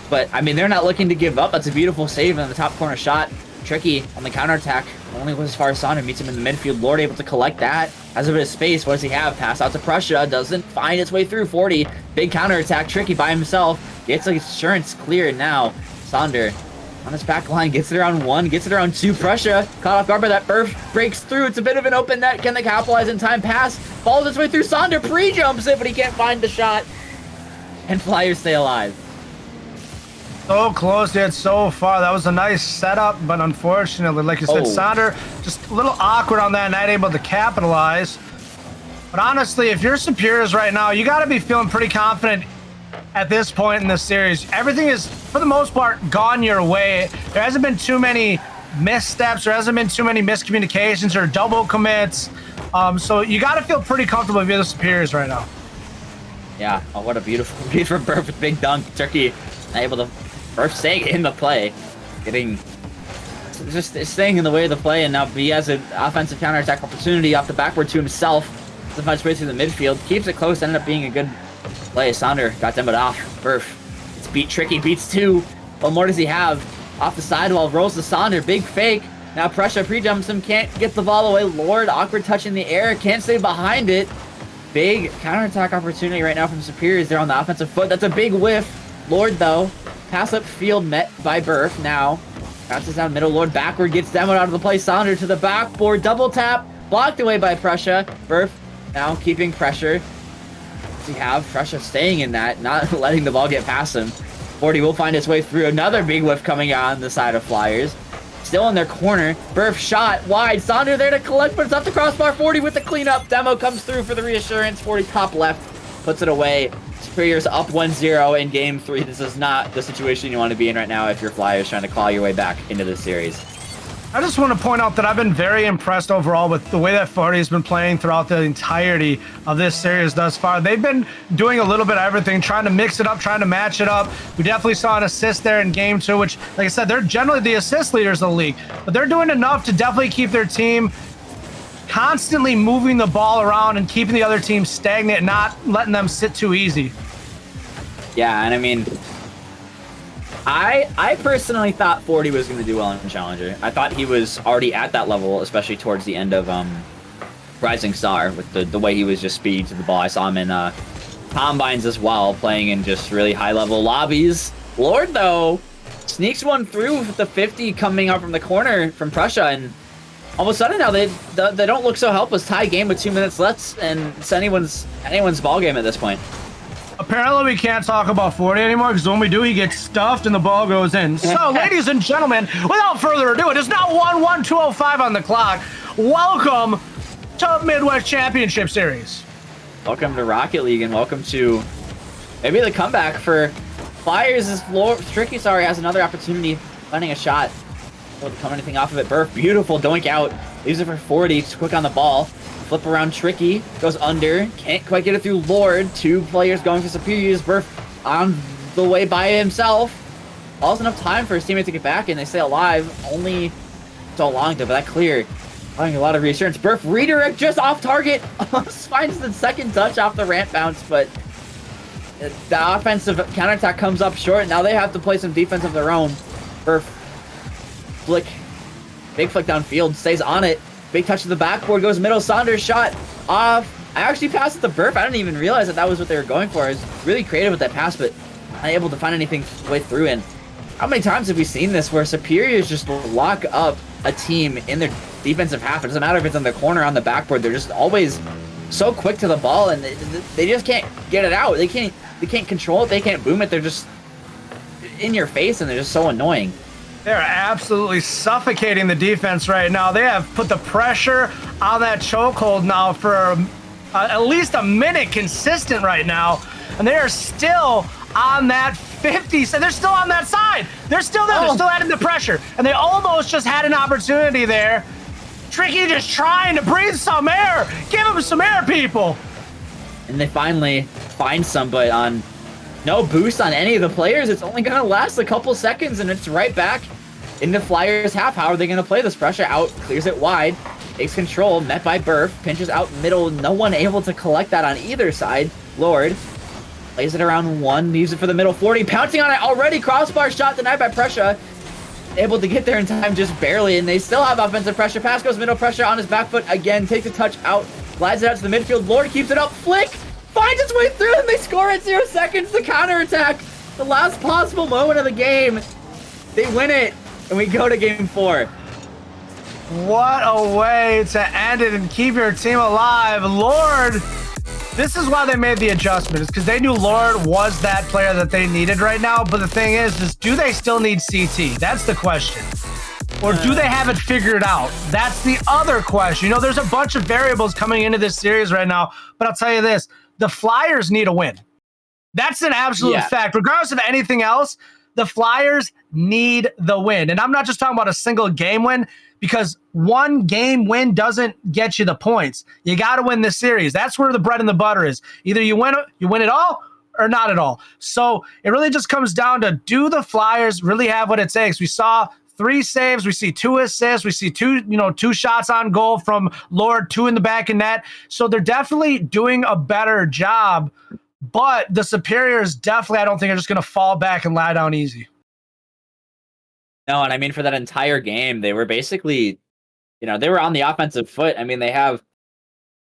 But, I mean, they're not looking to give up. That's a beautiful save on the top corner shot. Tricky on the counterattack. Only was as far as Sonder meets him in the midfield. Lord able to collect that. Has a bit of space. What does he have? Pass out to Prussia. Doesn't find its way through 40. Big counterattack. Tricky by himself. Gets insurance cleared now. Sonder on his back line, gets it around 1, gets it around 2. Pressure caught off guard by that burst, breaks through. It's a bit of an open net. Can they capitalize in time? Pass follows its way through. Sonder pre-jumps it, but he can't find the shot. And Flyers stay alive. So close yet so far. That was a nice setup, but unfortunately, like you said, Sonder just a little awkward on that, not able to capitalize. But honestly, if you're Superiors right now, you got to be feeling pretty confident at this point in the series. Everything is, for the most part, gone your way. There hasn't been too many missteps. There hasn't been too many miscommunications or double commits. So you got to feel pretty comfortable if you're the Superiors right now. Yeah. Oh, what a beautiful read from Burf with big dunk. Turkey able to Burf staying in the play, just staying in the way of the play, and now he has an offensive counterattack opportunity off the backboard to himself. Doesn't find space through the midfield. Keeps it close. Ended up being a good play. Sonder got demoed off. Burf. It's beat Tricky. Beats 2. What more does he have? Off the sidewall. Rolls to Sonder. Big fake. Now Pressure pre-jumps him. Can't get the ball away. Lord awkward touch in the air. Can't stay behind it. Big counterattack opportunity right now from Superiors. They're on the offensive foot. That's a big whiff. Lord, though. Pass up field met by Burf. Now bounces down middle. Lord backward. Gets demoed out of the play. Sonder to the backboard. Double tap. Blocked away by Pressure. Burf now keeping pressure. Does he have Pressure staying in that, not letting the ball get past him? 40 will find its way through. Another big whiff coming out on the side of Flyers. Still in their corner. Burf shot wide. Sonder there to collect, but it's off the crossbar. 40 with the cleanup. Demo comes through for the reassurance. 40 top left. Puts it away. Superiors up 1-0 in game 3. This is not the situation you want to be in right now if you're Flyers trying to claw your way back into this series. I just want to point out that I've been very impressed overall with the way that 40 has been playing throughout the entirety of this series thus far. They've been doing a little bit of everything, trying to mix it up, trying to match it up. We definitely saw an assist there in game 2, which, like I said, they're generally the assist leaders of the league, but they're doing enough to definitely keep their team constantly moving the ball around and keeping the other team stagnant and not letting them sit too easy. Yeah, and I mean, I personally thought 40 was going to do well in Challenger. I thought he was already at that level, especially towards the end of Rising Star, with the way he was just speed to the ball. I saw him in Combines as well, playing in just really high-level lobbies. Lord, though, sneaks one through with the 50 coming out from the corner from Prussia, and all of a sudden now they don't look so helpless. Tie game with 2 minutes left, and it's anyone's ball game at this point. Apparently, we can't talk about 40 anymore because when we do, he gets stuffed and the ball goes in. So, ladies and gentlemen, without further ado, it is now 1-1-2:05 on the clock. Welcome to Midwest Championship Series. Welcome to Rocket League, and welcome to maybe the comeback for Flyers. Is Tricky, has another opportunity finding a shot. Won't come anything off of it. Burf, beautiful doink out. Leaves it for 40. Just quick on the ball. Flip around Tricky. Goes under. Can't quite get it through Lord. 2 players going for Superiors. Burf on the way by himself. Alls enough time for his teammate to get back, and they stay alive. Only so long, though, but that clear. Having a lot of reassurance. Burf redirect just off target. Finds the second touch off the ramp bounce, but the offensive counterattack comes up short. Now they have to play some defense of their own. Burf flick. Big flick downfield. Stays on it. Big touch to the backboard. Goes middle. Saunders shot off. I actually passed it to Burf. I didn't even realize that was what they were going for. I was really creative with that pass, but unable to find anything way through. And how many times have we seen this where Superiors just lock up a team in their defensive half? It doesn't matter if it's on the corner or on the backboard. They're just always so quick to the ball, and they just can't get it out. They can't control it. They can't boom it. They're just in your face, and they're just so annoying. They're absolutely suffocating the defense right now. They have put the pressure on that chokehold now for at least a minute consistent right now, and they are still on that 50. So they're still on that side. They're still there. They're still adding the pressure, and they almost just had an opportunity there. Tricky just trying to breathe some air. Give him some air, people. And they finally find some, but on no boost on any of the players. It's only going to last a couple seconds, and it's right back into Flyers half. How are they going to play this? Pressure out, clears it wide, takes control, met by Burf, pinches out middle. No one able to collect that on either side. Lord plays it around 1, leaves it for the middle. 40, pouncing on it already. Crossbar shot denied by Pressure. Able to get there in time just barely, and they still have offensive pressure. Pass goes middle. Pressure on his back foot again. Takes a touch out, glides it out to the midfield. Lord keeps it up. Flick finds its way through, and they score at 0 seconds. The counterattack, the last possible moment of the game. They win it, and we go to game 4. What a way to end it and keep your team alive. Lord, this is why they made the adjustment. It's because they knew Lord was that player that they needed right now. But the thing is do they still need CT? That's the question. Or do they have it figured out? That's the other question. You know, there's a bunch of variables coming into this series right now. But I'll tell you this, the Flyers need a win. That's an absolute fact. Regardless of anything else, the Flyers need the win. And I'm not just talking about a single game win, because one game win doesn't get you the points. You got to win this series. That's where the bread and the butter is. Either you win it all or not at all. So it really just comes down to, do the Flyers really have what it takes? We saw 3 saves, we see 2 assists, we see 2 shots on goal from Lord, 2 in the back of net. So they're definitely doing a better job, but the Superiors definitely, I don't think, are just going to fall back and lie down easy. No, and I mean, for that entire game, they were basically, they were on the offensive foot. I mean, they have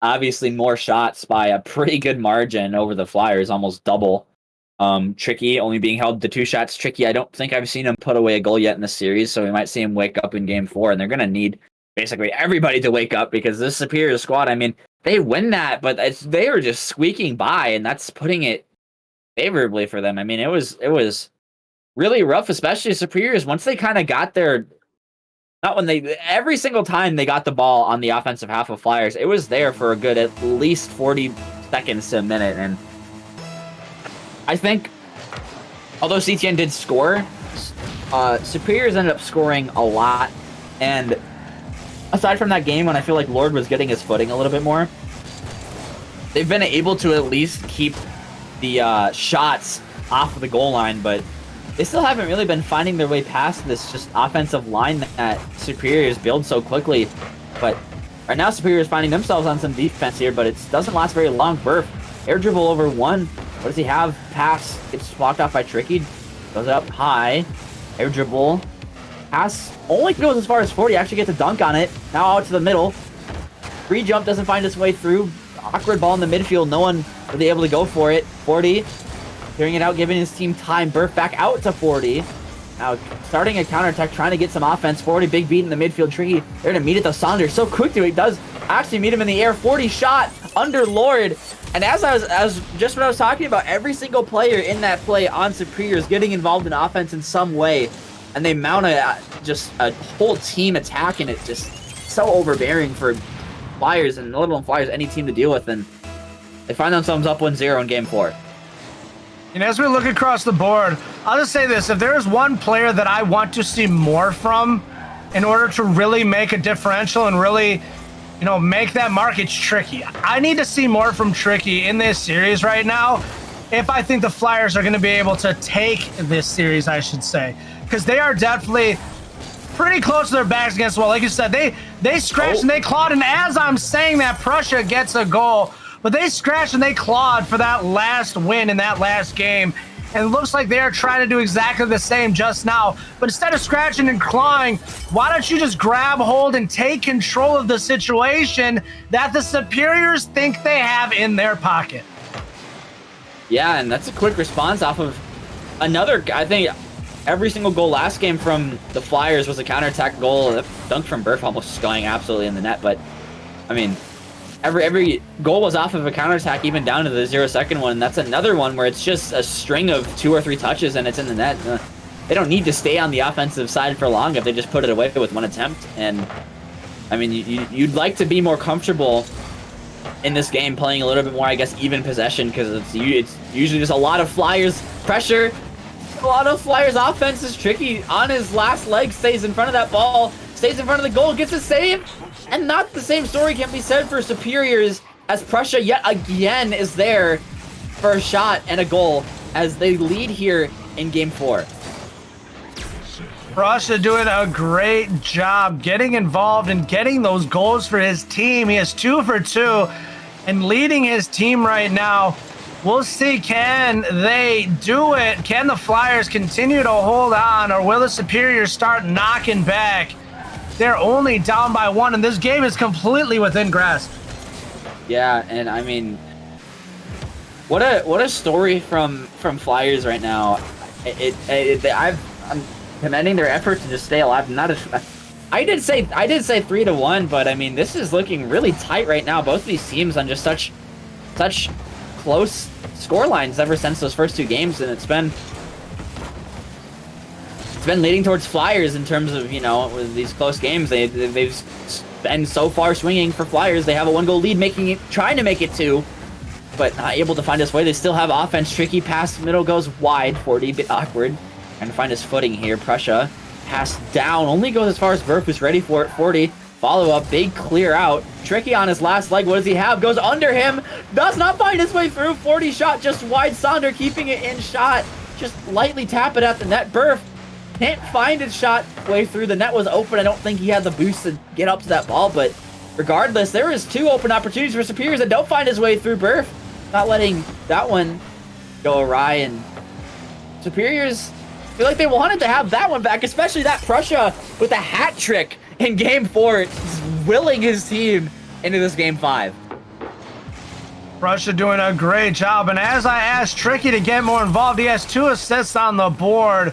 obviously more shots by a pretty good margin over the Flyers, almost double. Tricky only being held to 2 shots. Tricky, I don't think I've seen him put away a goal yet in the series, so we might see him wake up in game 4, and they're going to need basically everybody to wake up, because this Superior squad, I mean, they win that, but they were just squeaking by, and that's putting it favorably for them. I mean, it was really rough, especially Superiors, once they kind of got their, every single time they got the ball on the offensive half of Flyers, it was there for a good at least 40 seconds to a minute. And I think, although CTN did score, Superiors ended up scoring a lot. And aside from that game, when I feel like Lord was getting his footing a little bit more, they've been able to at least keep the shots off of the goal line, but they still haven't really been finding their way past this just offensive line that Superiors build so quickly. But right now, Superiors finding themselves on some defense here, but it doesn't last very long. Burf, air dribble over 1. What does he have? Pass gets blocked off by Tricky. Goes up high. Air dribble. Pass only goes as far as 40. Actually gets a dunk on it. Now out to the middle. Free jump doesn't find its way through. Awkward ball in the midfield. No one really able to go for it. 40. Clearing it out, giving his team time. Burf back out to 40. Now starting a counterattack, trying to get some offense. 40, big beat in the midfield. Tricky there to meet it, though. Saunders so quick to it. He does actually meet him in the air. 40 shot under Lord. And as just what I was talking about, every single player in that play on Superior is getting involved in offense in some way. And they mount just a whole team attack, and it's just so overbearing for Flyers, and let alone Flyers, any team to deal with. And they find themselves up 1-0 in game 4. And as we look across the board, I'll just say this. If there is one player that I want to see more from in order to really make a differential and really, make that mark, it's Tricky. I need to see more from Tricky in this series right now if I think the Flyers are going to be able to take this series, I should say. Because they are definitely pretty close to their backs against the wall. Like you said, they scratched and they clawed. And as I'm saying that, Prussia gets a goal. But they scratched and they clawed for that last win in that last game. And it looks like they're trying to do exactly the same just now. But instead of scratching and clawing, why don't you just grab hold and take control of the situation that the Superiors think they have in their pocket? Yeah, and that's a quick response off of another, I think every single goal last game from the Flyers was a counterattack goal. A dunk from Burf almost just going absolutely in the net. But, I mean, every goal was off of a counterattack, even down to the 0-second one. That's another one where it's just a string of 2 or 3 touches and it's in the net. They don't need to stay on the offensive side for long if they just put it away with 1 attempt. And, I mean, you'd like to be more comfortable in this game, playing a little bit more, I guess, even possession, because it's usually just a lot of Flyers pressure. A lot of Flyers offense is Tricky on his last leg, stays in front of that ball, stays in front of the goal, gets a save. And not the same story can be said for Superiors, as Prussia yet again is there for a shot and a goal as they lead here in game 4. Prussia doing a great job getting involved and getting those goals for his team. He is 2 for 2 and leading his team right now. We'll see, can they do it? Can the Flyers continue to hold on, or will the Superiors start knocking back? They're only down by 1, and this game is completely within grasp. Yeah, and I mean, what a story from Flyers right now. Because commending their effort to just stay alive. I did say 3-1, but I mean this is looking really tight right now. Both of these teams on just such close score lines ever since those first 2 games, and it's been leading towards Flyers in terms of, you know, with these close games. They've been so far swinging for Flyers. They have a 1-goal lead, trying to make it 2, but not able to find his way. They still have offense. Tricky pass middle goes wide. 40 a bit awkward, trying to find his footing here. Prussia pass down, only goes as far as Burf, who's ready for it. 40 follow up, big clear out. Tricky on his last leg. What does he have? Goes under him, does not find his way through. 40 shot just wide. Sonder keeping it in shot, just lightly tap it at the net. Burf can't find his shot way through. The net was open. I don't think he had the boost to get up to that ball, but regardless, there is 2 open opportunities for Superiors that don't find his way through. Burf not letting that one go awry, and Superiors feel like they wanted to have that one back, especially that Prussia with a hat trick in Game 4, willing his team into this Game 5. Prussia doing a great job, and as I asked Tricky to get more involved, he has 2 assists on the board.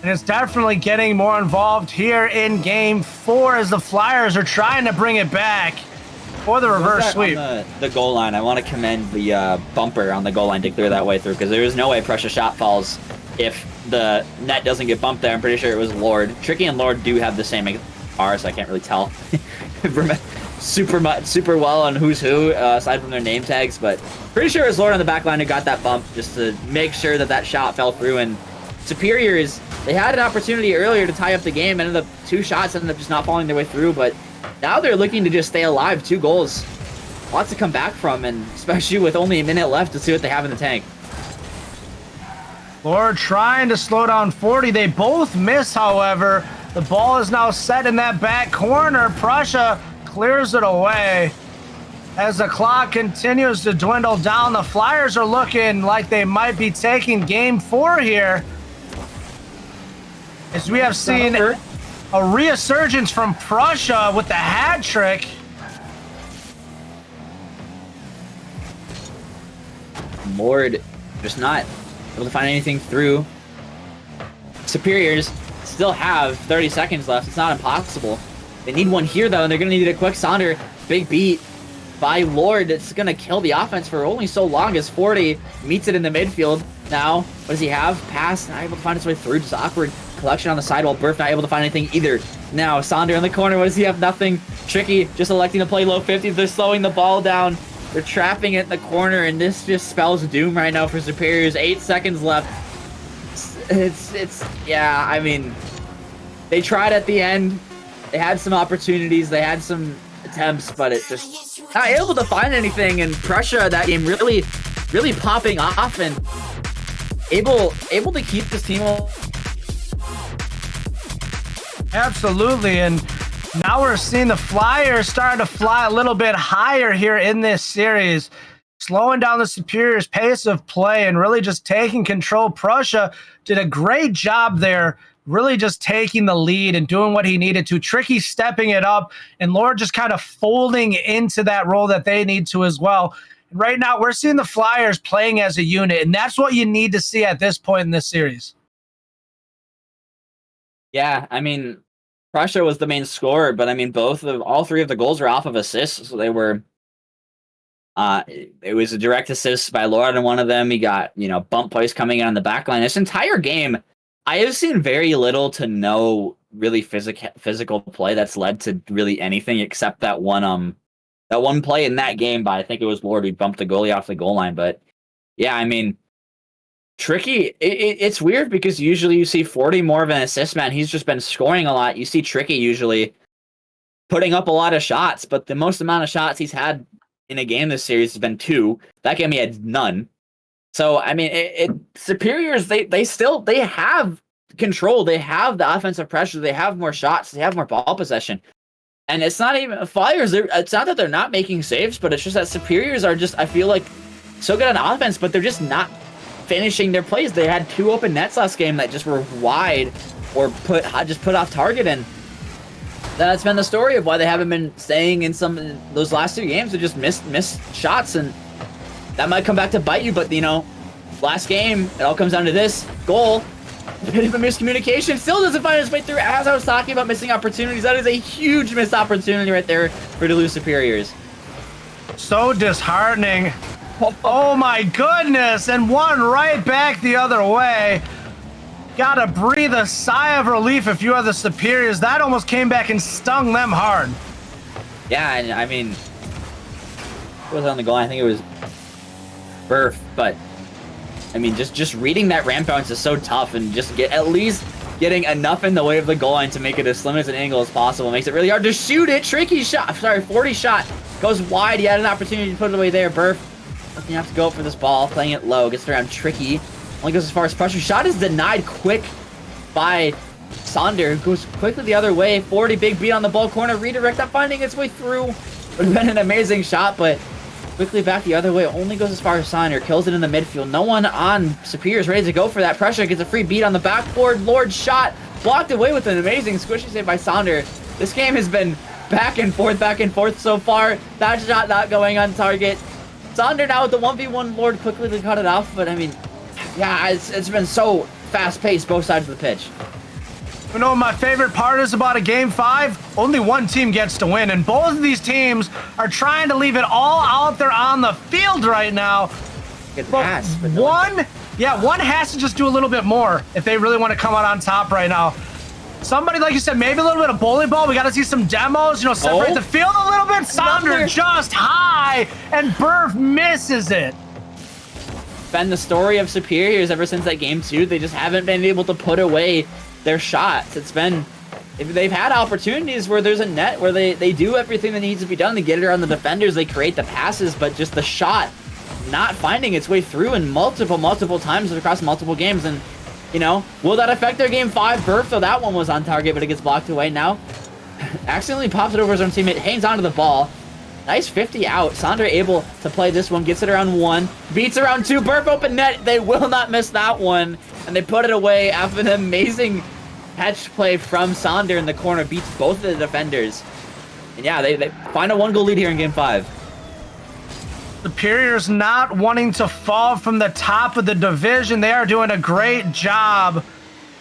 And it's definitely getting more involved here in Game 4 as the Flyers are trying to bring it back for the reverse sweep. On the goal line, I want to commend the bumper on the goal line to clear that way through, because there is no way Prussia shot falls if the net doesn't get bumped there. I'm pretty sure it was Lord. Tricky and Lord do have the same R, so I can't really tell super well on who's who, aside from their name tags, but pretty sure it was Lord on the back line who got that bump just to make sure that shot fell through. And Superiors, they had an opportunity earlier to tie up the game, ended up 2 shots ended up just not falling their way through, but now they're looking to just stay alive. 2 goals, lots to come back from, and especially with only a minute left to see what they have in the tank. Lord trying to slow down 40. They both miss, however. The ball is now set in that back corner. Prussia clears it away. As the clock continues to dwindle down, the Flyers are looking like they might be taking Game 4 here, as we have seen a resurgence from Prussia with the hat trick. Lord just not able to find anything through. Superiors still have 30 seconds left. It's not impossible. They need one here, though, and they're going to need a quick Sonder. Big beat by Lord. It's going to kill the offense for only so long as 40 meets it in the midfield. Now, what does he have? Pass, not able to find his way through. Just awkward collection on the side, while Burf not able to find anything either. Now, Sonder in the corner. What does he have? Nothing. Tricky just electing to play low 50s. They're slowing the ball down. They're trapping it in the corner, and this just spells doom right now for Superiors. 8 seconds left. Yeah, I mean, they tried at the end. They had some opportunities. They had some attempts, but it just not able to find anything. And Prussia, that game really popping off and able to keep this team. Absolutely, and now we're seeing the Flyers starting to fly a little bit higher here in this series, slowing down the Superiors' pace of play and really just taking control. Prussia did a great job there, really just taking the lead and doing what he needed to. Tricky stepping it up, and Lord just kind of folding into that role that they need to as well. And right now, we're seeing the Flyers playing as a unit, and that's what you need to see at this point in this series. Yeah, I mean, Prussia was the main scorer, but I mean, all 3 of the goals were off of assists, so they were. It was a direct assist by Lord on one of them. He got, bump plays coming in on the back line. This entire game, I have seen very little to no really physical play that's led to really anything except that one play in that game by, I think it was Lord, who bumped the goalie off the goal line. But yeah, I mean, Tricky, it's weird because usually you see 40 more of an assist man. He's just been scoring a lot. You see Tricky usually putting up a lot of shots, but the most amount of shots he's had in a game this series has been 2. That game he had none. So, I mean, Superiors, they have control. They have the offensive pressure. They have more shots. They have more ball possession. And it's not even Flyers. It's not that they're not making saves, but it's just that Superiors are just, I feel like, so good on offense, but they're just not finishing their plays. They had 2 open nets last game that just were wide or put off target, and that's been the story of why they haven't been staying in those last 2 games. They just missed shots, and that might come back to bite you. But last game, it all comes down to this goal. bit of a miscommunication. Still doesn't find his way through. As I was talking about missing opportunities, that is a huge missed opportunity right there for Duluth Superiors. So disheartening. Oh my goodness, and one right back the other way. Gotta breathe a sigh of relief if you are the Superiors. That almost came back and stung them hard. Yeah, and I mean, who was on the goal? I think it was Burf, but I mean, just reading that ramp bounce is so tough, and just at least getting enough in the way of the goal line to make it as slim as an angle as possible makes it really hard to shoot it. Tricky shot, sorry, 40 shot, goes wide. He had an opportunity to put it away there. Burf doesn't have to go for this ball, playing it low, gets it around Tricky. Only goes as far as pressure. Shot is denied quick by Sonder, who goes quickly the other way. 40, big beat on the ball corner. Redirect, not finding its way through. Would have been an amazing shot, but quickly back the other way. Only goes as far as Sonder. Kills it in the midfield. No one on Superior's ready to go for that pressure. Gets a free beat on the backboard. Lord's shot blocked away with an amazing squishy save by Sonder. This game has been back and forth so far. That shot not going on target. Sonder now with the 1v1. Lord quickly to cut it off, but I mean, yeah, it's been so fast-paced both sides of the pitch. You know what my favorite part is about a Game 5? Only one team gets to win, and both of these teams are trying to leave it all out there on the field right now. Good But pass, but one has to just do a little bit more if they really want to come out on top right now. Somebody, like you said, maybe a little bit of bowling ball. We got to see some demos, separate the field a little bit. Sonder just high, and Burf misses it. Been the story of Superiors ever since that game 2. They just haven't been able to put away their shots. It's been, if they've had opportunities where there's a net, where they do everything that needs to be done. They get it around the defenders, they create the passes, but just the shot not finding its way through in multiple times across multiple games. And will that affect their Game 5? Burf, though, that one was on target, but it gets blocked away now. Accidentally pops it over his own teammate, hangs onto the ball. Nice 50 out. Sonder able to play this one, gets it around 1, beats around 2. Burf open net. They will not miss that one, and they put it away after an amazing catch play from Sonder in the corner, beats both of the defenders. And yeah, they find a 1-goal lead here in Game 5. Superior's not wanting to fall from the top of the division. They are doing a great job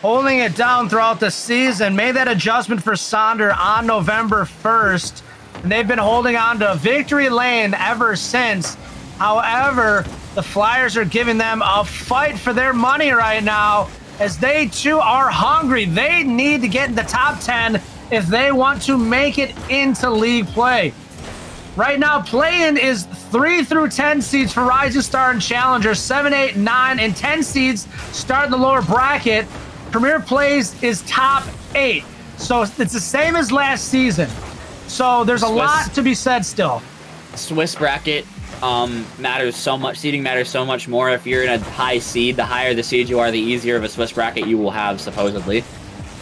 holding it down throughout the season. Made that adjustment for Sonder on November 1st. And they've been holding on to victory lane ever since. However, the Flyers are giving them a fight for their money right now, as they too are hungry. They need to get in the top 10 if they want to make it into league play. Right now, play-in is 3 through 10 seeds for Rising Star and Challenger. 7, 8, 9, and 10 seeds start in the lower bracket. Premier Plays is top 8. So it's the same as last season. So there's a lot to be said still. Swiss bracket matters so much. Seeding matters so much more. If you're in a high seed, the higher the seed you are, the easier of a Swiss bracket you will have, supposedly.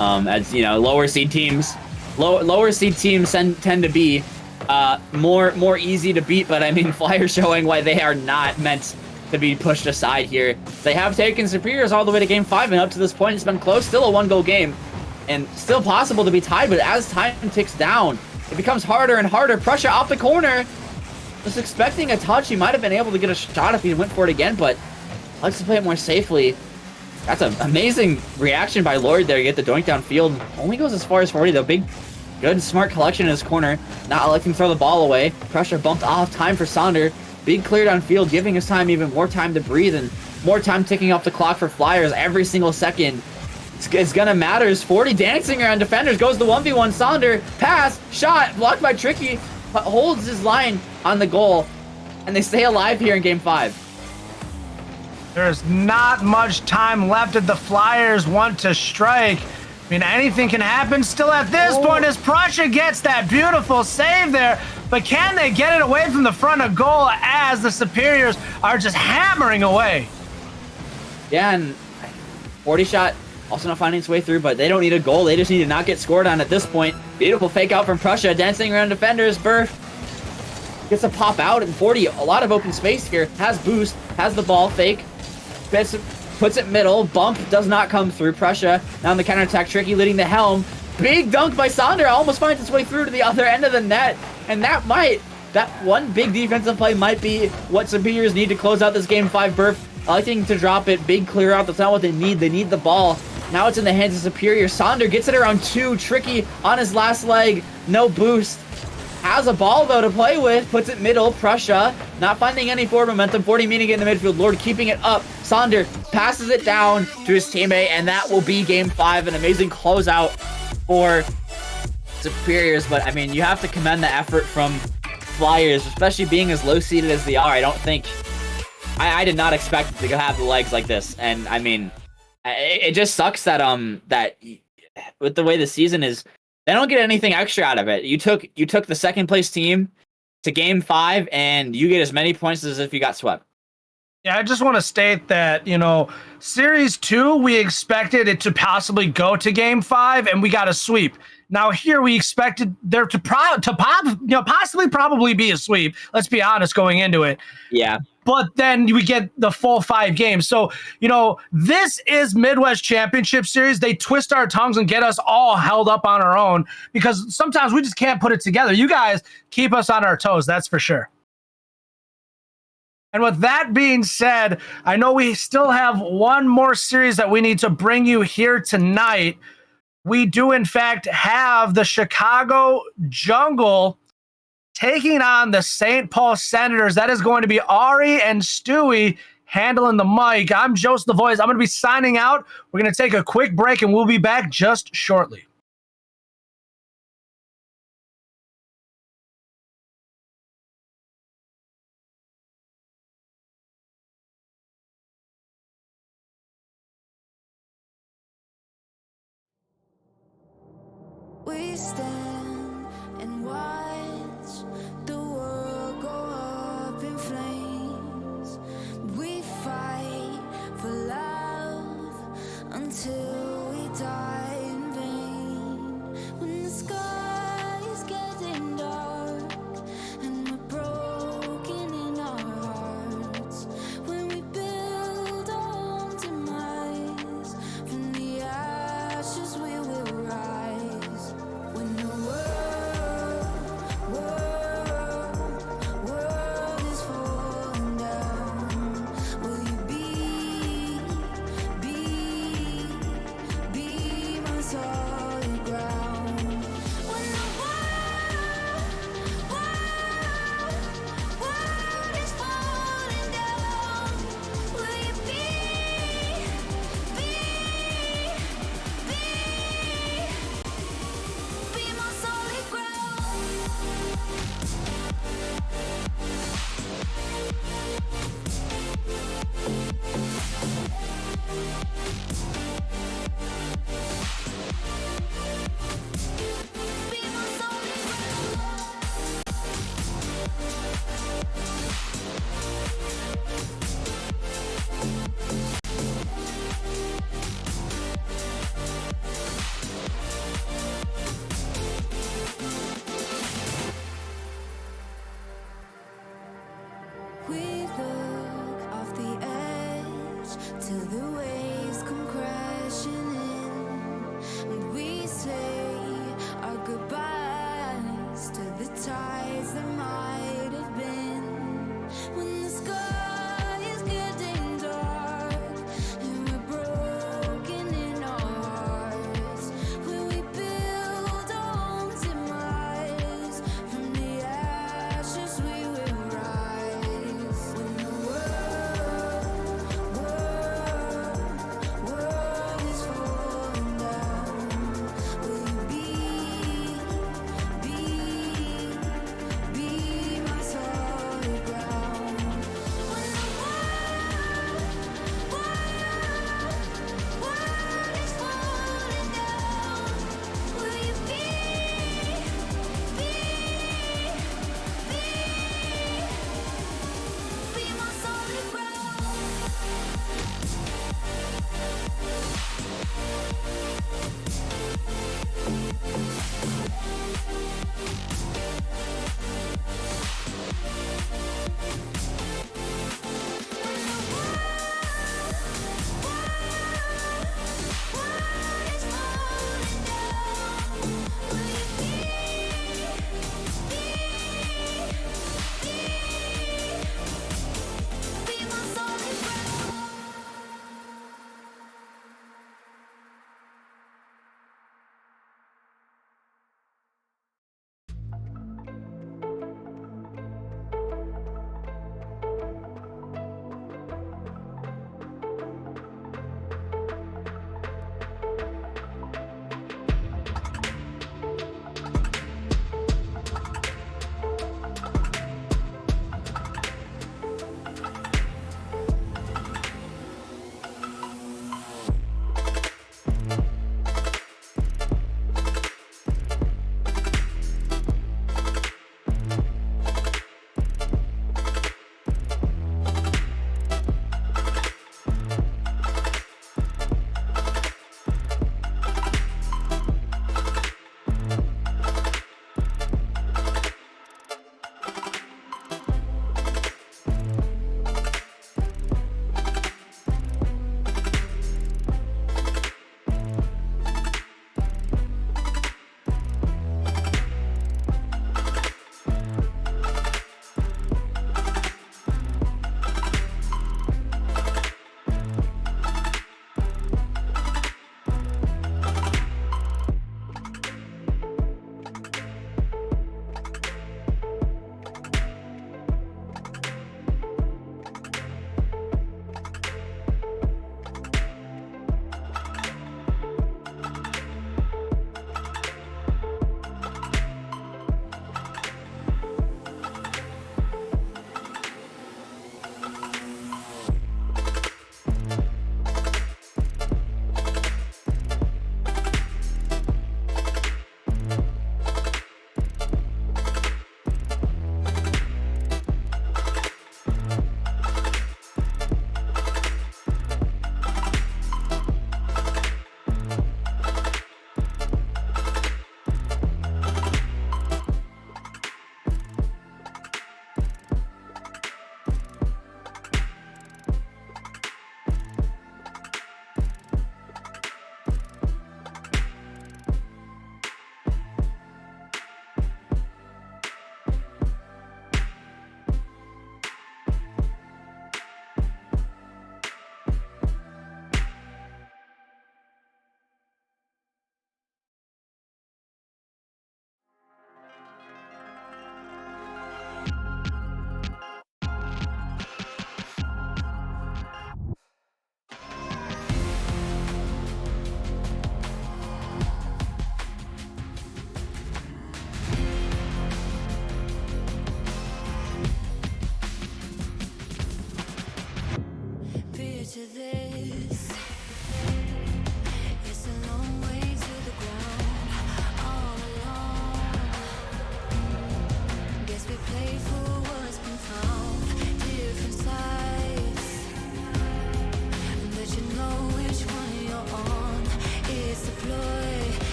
As lower seed teams tend to be more easy to beat. But I mean, Flyers showing why they are not meant to be pushed aside here. They have taken Superiors all the way to Game 5, and up to this point, it's been close. Still a 1-goal game, and still possible to be tied. But as time ticks down, it becomes harder and harder. Pressure off the corner. Just expecting a touch. He might have been able to get a shot if he went for it again, but likes to play it more safely. That's an amazing reaction by Lord there to get the doink downfield. Only goes as far as 40, though. Big, good, smart collection in his corner. Not letting him throw the ball away. Pressure bumped off. Time for Sonder. Big clear downfield, giving his time even more time to breathe and more time ticking off the clock for Flyers every single second. It's gonna matter. As 40 dancing around defenders, goes the 1v1. Sonder, pass, shot, blocked by Tricky, but holds his line on the goal, and they stay alive here in Game 5. There's not much time left if the Flyers want to strike. I mean, anything can happen still at this point as Prussia gets that beautiful save there, but can they get it away from the front of goal as the Superiors are just hammering away? Yeah, and 40 shot also not finding its way through, but they don't need a goal. They just need to not get scored on at this point. Beautiful fake out from Prussia, dancing around defenders. Burf gets a pop out, and 40, a lot of open space here. Has boost, has the ball, fake, puts it middle, bump does not come through. Prussia now on the counterattack, Tricky leading the helm. Big dunk by Sonder, almost finds its way through to the other end of the net, and that one big defensive play might be what Superiors need to close out this Game 5. Burf electing to drop it, big clear out. That's not what they need. They need the ball Now it's in the hands of Superior. Sonder gets it around 2. Tricky on his last leg. No boost. Has a ball, though, to play with. Puts it middle. Prussia not finding any forward momentum. 40 meaning it in the midfield. Lord keeping it up. Sonder passes it down to his teammate, and that will be Game 5. An amazing closeout for Superiors. But, I mean, you have to commend the effort from Flyers, especially being as low-seeded as they are. I don't think... I did not expect it to have the legs like this. And, I mean... It just sucks that that with the way the season is, they don't get anything extra out of it. You took the second place team to Game 5, and you get as many points as if you got swept. Yeah, I just want to state that, you know, Series 2, we expected it to possibly go to Game 5, and we got a sweep. Now here we expected there to possibly probably be a sweep. Let's be honest, going into it. Yeah. But then we get the full 5 games. So, you know, this is Midwest Championship Series. They twist our tongues and get us all held up on our own because sometimes we just can't put it together. You guys keep us on our toes, that's for sure. And with that being said, I know we still have one more series that we need to bring you here tonight. We do, in fact, have the Chicago Jungle taking on the St. Paul Senators. That is going to be Ari and Stewie handling the mic. I'm Joseph the Voice. I'm going to be signing out. We're going to take a quick break, and we'll be back just shortly. We stand and watch the world go up in flames. We fight for love until we die in vain. When the sky is getting dark and we're broken in our hearts, when we build our own demise, from the ashes we will rise. When the world is falling down, will you be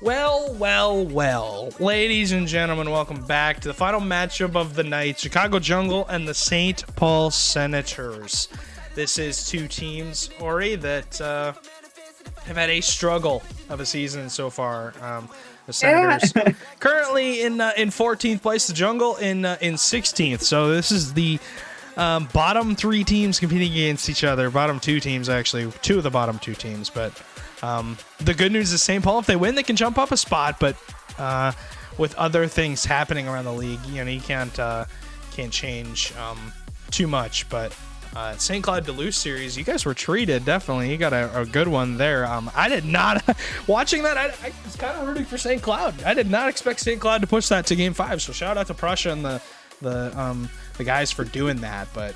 Well. Ladies and gentlemen, welcome back to the final matchup of the night. Chicago Jungle and the St. Paul Senators. This is two teams, Ori, that have had a struggle of a season so far. The Senators currently in 14th place, the Jungle in 16th. So this is the bottom three teams competing against each other. Bottom two teams, actually. Two of the bottom two teams, but... the good news is St. Paul, if they win, they can jump up a spot, but with other things happening around the league, you know, you can't change too much. But St. Cloud Duluth series, you guys were treated, definitely. You got a good one there. I did not, watching that, I was kind of rooting for St. Cloud. I did not expect St. Cloud to push that to Game 5, so shout out to Prussia and the guys for doing that. But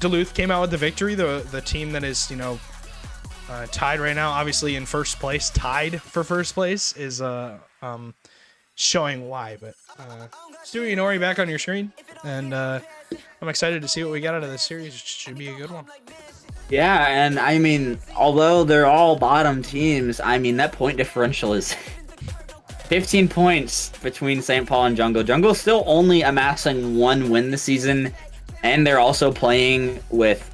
Duluth came out with the victory, the team that is, you know, tied right now, obviously in first place, tied for first place is showing why. But Stewie and Ori back on your screen, and I'm excited to see what we got out of this series. It should be a good one. Yeah, and I mean, although they're all bottom teams, I mean, that point differential is 15 points between St. Paul and Jungle. Jungle's still only amassing 1 win this season, and they're also playing with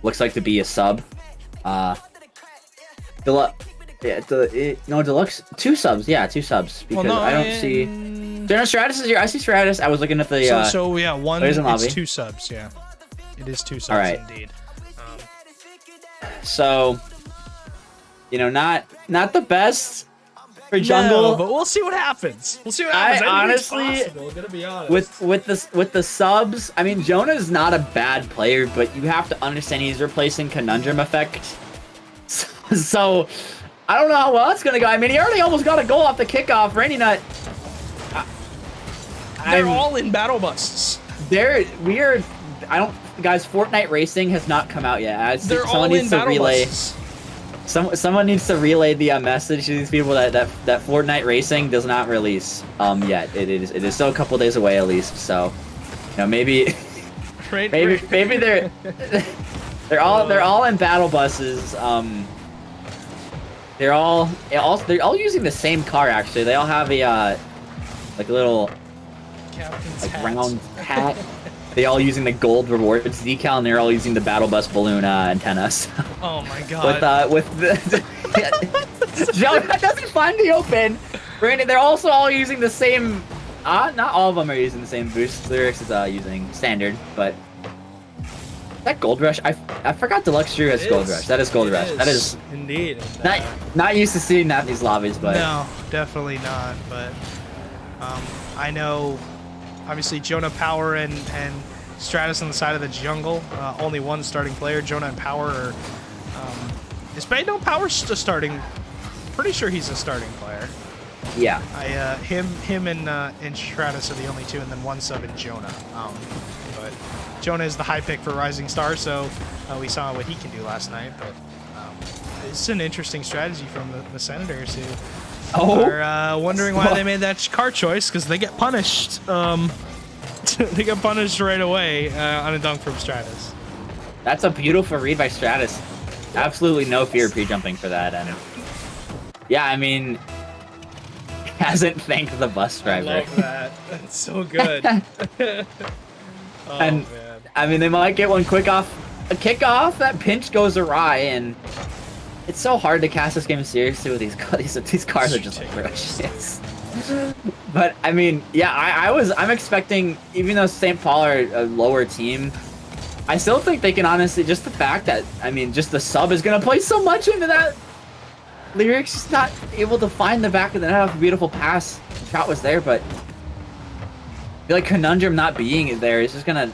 looks like to be a sub. Deluxe. Yeah, Deluxe. 2 subs. Yeah, 2 subs. Because I don't see. Stratus is here. I see Stratus. I was looking at the. So yeah, one. It's lobby. 2 subs. Yeah, it is 2 subs. All right. Indeed. So, you know, not the best for Jungle, no, but we'll see what happens. I honestly, gonna be honest. with the subs, I mean, Jonah's not a bad player, but you have to understand he's replacing Conundrum Effect. So I don't know how well it's gonna go. I mean, he already almost got a goal off the kickoff. Rainy Nut. They're all in battle busts. We are. I don't, guys. Fortnite Racing has not come out yet. They're all in battle busts. Someone needs to relay the message to these people that Fortnite Racing does not release yet. It is still a couple days away at least. So, you know, maybe they're all in battle buses. They're all using the same car actually. They all have a like a little round hat. They all using the gold rewards decal, and they're all using the battle bus balloon antennas. Oh my god! With the Jonah doesn't find the open. Brandon, they're also all using the same. Not all of them are using the same boost. Lyrics is using standard, but that Gold Rush. I forgot Deluxe Drew has Gold Rush. That is Gold Rush. That is indeed. Not used to seeing that in these lobbies, but no, definitely not. But I know. Obviously, Jonah, Power, and Stratus on the side of the Jungle. Only one starting player. Jonah and Power are... is Bayno Power's a starting... Pretty sure he's a starting player. Yeah. Him and Stratus are the only two, and then one sub in Jonah. But Jonah is the high pick for Rising Star, so we saw what he can do last night. But it's an interesting strategy from the Senators who... are wondering why they made that car choice, because they get punished. They get punished right away on a dunk from Stratus. That's a beautiful read by Stratus. Absolutely no fear pre-jumping for that. And yeah, I mean, hasn't thanked the bus driver. I love that. That's so good. Man. I mean, they might get one quick off. A kickoff, that pinch goes awry, and it's so hard to cast this game seriously with these cars are just like ferocious. But I mean, yeah, I'm expecting, even though St. Paul are a lower team, I still think they can honestly, just the fact that, I mean, just the sub is gonna play so much into that. Lyrics just not able to find the back of the net off a beautiful pass. The shot was there, but I feel like Conundrum not being there is just gonna,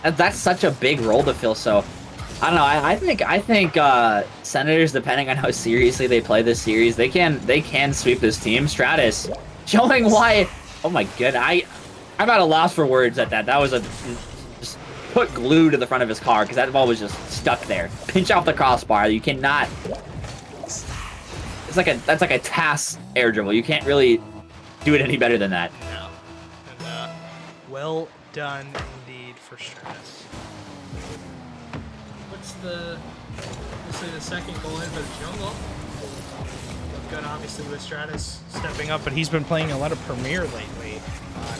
that's such a big role to fill. So I don't know. I think Senators, depending on how seriously they play this series, they can sweep this team. Stratus showing why. Oh my god, I'm at a loss for words at that. That was just put glue to the front of his car because that ball was just stuck there. Pinch off the crossbar. You cannot. That's like a TAS air dribble. You can't really do it any better than that. No. And, well done indeed for Stratus. What's the second goal in for the Jungle? good, obviously, with Stratus stepping up, but he's been playing a lot of Premier lately.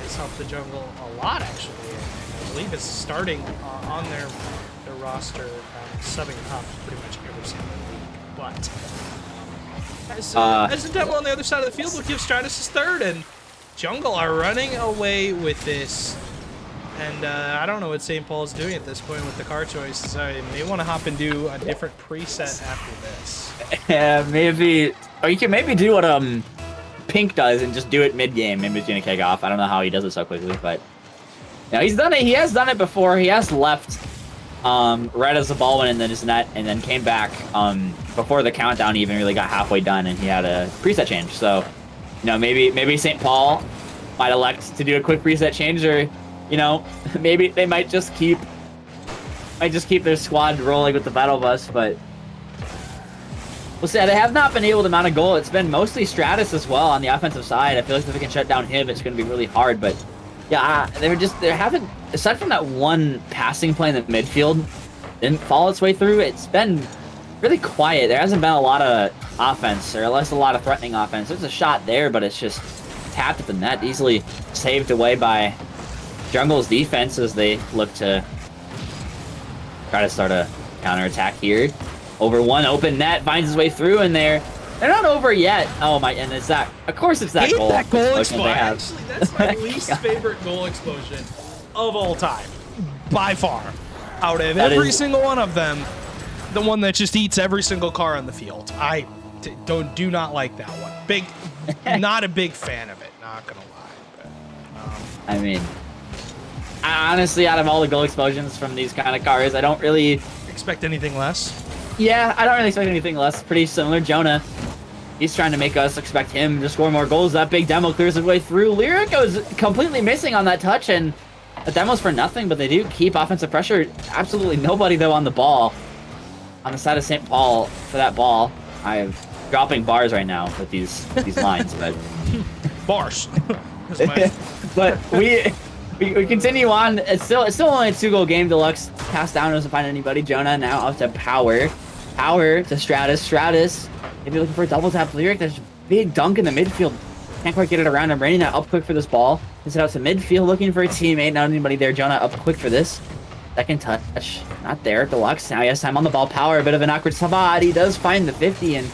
It's helped the jungle a lot, actually. And I believe is starting on their roster, subbing top pretty much every single week. But as the demo on the other side of the field will give Stratus his third, and jungle are running away with this. And I don't know what St. Paul's doing at this point with the car choice. I may want to hop and do a different preset after this. Yeah, maybe. Or you can maybe do what Pink does and just do it mid-game in between a kickoff. I don't know how he does it so quickly, but yeah, he's done it. He has done it before. He has left right as the ball went in his net and then came back before the countdown even really got halfway done, and he had a preset change. So, you know, maybe St. Paul might elect to do a quick preset change, or you know, maybe they might just keep their squad rolling with the battle bus, but we'll see. They have not been able to mount a goal. It's been mostly Stratus as well on the offensive side. I feel like if we can shut down him, it's going to be really hard. But yeah, they haven't, aside from that one passing play in the midfield, didn't follow its way through. It's been really quiet. There hasn't been a lot of offense, or at least a lot of threatening offense. There's a shot there, but it's just tapped at the net, easily saved away by Jungle's defense as they look to try to start a counterattack here. Over one open net, finds his way through, and they're not over yet. Oh my, and it's that. Of course, it's that goal. That goal explosion they have. Actually, that's my least favorite goal explosion of all time, by far. Out of every single one of them, the one that just eats every single car on the field. I do not like that one. Not a big fan of it. Not gonna lie. But, I mean, honestly, out of all the goal explosions from these kind of cars, I don't really expect anything less. Yeah, I don't really expect anything less. Pretty similar. Jonah, he's trying to make us expect him to score more goals. That big demo clears his way through. Lyric goes completely missing on that touch, and the demo's for nothing, but they do keep offensive pressure. Absolutely nobody, though, on the ball. On the side of St. Paul for that ball. I'm dropping bars right now with these lines, but... Bars. But we continue on. It's still only a 2-goal game. Deluxe passed down, doesn't find anybody. Jonah now up to Power. Power to Stratus. Stratus, if you're looking for a double tap, Lyric, there's a big dunk in the midfield. Can't quite get it around. I'm raining that up quick for this ball. Gets it out to midfield, looking for a teammate. Not anybody there. Jonah up quick for this. Second touch. Not there. Deluxe now he has time on the ball. Power, a bit of an awkward spot. He does find the 50, and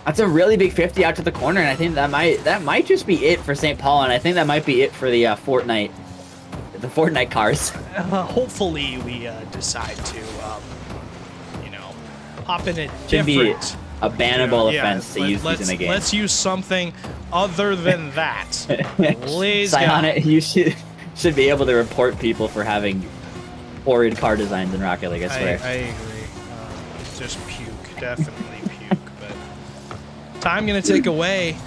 that's a really big 50 out to the corner, and I think that might just be it for St. Paul, and I think that might be it for the Fortnite cars. Hopefully we decide to, hop in a Should different... be a bannable offense to use these in the game. Let's use something other than that. Please, Psionic, you should be able to report people for having horrid car designs in Rocket League, I swear. I agree. Just puke. Definitely puke. But time going to take away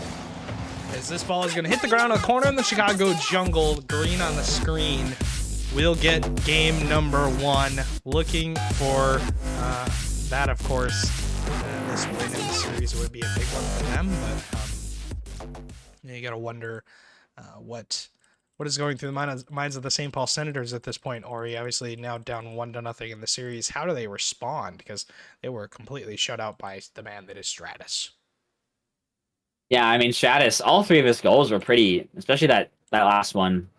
as this ball is going to hit the ground on the corner in the Chicago Jungle. Green on the screen. We'll get game number 1. Looking for that, of course. This win in the series would be a big one for them, but you got to wonder what is going through the minds of the St. Paul Senators at this point. Ori, obviously now down 1-0 in the series. How do they respond? Because they were completely shut out by the man that is Stratus. Yeah, I mean, Stratus, all 3 of his goals were pretty, especially that last one.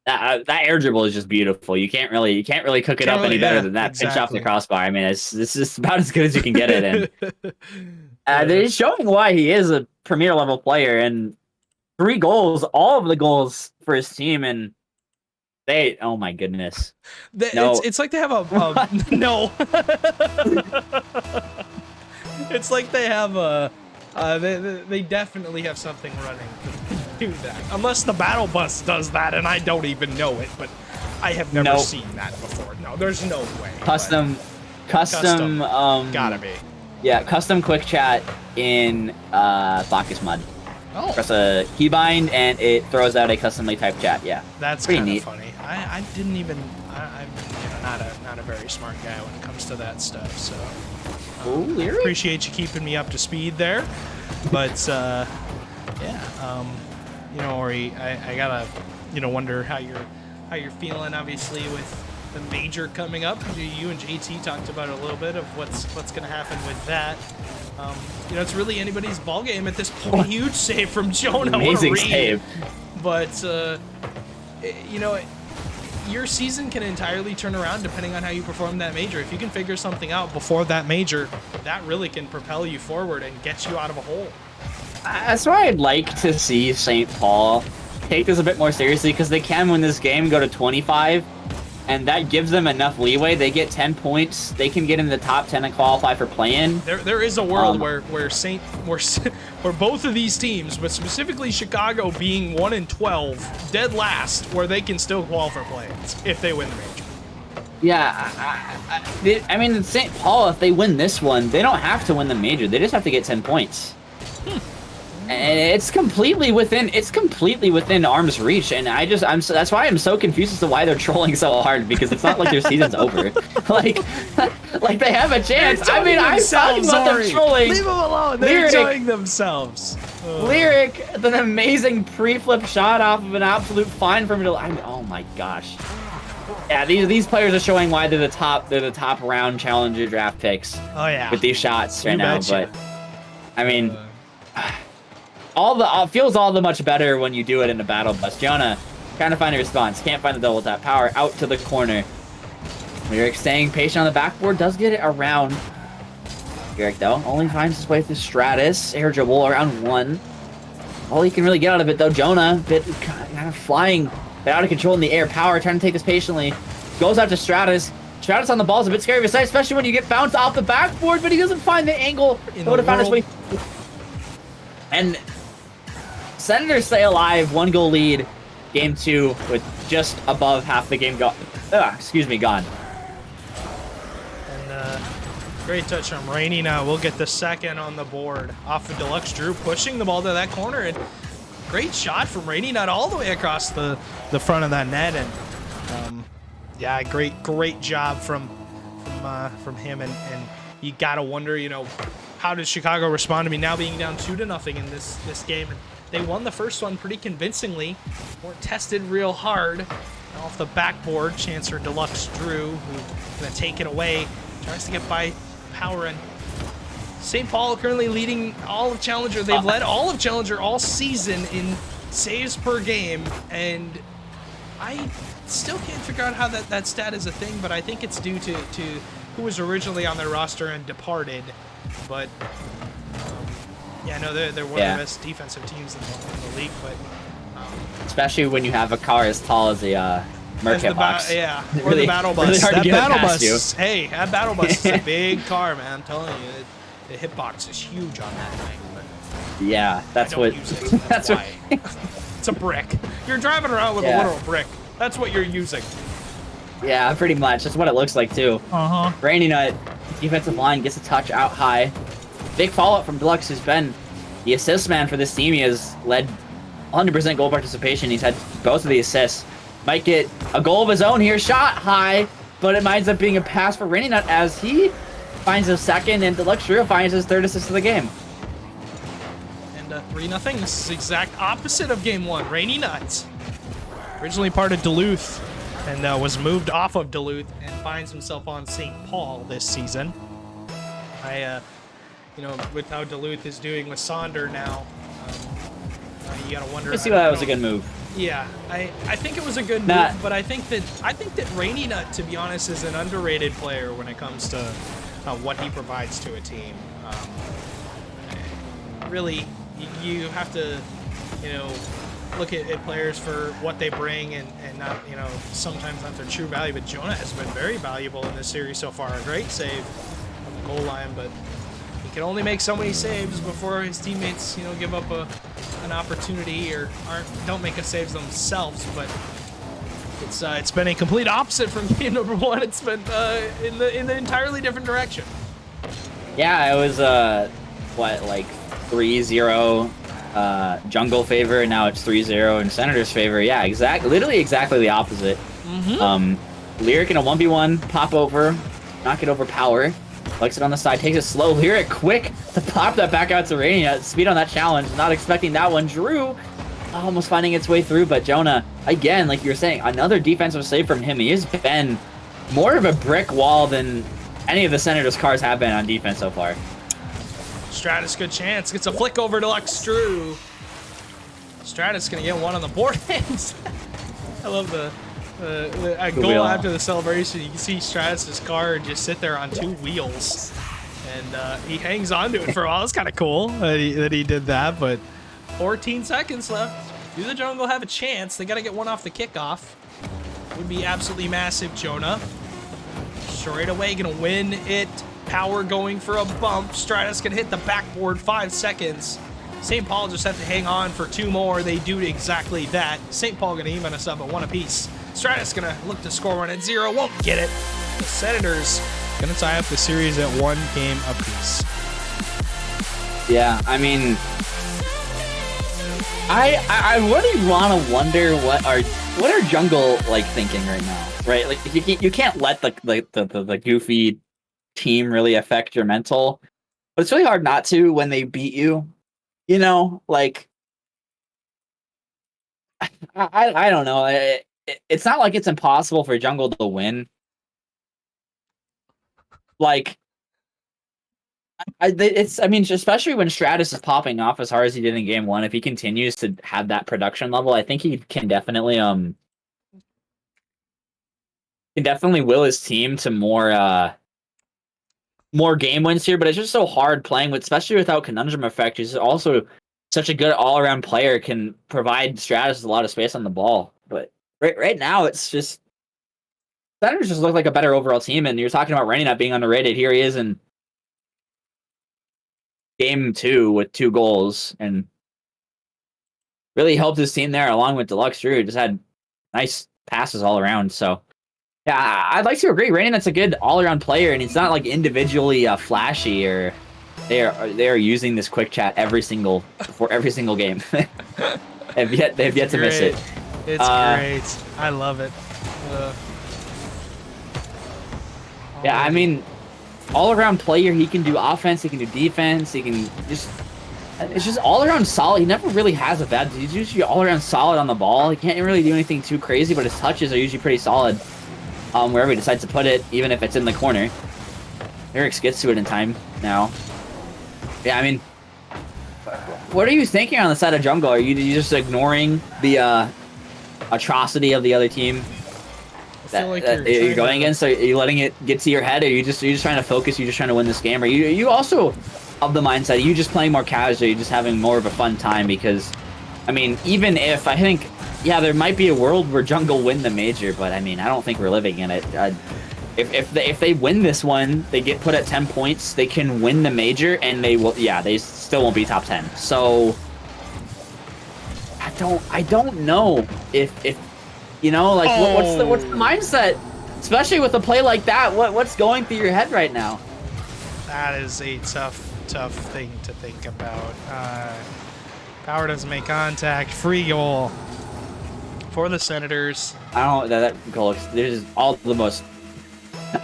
That air dribble is just beautiful. You can't really cook it up any better than that. Exactly. Pinch off the crossbar. I mean, this is about as good as you can get it. And they're showing why he is a premier level player. And 3 goals, all of the goals for his team, and they, oh my goodness. No. It's like they have a no. It's like they have a they definitely have something running to do that. Unless the battle bus does that, and I don't even know it, but I have never seen that before. No, there's no way. Custom gotta be. Yeah, custom quick chat in Bacchus Mud. Oh. Press a keybind and it throws out a customly typed chat. Yeah, that's pretty kind of neat. funny. I didn't even. I'm not a very smart guy when it comes to that stuff. So appreciate you keeping me up to speed there. But Ori, I gotta wonder how you're feeling. Obviously with the major coming up. You and JT talked about a little bit of what's going to happen with that. It's really anybody's ball game at this point. Huge save from Jonah. Amazing what a read. save. But your season can entirely turn around depending on how you perform that major. If you can figure something out before that major, that really can propel you forward and get you out of a hole. That's why I'd like to see St. Paul take this a bit more seriously, because they can win this game, go to 25, and that gives them enough leeway. They get 10 points. They can get in the top 10 and qualify for play-in. There is a world where both of these teams, but specifically Chicago being 1-12, dead last, where they can still qualify for play-ins if they win the major. Yeah, I mean, St. Paul, if they win this one, they don't have to win the major. They just have to get 10 points. And it's completely within arm's reach, and that's why I'm so confused as to why they're trolling so hard, because it's not like their season's over. like they have a chance. I mean, I'm talking about them trolling. Leave them alone. They're enjoying themselves. Lyric, an amazing pre-flip shot off of an absolute fine from middle. Oh my gosh. Yeah, these players are showing why they're the top round challenger draft picks. Oh yeah. With these shots right now, betcha. But I mean. Feels all the much better when you do it in a battle bus. Jonah trying to find a response, can't find the double tap. Power out to the corner. Lyric staying patient on the backboard, does get it around. Lyric though only finds his way through Stratus. Air dribble around 1. All he can really get out of it though. Jonah kind of flying, but out of control in the air. Power trying to take this patiently. Goes out to Stratus. Stratus on the ball is a bit scary of a sight, especially when you get bounced off the backboard, but he doesn't find the angle. Would have found his way. And Senators stay alive, 1-goal lead, game 2 with just above half the game gone. Gone. And great touch from Rainey now. We'll get the second on the board off of Deluxe Drew, pushing the ball to that corner, and great shot from Rainey, not all the way across the front of that net, and yeah, great job from him, and you gotta wonder, how does Chicago respond to now being down 2-0 in this game? And they won the first one pretty convincingly. Weren't tested real hard. Off the backboard, Chancer Deluxe Drew, who's gonna take it away. Tries to get by Power, and St. Paul currently leading all of Challenger. They've led all of Challenger all season in saves per game, and I still can't figure out how that stat is a thing, but I think it's due to who was originally on their roster and departed. But yeah, no, they're one of the best defensive teams in the league. But especially when you have a car as tall as a Mercat box. Yeah, or really, the battle bus. Really hard that to get battle past bus. You. Hey, that battle bus is a big car, man. I'm telling you, the hitbox is huge on that thing. But yeah, that's what. Use it, that's why. It's a brick. You're driving around with a literal brick. That's what you're using. Yeah, pretty much. That's what it looks like too. Rainy Nut, defensive line gets a touch out high. Big follow-up from Deluxe, who's been the assist man for this team. He has led 100% goal participation. He's had both of the assists. Might get a goal of his own here. Shot high, but it ends up being a pass for Rainy Nut as he finds his second, and Deluxe Drew finds his third assist of the game. And 3-0. This is the exact opposite of game 1. Rainy Nut, originally part of Duluth, and was moved off of Duluth and finds himself on St. Paul this season. With how Duluth is doing with Sonder now, you gotta wonder. I see why that was a good move. Yeah, I think it was a good move, but I think that Rainy Nut, to be honest, is an underrated player when it comes to what he provides to a team. Really, you have to, look at players for what they bring and not, sometimes not their true value. But Jonah has been very valuable in this series so far. A great save on the goal line, but he can only make so many saves before his teammates, give up an opportunity or don't make a saves themselves. But it's been a complete opposite from game number 1. It's been in the entirely different direction. Yeah, it was 3-0 Jungle favor, and now it's 3-0 in Senator's favor. Yeah, literally exactly the opposite. Lyric in a 1v1 pop over, knock it over Power. Flex it on the side, takes it slow. Lyric quick to pop that back out to Rainy. Speed on that challenge, not expecting that one. Drew almost finding its way through, but Jonah, again, like you were saying, another defensive save from him. He has been more of a brick wall than any of the Senators' cars have been on defense so far. Stratus, good chance. Gets a flick over to Luxtru. Stratus gonna get one on the board. I love the goal after the celebration. You can see Stratus's car just sit there on 2 wheels, and he hangs on to it for a while. It's kind of cool that he did that. But 14 seconds left. Do the Jungle have a chance? They gotta get one off the kickoff. Would be absolutely massive, Jonah. Straight away gonna win it. Power going for a bump. Stratus can hit the backboard. 5 seconds. St. Paul just have to hang on for 2 more. They do exactly that. St. Paul gonna even us up at 1 apiece. Stratus gonna look to score 1 at 0. Won't get it. The Senators gonna tie up the series at 1 game apiece. Yeah, I mean, I really want to wonder what are Jungle like thinking right now, right? Like you can't let the goofy team really affect your mental, but it's really hard not to when they beat you. You know, like I don't know. It's not like it's impossible for Jungle to win. Like I mean, especially when Stratus is popping off as hard as he did in game 1, if he continues to have that production level, I think he can definitely will his team to more game wins here. But it's just so hard playing with, especially without Conundrum Effect. He's also such a good all-around player, can provide Stratus a lot of space on the ball. But right now, it's just Senators just look like a better overall team. And you're talking about Rennie not being underrated. Here he is in game 2 with 2 goals and really helped his team there, along with Deluxe Drew. Just had nice passes all around. So yeah, I'd like to agree. Rennie, that's a good all-around player, and he's not like individually flashy, or they are using this quick chat for every single game. they've yet to miss it. It's great. I love it. Yeah, I mean, all-around player. He can do offense. He can do defense. He can it's just all-around solid. He never really has a bad. He's usually all-around solid on the ball. He can't really do anything too crazy, but his touches are usually pretty solid. Wherever he decides to put it, even if it's in the corner. Eric's gets to it in time now. Yeah, I mean, what are you thinking on the side of Jungle? Are you just ignoring the atrocity of the other team that you're going against? Are you letting it get to your head? Or are you just trying to focus? You're just trying to win this game? Or you also of the mindset? Are you just playing more casual? You're just having more of a fun time? Because, I mean, even if I think, yeah, there might be a world where Jungle win the major, but I mean, I don't think we're living in it. If they win this one, they get put at 10 points. They can win the major, and they will. Yeah, they still won't be top 10. So I don't know if you know, like what's the mindset, especially with a play like that. What's going through your head right now? That is a tough thing to think about. Power doesn't make contact. Free goal for the Senators. I don't know that goal. There's all the most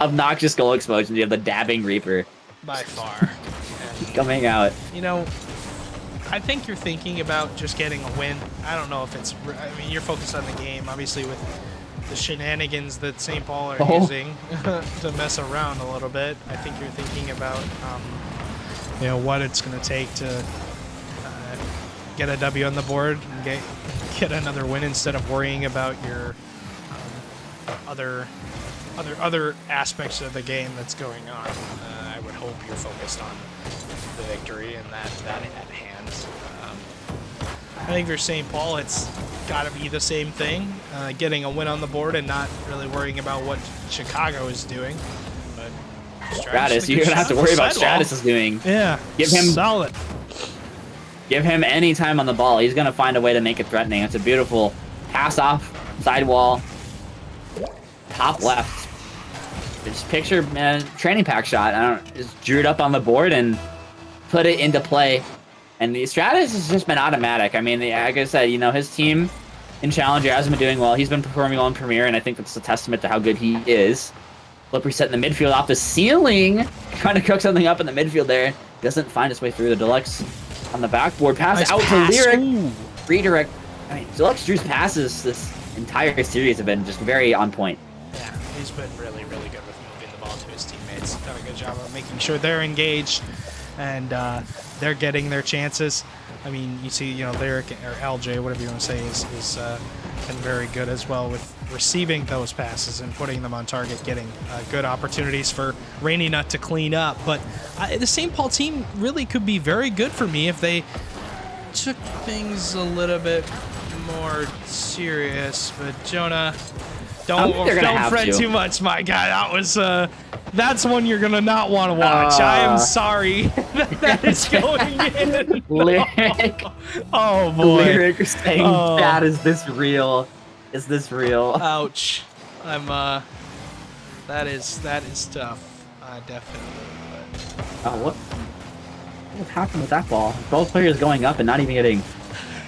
obnoxious goal explosions. You have the dabbing Reaper By far. coming out. You know, I think you're thinking about just getting a win. I don't know if it's... I mean, you're focused on the game, obviously, with the shenanigans that St. Paul are using to mess around a little bit. I think you're thinking about, you know, what it's going to take to get a W on the board and get another win instead of worrying about your other aspects of the game that's going on. I would hope you're focused on the victory and that at hand. I think for St. Paul, it's got to be the same thing, getting a win on the board and not really worrying about what Chicago is doing. But Stratus, you're gonna have to worry about what Stratus is doing. Yeah, give him solid. Give him any time on the ball. He's gonna find a way to make it threatening. It's a beautiful pass off sidewall, top left. Just picture, man, training pack shot. Just drew it up on the board and put it into play. And the Stratus has just been automatic. I mean, like I said, you know, his team in Challenger hasn't been doing well. He's been performing well in Premier, and I think that's a testament to how good he is. Flip reset in the midfield off the ceiling. Trying to cook something up in the midfield there. Doesn't find his way through the Deluxe on the backboard. Pass out to Lyric. Ooh. Redirect. I mean, Deluxe Drew's passes this entire series have been just very on point. Yeah. He's been really, really good with moving the ball to his teammates. Done a good job of making sure they're engaged and they're getting their chances. I mean, you see, Lyric or LJ, whatever you want to say, is been very good as well with receiving those passes and putting them on target, getting good opportunities for Rainy Nut to clean up. But the St. Paul team really could be very good for me if they took things a little bit more serious. But Jonah, don't fret too much, my guy. That's one you're gonna not want to watch. I am sorry that is going in. Lyric. Oh boy. Lyric saying, "Dad, is this real? Is this real?" Ouch. I'm that is tough. Definitely. But... What happened with that ball? Both players going up and not even getting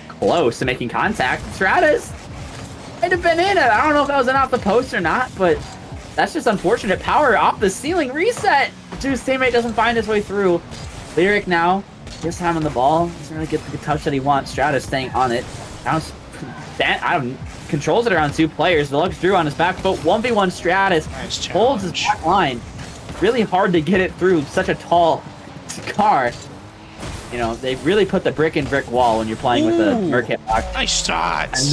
close to making contact. Stratus might have been in it. I don't know if that was an off the post or not, but that's just unfortunate. Power off the ceiling. Reset. His teammate doesn't find his way through. Lyric now. This time on the ball. Doesn't really get the touch that he wants. Stratus staying on it. Controls it around 2 players. Deluxe Drew on his back foot. 1v1 Stratus. Nice Holds his back line. Really hard to get it through such a tall car. They really put the brick in brick wall when you're playing with a Merkit box. Nice shots.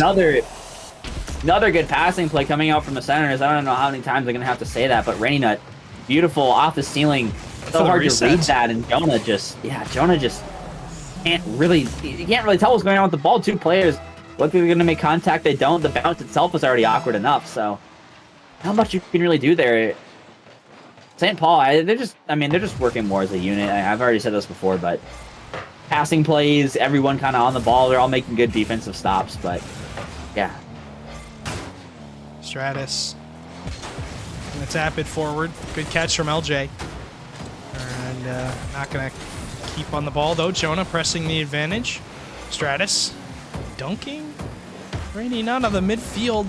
Another good passing play coming out from the centers. I don't know how many times I'm gonna have to say that, but Rainy Nut, beautiful off the ceiling. So hard to read that, and Jonah just can't really tell what's going on with the ball. 2 players look like they're gonna make contact. They don't. The bounce itself was already awkward enough. So not much you can really do there. St. Paul, they're just working more as a unit. I've already said this before, but passing plays, everyone kind of on the ball. They're all making good defensive stops, but yeah. Stratus gonna tap it forward. Good catch from LJ. And not gonna keep on the ball though. Jonah pressing the advantage. Stratus dunking. Rainy Nut on the midfield.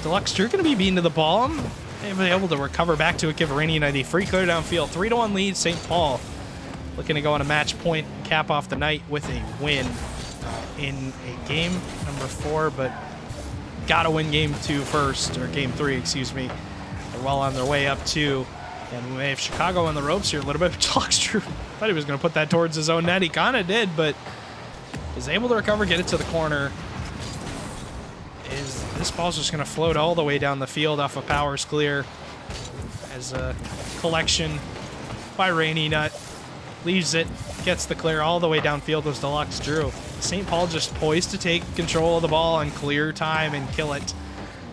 Deluxe Drew gonna be beaten to the ball. Able to recover back to it, give Rainy Nut a free clear downfield. 3-1 lead. St. Paul looking to go on a match point, cap off the night with a win in a game number 4, but gotta win game 2 first, or game 3, excuse me. They're well on their way up 2, and we may have Chicago on the ropes here a little bit. Deluxe Drew thought he was going to put that towards his own net. He kind of did, but is able to recover, get it to the corner. This ball's just going to float all the way down the field off of Powers clear as a collection by Rainy Nut. Leaves it, gets the clear all the way downfield with Deluxe Drew. St. Paul just poised to take control of the ball and clear time and kill it.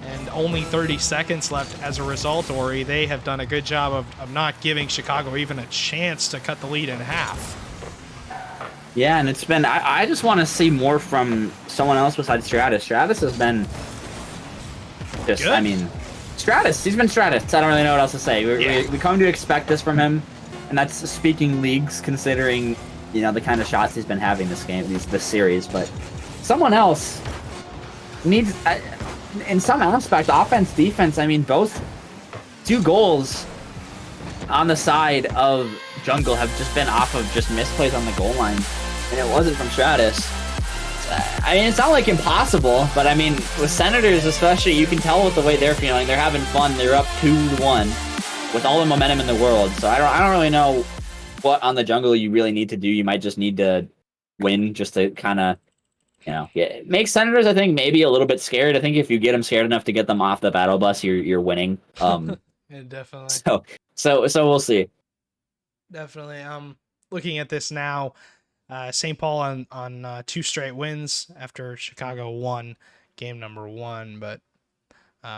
And only 30 seconds left as a result, Ori. They have done a good job of not giving Chicago even a chance to cut the lead in half. Yeah, and it's been... I just want to see more from someone else besides Stratus. Stratus has been... just, good. I mean... Stratus, he's been Stratus. I don't really know what else to say. We come to expect this from him. And that's speaking leagues, considering, the kind of shots he's been having this series. But someone else needs, in some aspect, offense, defense. I mean, both 2 goals on the side of Jungle have just been off of just misplays on the goal line. And it wasn't from Stratus. I mean, it's not like impossible, but I mean, with Senators especially, you can tell with the way they're feeling. They're having fun. They're up 2-1. With all the momentum in the world. So I don't really know what on the Jungle you really need to do. You might just need to win just to kind of, make Senators, I think, maybe a little bit scared. I think if you get them scared enough to get them off the battle bus, you're winning. Yeah, definitely. So we'll see. Definitely. Looking at this now, St. Paul on 2 straight wins after Chicago won game number 1, but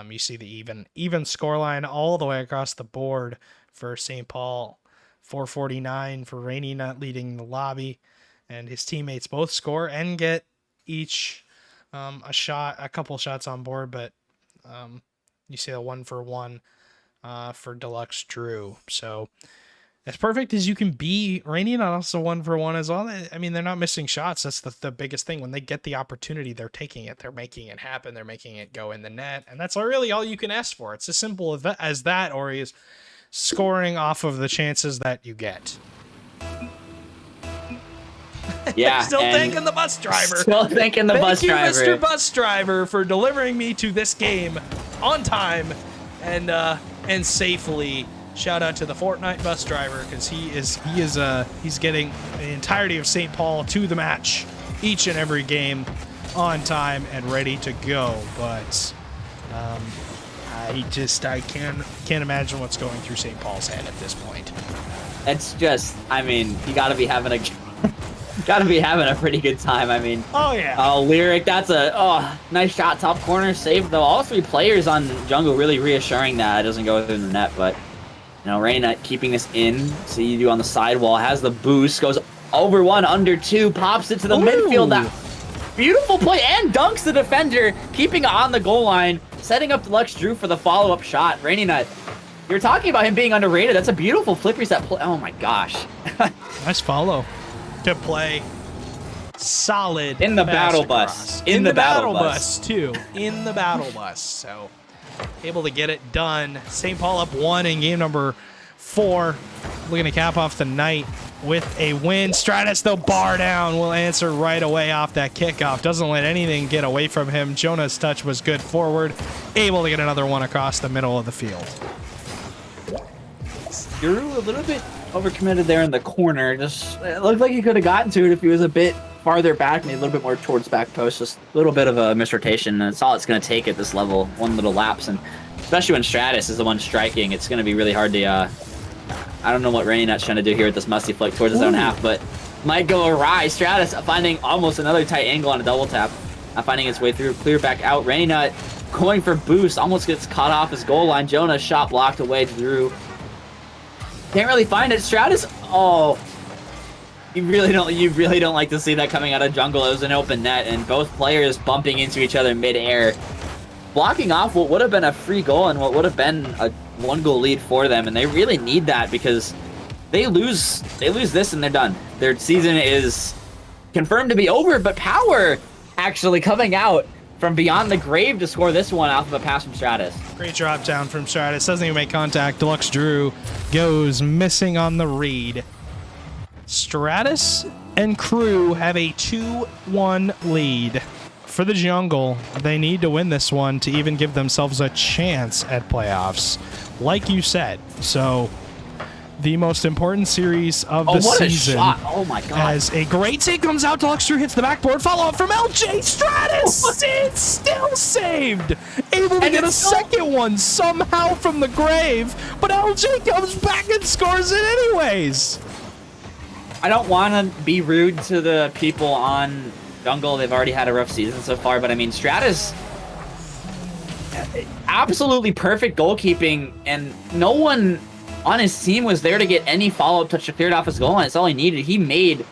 you see the even scoreline all the way across the board for St. Paul. 449 for Rainy Nut leading the lobby, and his teammates both score and get each a couple shots on board, but you see a 1-for-1 for Deluxe Drew. So as perfect as you can be, Rainy Nut also 1-for-1 as well. I mean, they're not missing shots. That's the biggest thing. When they get the opportunity, they're taking it. They're making it happen. They're making it go in the net. And that's really all you can ask for. It's as simple as that, or is scoring off of the chances that you get. Yeah. Still thanking the bus driver. Still thanking the bus driver. Thank you, Mr. Bus Driver, for delivering me to this game on time and safely. Shout out to the Fortnite bus driver because he's getting the entirety of St. Paul to the match each and every game on time and ready to go. But I can't imagine what's going through St. Paul's head at this point. It's just, I mean, you gotta be having a pretty good time. I mean, Oh yeah. Lyric, that's a nice shot, top corner, save though. All three players on jungle really reassuring that it doesn't go through the net, but you know, Reyna keeping this in. See you do on the sidewall, has the boost, goes over one, under two, pops it to the midfield. That beautiful play and dunks the defender, keeping it on the goal line, setting up Deluxe Drew for the follow-up shot. Rainy you're talking about him being underrated. That's a beautiful flip reset play. Oh my gosh. Nice follow to play solid In the pass battle across. bus. In the battle bus too. In the battle bus. So able to get it done. St. Paul up 1 in game number 4. Looking to cap off the night with a win. Stratus, though, bar down, will answer right away off that kickoff. Doesn't let anything get away from him. Jonah's touch was good forward. Able to get another one across the middle of the field. Drew a little bit overcommitted there in the corner. Just it looked like he could have gotten to it if he was a bit farther back, maybe a little bit more towards back post. Just a little bit of a misrotation, and it's all it's going to take at this level. One little lapse, and especially when Stratus is the one striking, it's going to be really hard to. I don't know what Rainey's trying to do here with this musty flick towards his own half, but might go awry. Stratus finding almost another tight angle on a double tap, finding its way through, clear back out. Rainey going for boost, almost gets caught off his goal line. Jonah shot blocked away through. Can't really find it. Stratus, oh, you really don't like to see that coming out of jungle. It was an open net, and both players bumping into each other mid-air, blocking off what would have been a free goal and what would have been a 1-goal lead for them. And they really need that because they lose this and they're done. Their season is confirmed to be over. But Power actually coming out from beyond the grave to score this one off of a pass from Stratus. Great drop down from Stratus. Doesn't even make contact. Deluxe Drew goes missing on the read. Stratus and crew have a 2-1 lead. For the jungle, they need to win this one to even give themselves a chance at playoffs, like you said. So, the most important series of the what season. A shot. Oh my god. As a great save comes out, Deluxe Drew hits the backboard. Follow up from LJ. Stratus! It's still saved. Able to get a second one somehow from the grave, but LJ comes back and scores it anyways. I don't want to be rude to the people on jungle. They've already had a rough season so far, but I mean, Stratus, absolutely perfect goalkeeping, and no one on his team was there to get any follow-up touch to clear it off his goal line. That's all he needed. He made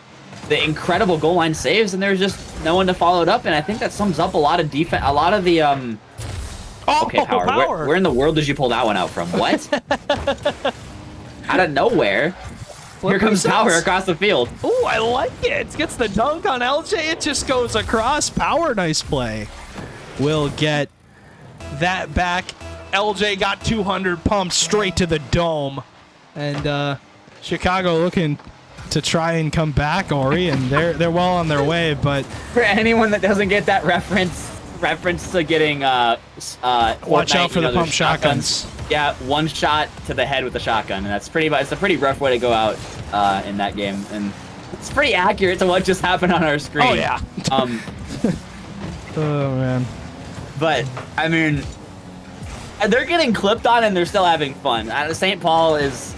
the incredible goal line saves, and there was just no one to follow it up, and I think that sums up a lot of defense, a lot of the, okay, Power. Where in the world did you pull that one out from? What? Out of nowhere. Here comes Power across the field. Oh, I like it. Gets the dunk on LJ. It just goes across. Power, nice play. Will get that back. LJ got 200 pumped straight to the dome. And Chicago looking to try and come back, Ori, and they're well on their way. But for anyone that doesn't get that reference to getting watch out for the pump shotguns. Yeah, one shot to the head with the shotgun, and that's it's a pretty rough way to go out in that game, and it's pretty accurate to what just happened on our screen. Oh yeah. Oh man. But I mean, they're getting clipped on, and they're still having fun. St. Paul is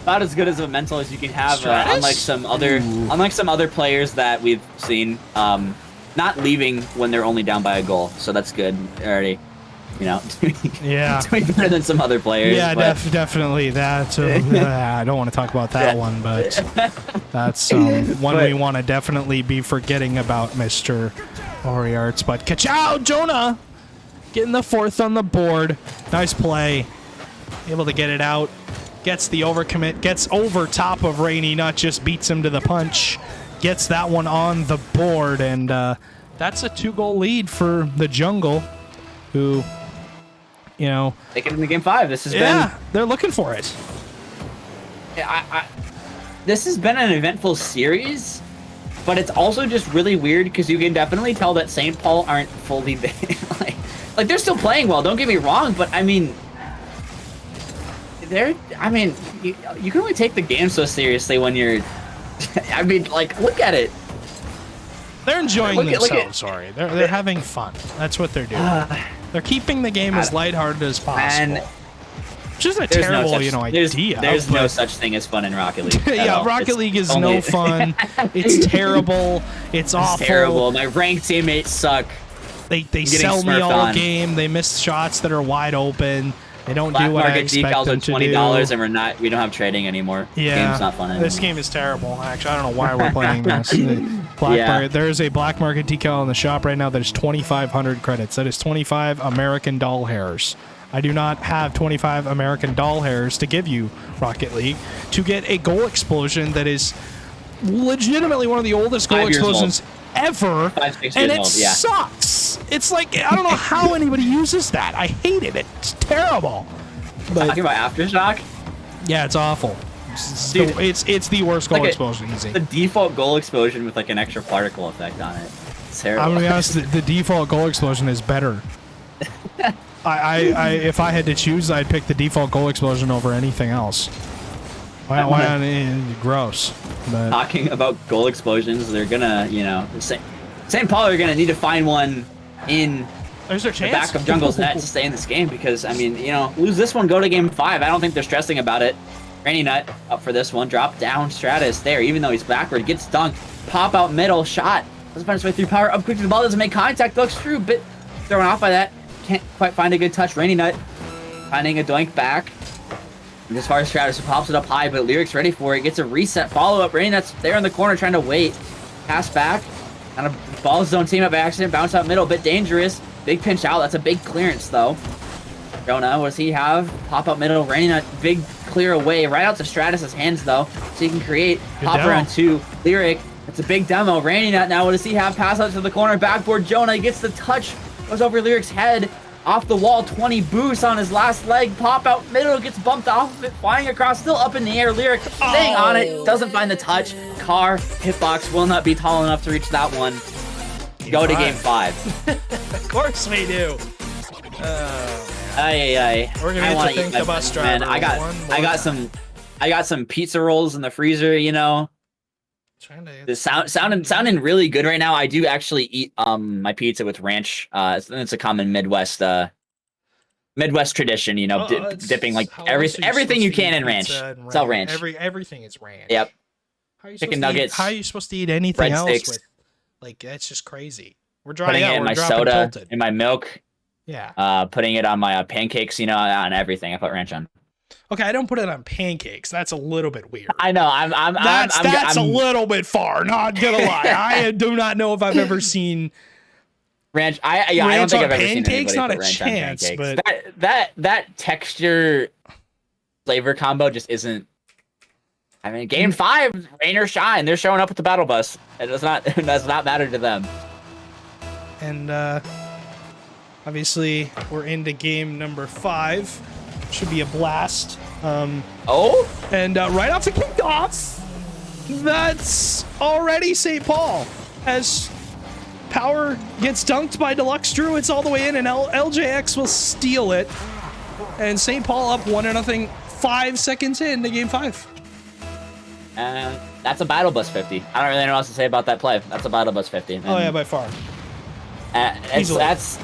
about as good as a mental as you can have, unlike some other players that we've seen. Not leaving when they're only down by a goal, so that's good already. You know, yeah, doing better than some other players. Yeah, definitely that. I don't want to talk about that one, but that's one we want to definitely be forgetting about, Mr. Oriarts. But Kachow, Jonah getting the 4th on the board. Nice play. Able to get it out. Gets the overcommit. Gets over top of Rainey. Not just beats him to the punch. Gets that one on the board. And that's a 2-goal lead for the jungle, who, you know, they get in the game 5. This has been, they're looking for it. This has been an eventful series, but it's also just really weird because you can definitely tell that St. Paul aren't fully there. like they're still playing well. Don't get me wrong, but I mean, I mean, you can only take the game so seriously when you're. I mean, like, look at it. They're enjoying Look at- themselves. Sorry, they're having fun. That's what they're doing. They're keeping the game as lighthearted as possible. Man, Which is a there's terrible, no such, idea. There's no but- such thing as fun in Rocket League. at Yeah, all. Rocket It's League is only- no fun. It's terrible. It's awful. terrible. My ranked teammates suck. They getting sell me smurfed all on. game. They miss shots that are wide open. They don't Black do what I market expect decals them are to $20, do. and we don't have trading anymore. Yeah, Game's not fun anymore. This game is terrible. Actually, I don't know why we're playing this. Black Yeah. market, there is a black market decal in the shop right now that is 2,500 credits. That is 25 American doll hairs. I do not have 25 American doll hairs to give you, Rocket League, to get a goal explosion that is legitimately one of the oldest goal 5 years old. explosions ever, 5, 6 and years it old, yeah. sucks. It's like, I don't know how anybody uses that. I hated it. It's terrible. But Talking about Aftershock, yeah, it's awful. It's, Dude, it's the worst goal look at explosion easy. the default goal explosion with like an extra particle effect on it. It's terrible. I'm gonna be honest. The default goal explosion is better. If I had to choose, I'd pick the default goal explosion over anything else. Why not? Gross. But Talking about goal explosions, they're gonna, St. Paul are gonna need to find one in there's their the chance. back of Jungle's net to stay in this game because, I mean, lose this one, go to game 5. I don't think they're stressing about it. Rainy Nut up for this one. Drop down Stratus there, even though he's backward. Gets dunked. Pop out middle. Shot. Doesn't find his way through. Power up quick to the ball. Doesn't make contact. Looks through. Bit thrown off by that. Can't quite find a good touch. Rainy Nut finding a doink back. And as far as Stratus, who pops it up high, but Lyric's ready for it. Gets a reset. Follow up. Rainy Nut's there in the corner trying to wait. Pass back. Kind of balls his own team up by accident. Bounce out middle. Bit dangerous. Big pinch out. That's a big clearance, though. Jonah, what does he have? Pop up middle. Rainy Nut. Big clear away. Right out to Stratus' hands, though. So he can create. Good Pop demo. around 2. Lyric. It's a big demo. Rainy Nut now. What does he have? Pass out to the corner. Backboard. Jonah gets the touch. Goes over Lyric's head. Off the wall. 20 boost on his last leg. Pop out middle. Gets bumped off of it. Flying across. Still up in the air. Lyric staying on it. Doesn't find the touch. Car. Hitbox will not be tall enough to reach that one. Go to game 5. Of course we do. Aye. We're gonna I have wanna to thank eat my the bus man. driver I got one more I got some pizza rolls in the freezer, Trying to The sounding really good right now. I do actually eat my pizza with ranch. It's a common Midwest tradition, dipping like how else are you everything you supposed to can eat in ranch. pizza and It's all ranch. Everything is ranch. Yep. How are you Chicken supposed to eat- nuggets, How are you supposed to eat anything else breadsticks. with? Like, that's just crazy. We're dry Putting out. it in We're my dropping soda, tilted. in my milk, Yeah. putting it on my pancakes, on everything. I put ranch on. Okay, I don't put it on pancakes. That's a little bit weird. I know. That's a little bit far. Not gonna lie. I do not know if I've ever seen ranch. I don't ranch think on I've ever seen pancakes. anybody Not put a ranch on chance. pancakes. But That texture flavor combo just isn't. I mean, game 5, rain or shine, they're showing up with the battle bus. It does not matter to them. and obviously we're into game number 5. Should be a blast. And right off the kickoff, that's already St. Paul as Power gets dunked by Deluxe Drew. It's all the way in, and LJX will steal it. And St. Paul up 1-0, 5 seconds into game 5. That's a battle bus 50. I don't really know what else to say about that play. That's a battle bus 50. Oh yeah, by far. That's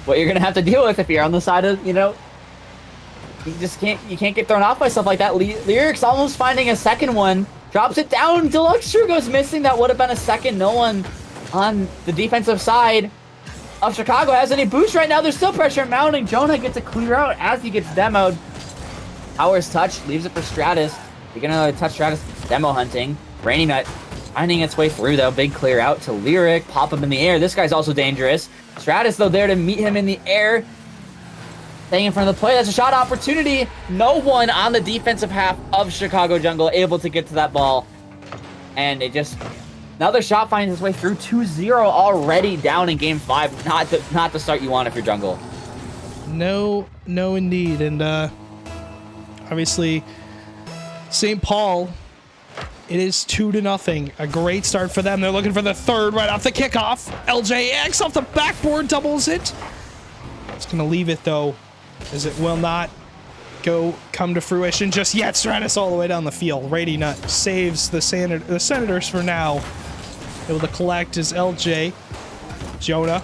what you're gonna have to deal with if you're on the side of you can't get thrown off by stuff like that. Lyric's almost finding a second one. Drops it down. Deluxe Drew goes missing. That would have been a second. No one on the defensive side of Chicago has any boost right now. There's still pressure mounting. Jonah gets a clear out as he gets demoed. Power's touch leaves it for Stratus. You're gonna touch Stratus. Demo hunting. Rainy Nut finding its way through though. Big clear out to Lyric. Pop him in the air. This guy's also dangerous. Stratus though there to meet him in the air. Staying in front of the play. That's a shot opportunity. No one on the defensive half of Chicago Jungle able to get to that ball. And it just... Another shot finds its way through. 2-0 already down in game 5. Not the start you want if you're Jungle. No, indeed. And obviously, St. Paul, it is 2-0. A great start for them. They're looking for the third right off the kickoff. LJX off the backboard doubles it. It's going to leave it, though, as it will not come to fruition just yet. Stratus all the way down the field. Rady Nut saves the Senators for now. Able to collect is LJ. Jonah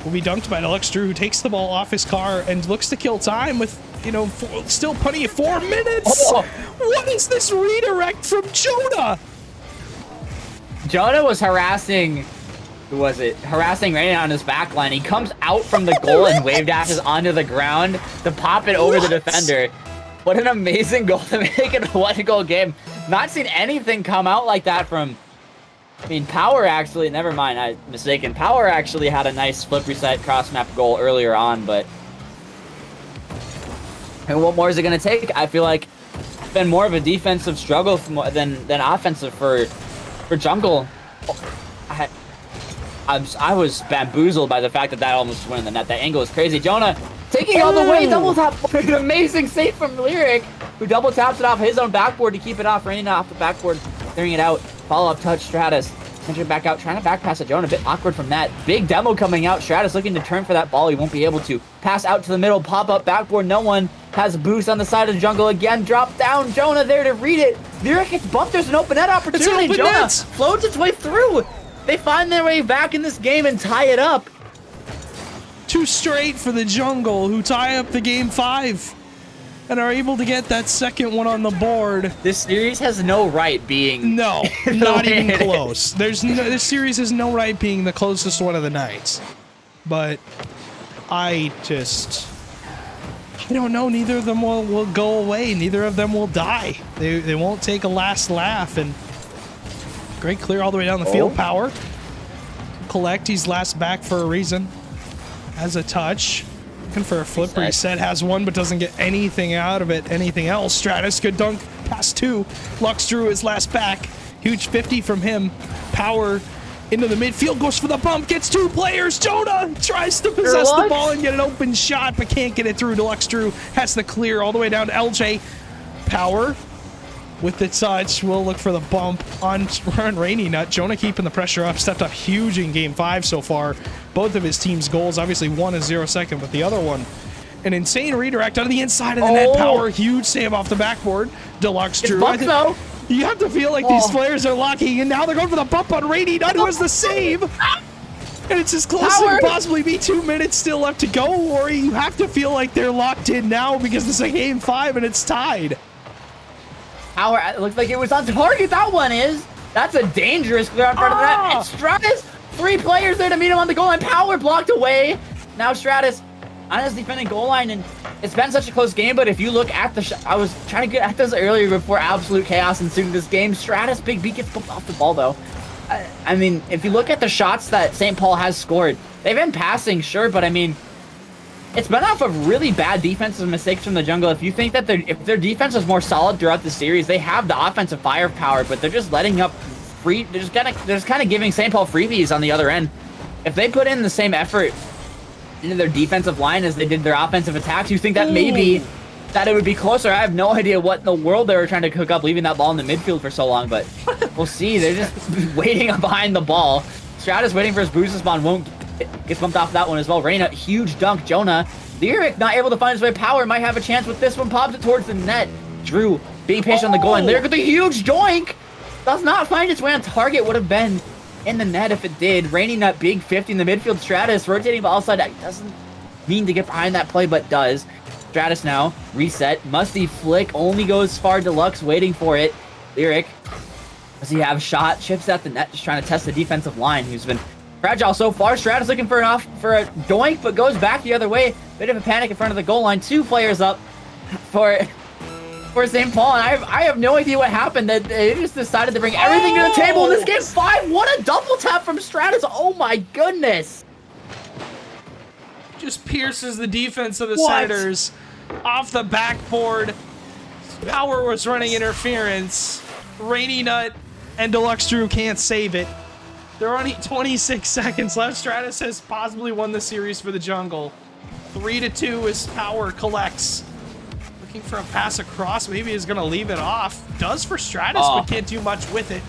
will be dunked by Deluxe Drew, who takes the ball off his car and looks to kill time with, still plenty of 4 minutes. Oh. What is this redirect from Jonah? Jonah was harassing, harassing Rain on his back line. He comes out from the goal and wave dashes onto the ground to pop it over the defender. What an amazing goal to make it a 1-goal game. Not seen anything come out like that from, Power actually, never mind, I'm mistaken. Power actually had a nice flip reset cross map goal earlier on, but and what more is it going to take? I feel like it's been more of a defensive struggle than offensive for Jungle. I was bamboozled by the fact that almost went in the net. That angle is crazy. Jonah taking all the way, double tap. An amazing save from Lyric, who double taps it off his own backboard to keep it off, raining off the backboard, clearing it out. Follow-up touch, Stratus. Entering back out, trying to back pass at Jonah. A bit awkward from that. Big demo coming out. Stratus looking to turn for that ball. He won't be able to. Pass out to the middle, pop up backboard. No one has boost on the side of the jungle again. Drop down. Jonah there to read it. Lyric gets bumped. There's an open net opportunity. Open Jonah net. floats its way through. They find their way back in this game and tie it up. 2 straight for the Jungle, who tie up the game 5 and are able to get that second one on the board. This series has no right being... No, not even close. This series has no right being the closest one of the nights. But I don't know. Neither of them will go away. Neither of them will die. They won't take a last laugh. And great clear all the way down the field. Power. Collect. He's last back for a reason. Has a touch. Looking for a flip reset. Has one, but doesn't get anything out of it. Anything else. Stratus, good dunk. Pass 2. Lux Drew is last back. Huge 50 from him. Power into the midfield. Goes for the bump. Gets 2 players. Jonah tries to possess the ball and get an open shot, but can't get it through. Deluxe Drew has the clear all the way down to LJ. Power with the touch. We'll look for the bump on Rainy Nut. Jonah keeping the pressure up. Stepped up huge in game 5 so far. Both of his team's goals. Obviously, one is 0 second, but the other one, an insane redirect out of the inside of the net. Power, huge save off the backboard. Deluxe Drew. You have to feel like these players are locking in. Now they're going for the bump on Rainy Nut, who has the save. And it's as close as it could possibly be. 2 minutes still left to go, or you have to feel like they're locked in now because this is a game 5 and it's tied. Power, it looks like it was on target. That one is. That's a dangerous clear out front of that. And Stratus, 3 players there to meet him on the goal line. Power blocked away. Now Stratus on his defending goal line, and it's been such a close game, but if you look at the I was trying to get at this earlier before absolute chaos ensued in this game. Stratus, Big B gets bumped off the ball, though. I mean, if you look at the shots that St. Paul has scored, they've been passing, sure, but I mean, it's been off of really bad defensive mistakes from the Jungle. If you think that if their defense is more solid throughout the series, they have the offensive firepower, but they're just letting up they're just kind of giving St. Paul freebies on the other end. If they put in the same effort into their defensive line as they did their offensive attacks, you think that maybe that it would be closer. I have no idea what in the world they were trying to cook up, leaving that ball in the midfield for so long, but we'll see. They're just waiting behind the ball. Stratus waiting for his boost to spawn, gets bumped off that one as well. Reyna, huge dunk. Jonah, Lyric not able to find his way. Power might have a chance with this one. Pops it towards the net. Drew being patient on the goal, and Lyric with a huge doink. Does not find its way on target. Would have been in the net if it did. Rainy Nut, big 50 in the midfield. Stratus rotating ball side. Doesn't mean to get behind that play, but does. Stratus now, reset. Musty flick, only goes far. Deluxe waiting for it. Lyric, does he have a shot? Chips at the net, just trying to test the defensive line, who's been fragile so far. Stratus looking for a doink, but goes back the other way. Bit of a panic in front of the goal line. 2 players up for St. Paul, and I have no idea what happened. That they just decided to bring everything to the table in this game 5. What a double tap from Stratus. Oh my goodness. Just pierces the defense of the Senators off the backboard. Power was running interference. Rainy Nut and Deluxe Drew can't save it. There are only 26 seconds left. Stratus has possibly won the series for the Jungle. 3-2 as Power collects. Looking for a pass across. Maybe he's going to leave it off. Does for Stratus, but can't do much with it.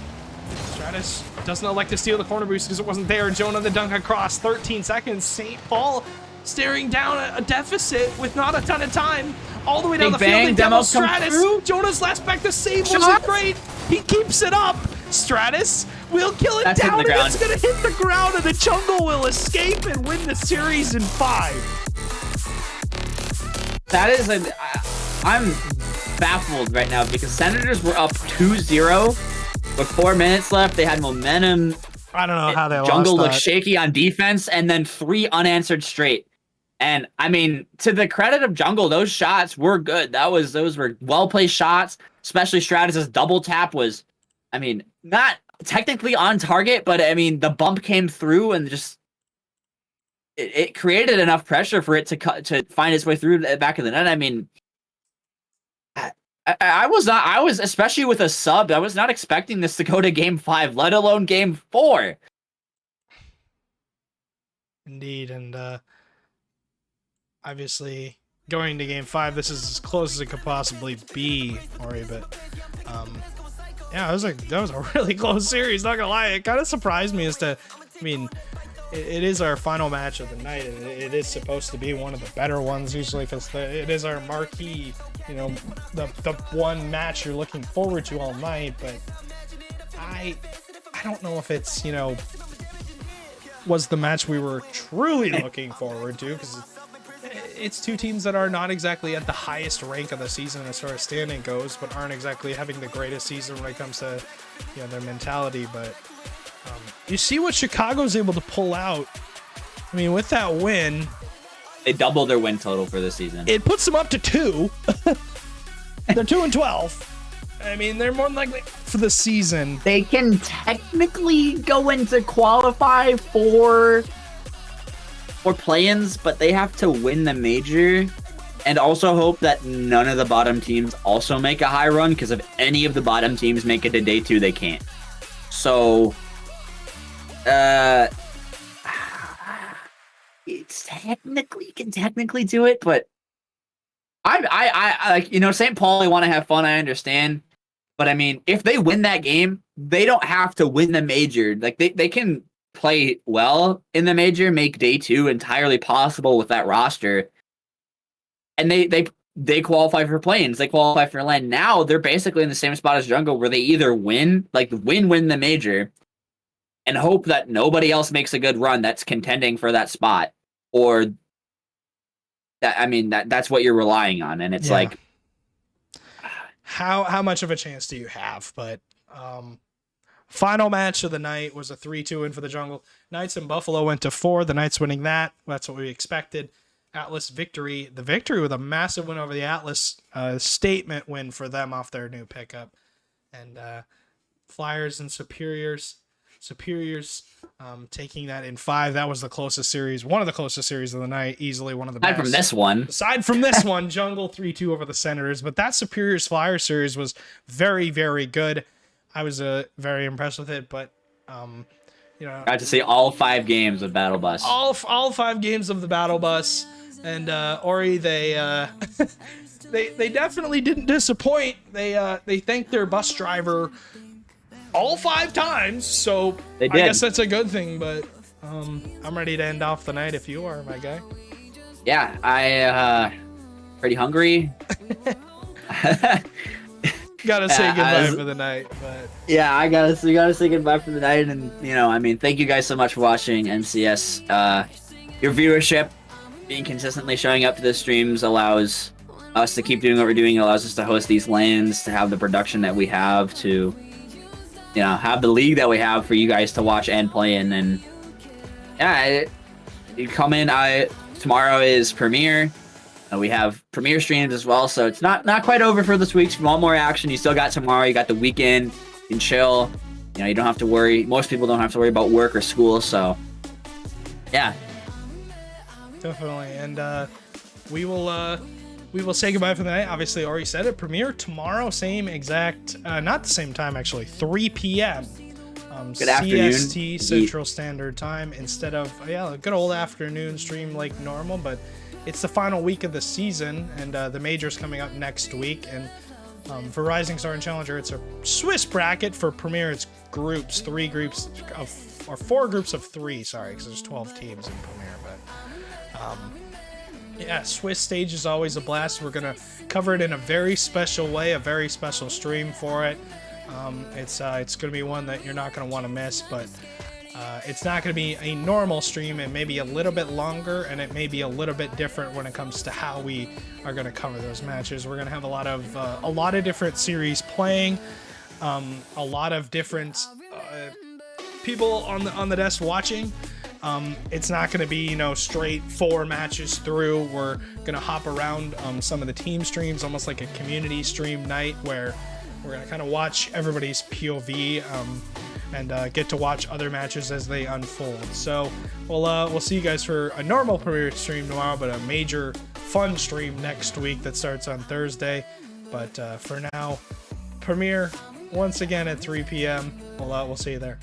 Stratus doesn't elect to steal the corner boost because it wasn't there. Jonah the dunk across. 13 seconds. St. Paul staring down a deficit with not a ton of time. All the way down Big the field, bang, they demo demo come Stratus. through. Jonas last back to save Shot. wasn't great. He keeps it up. Stratus will kill it That's hitting down, the and ground. it's gonna hit the ground, and the Jungle will escape and win the series in 5. That is I'm baffled right now because Senators were up 2-0 with 4 minutes left. They had momentum. I don't know how they Jungle lost looked that. shaky on defense, and then 3 unanswered straight. And I mean, to the credit of Jungle, those shots were good. Those were well placed shots, especially Stratus's double tap was, I mean, not technically on target, but I mean the bump came through and just it created enough pressure for it to find its way through the back of the net. I mean, I was especially with a sub, I was not expecting this to go to game 5, let alone game 4. Indeed, and obviously going to game 5, this is as close as it could possibly be, Ori, but yeah, that was a really close series, not gonna lie. It kind of surprised me as to, I mean, it is our final match of the night, and it is supposed to be one of the better ones usually because it is our marquee, you know, the one match you're looking forward to all night. But I don't know if it's, you know, was the match we were truly looking forward to, because it's two teams that are not exactly at the highest rank of the season as far as standing goes, but aren't exactly having the greatest season when it comes to, you know, their mentality. But you see what Chicago's able to pull out. I mean, with that win, They doubled their win total for this season. it puts them up to 2. They're 2-12. I mean, they're more than likely for the season. They can technically go into qualify for play-ins, but they have to win the major and also hope that none of the bottom teams also make a high run, because if any of the bottom teams make it to day 2, they can't. So it's technically can technically do it, but I like, you know, St. Paul, they want to have fun, I understand. But I mean, if they win that game, they don't have to win the major. Like they can play well in the major, make day 2 entirely possible with that roster. And they qualify for play-ins, they qualify for LAN. Now they're basically in the same spot as Jungle, where they either win the major and hope that nobody else makes a good run that's contending for that spot, or that, I mean, that's what you're relying on. And it's like, how much of a chance do you have? But final match of the night was a 3-2 win for the Jungle. Knights and Buffalo went to 4. The Knights winning that. That's what we expected. Atlas victory. The victory with a massive win over the Atlas. Statement win for them off their new pickup. And Flyers and Superiors taking that in 5. That was the closest series. One of the closest series of the night. Easily one of the best. Aside from this one, Jungle 3-2 over the Senators. But that Superiors Flyers series was very, very good. I was very impressed with it. But, you know, got to see all 5 games of Battle Bus. All 5 games of the Battle Bus. And Ori, they they definitely didn't disappoint. They thanked their bus driver all 5 times, so I guess that's a good thing. But I'm ready to end off the night if you are, my guy. Yeah, I pretty hungry. Gotta say goodbye for the night, but yeah, we gotta say goodbye for the night. And you know, I mean, thank you guys so much for watching MCS. Your viewership, being consistently showing up to the streams, allows us to keep doing what we're doing. It allows us to host these LANs, to have the production that we have, to, you know, have the league that we have for you guys to watch and play in. And yeah, you come in. Tomorrow is Premiere. We have Premiere streams as well, so it's not quite over for this week. If you want more action, you still got tomorrow. You got the weekend. You can chill. You know, you don't have to worry. Most people don't have to worry about work or school. So yeah, definitely. And we will say goodbye for the night. Obviously, already said it. Premiere tomorrow, same exact, not the same time actually, 3 p.m. Good afternoon. CST Central Standard Time, instead of a good old afternoon stream like normal. But it's the final week of the season, and the major's coming up next week. And for Rising Star and Challenger, it's a Swiss bracket. For Premier, it's groups, 4 groups of 3. Sorry, because there's 12 teams in Premier. But Yeah, Swiss stage is always a blast. We're gonna cover it in a very special way, a very special stream for it. It's gonna be one that you're not gonna want to miss, but it's not gonna be a normal stream. It may be a little bit longer, and it may be a little bit different when it comes to how we are gonna cover those matches. We're gonna have a lot of different series playing, a lot of different people on the desk watching. It's not going to be, straight 4 matches through. We're going to hop around some of the team streams, almost like a community stream night, where we're going to kind of watch everybody's POV and get to watch other matches as they unfold. So we'll see you guys for a normal Premiere stream tomorrow, but a major fun stream next week that starts on Thursday. But for now, Premiere once again at 3 p.m. We'll see you there.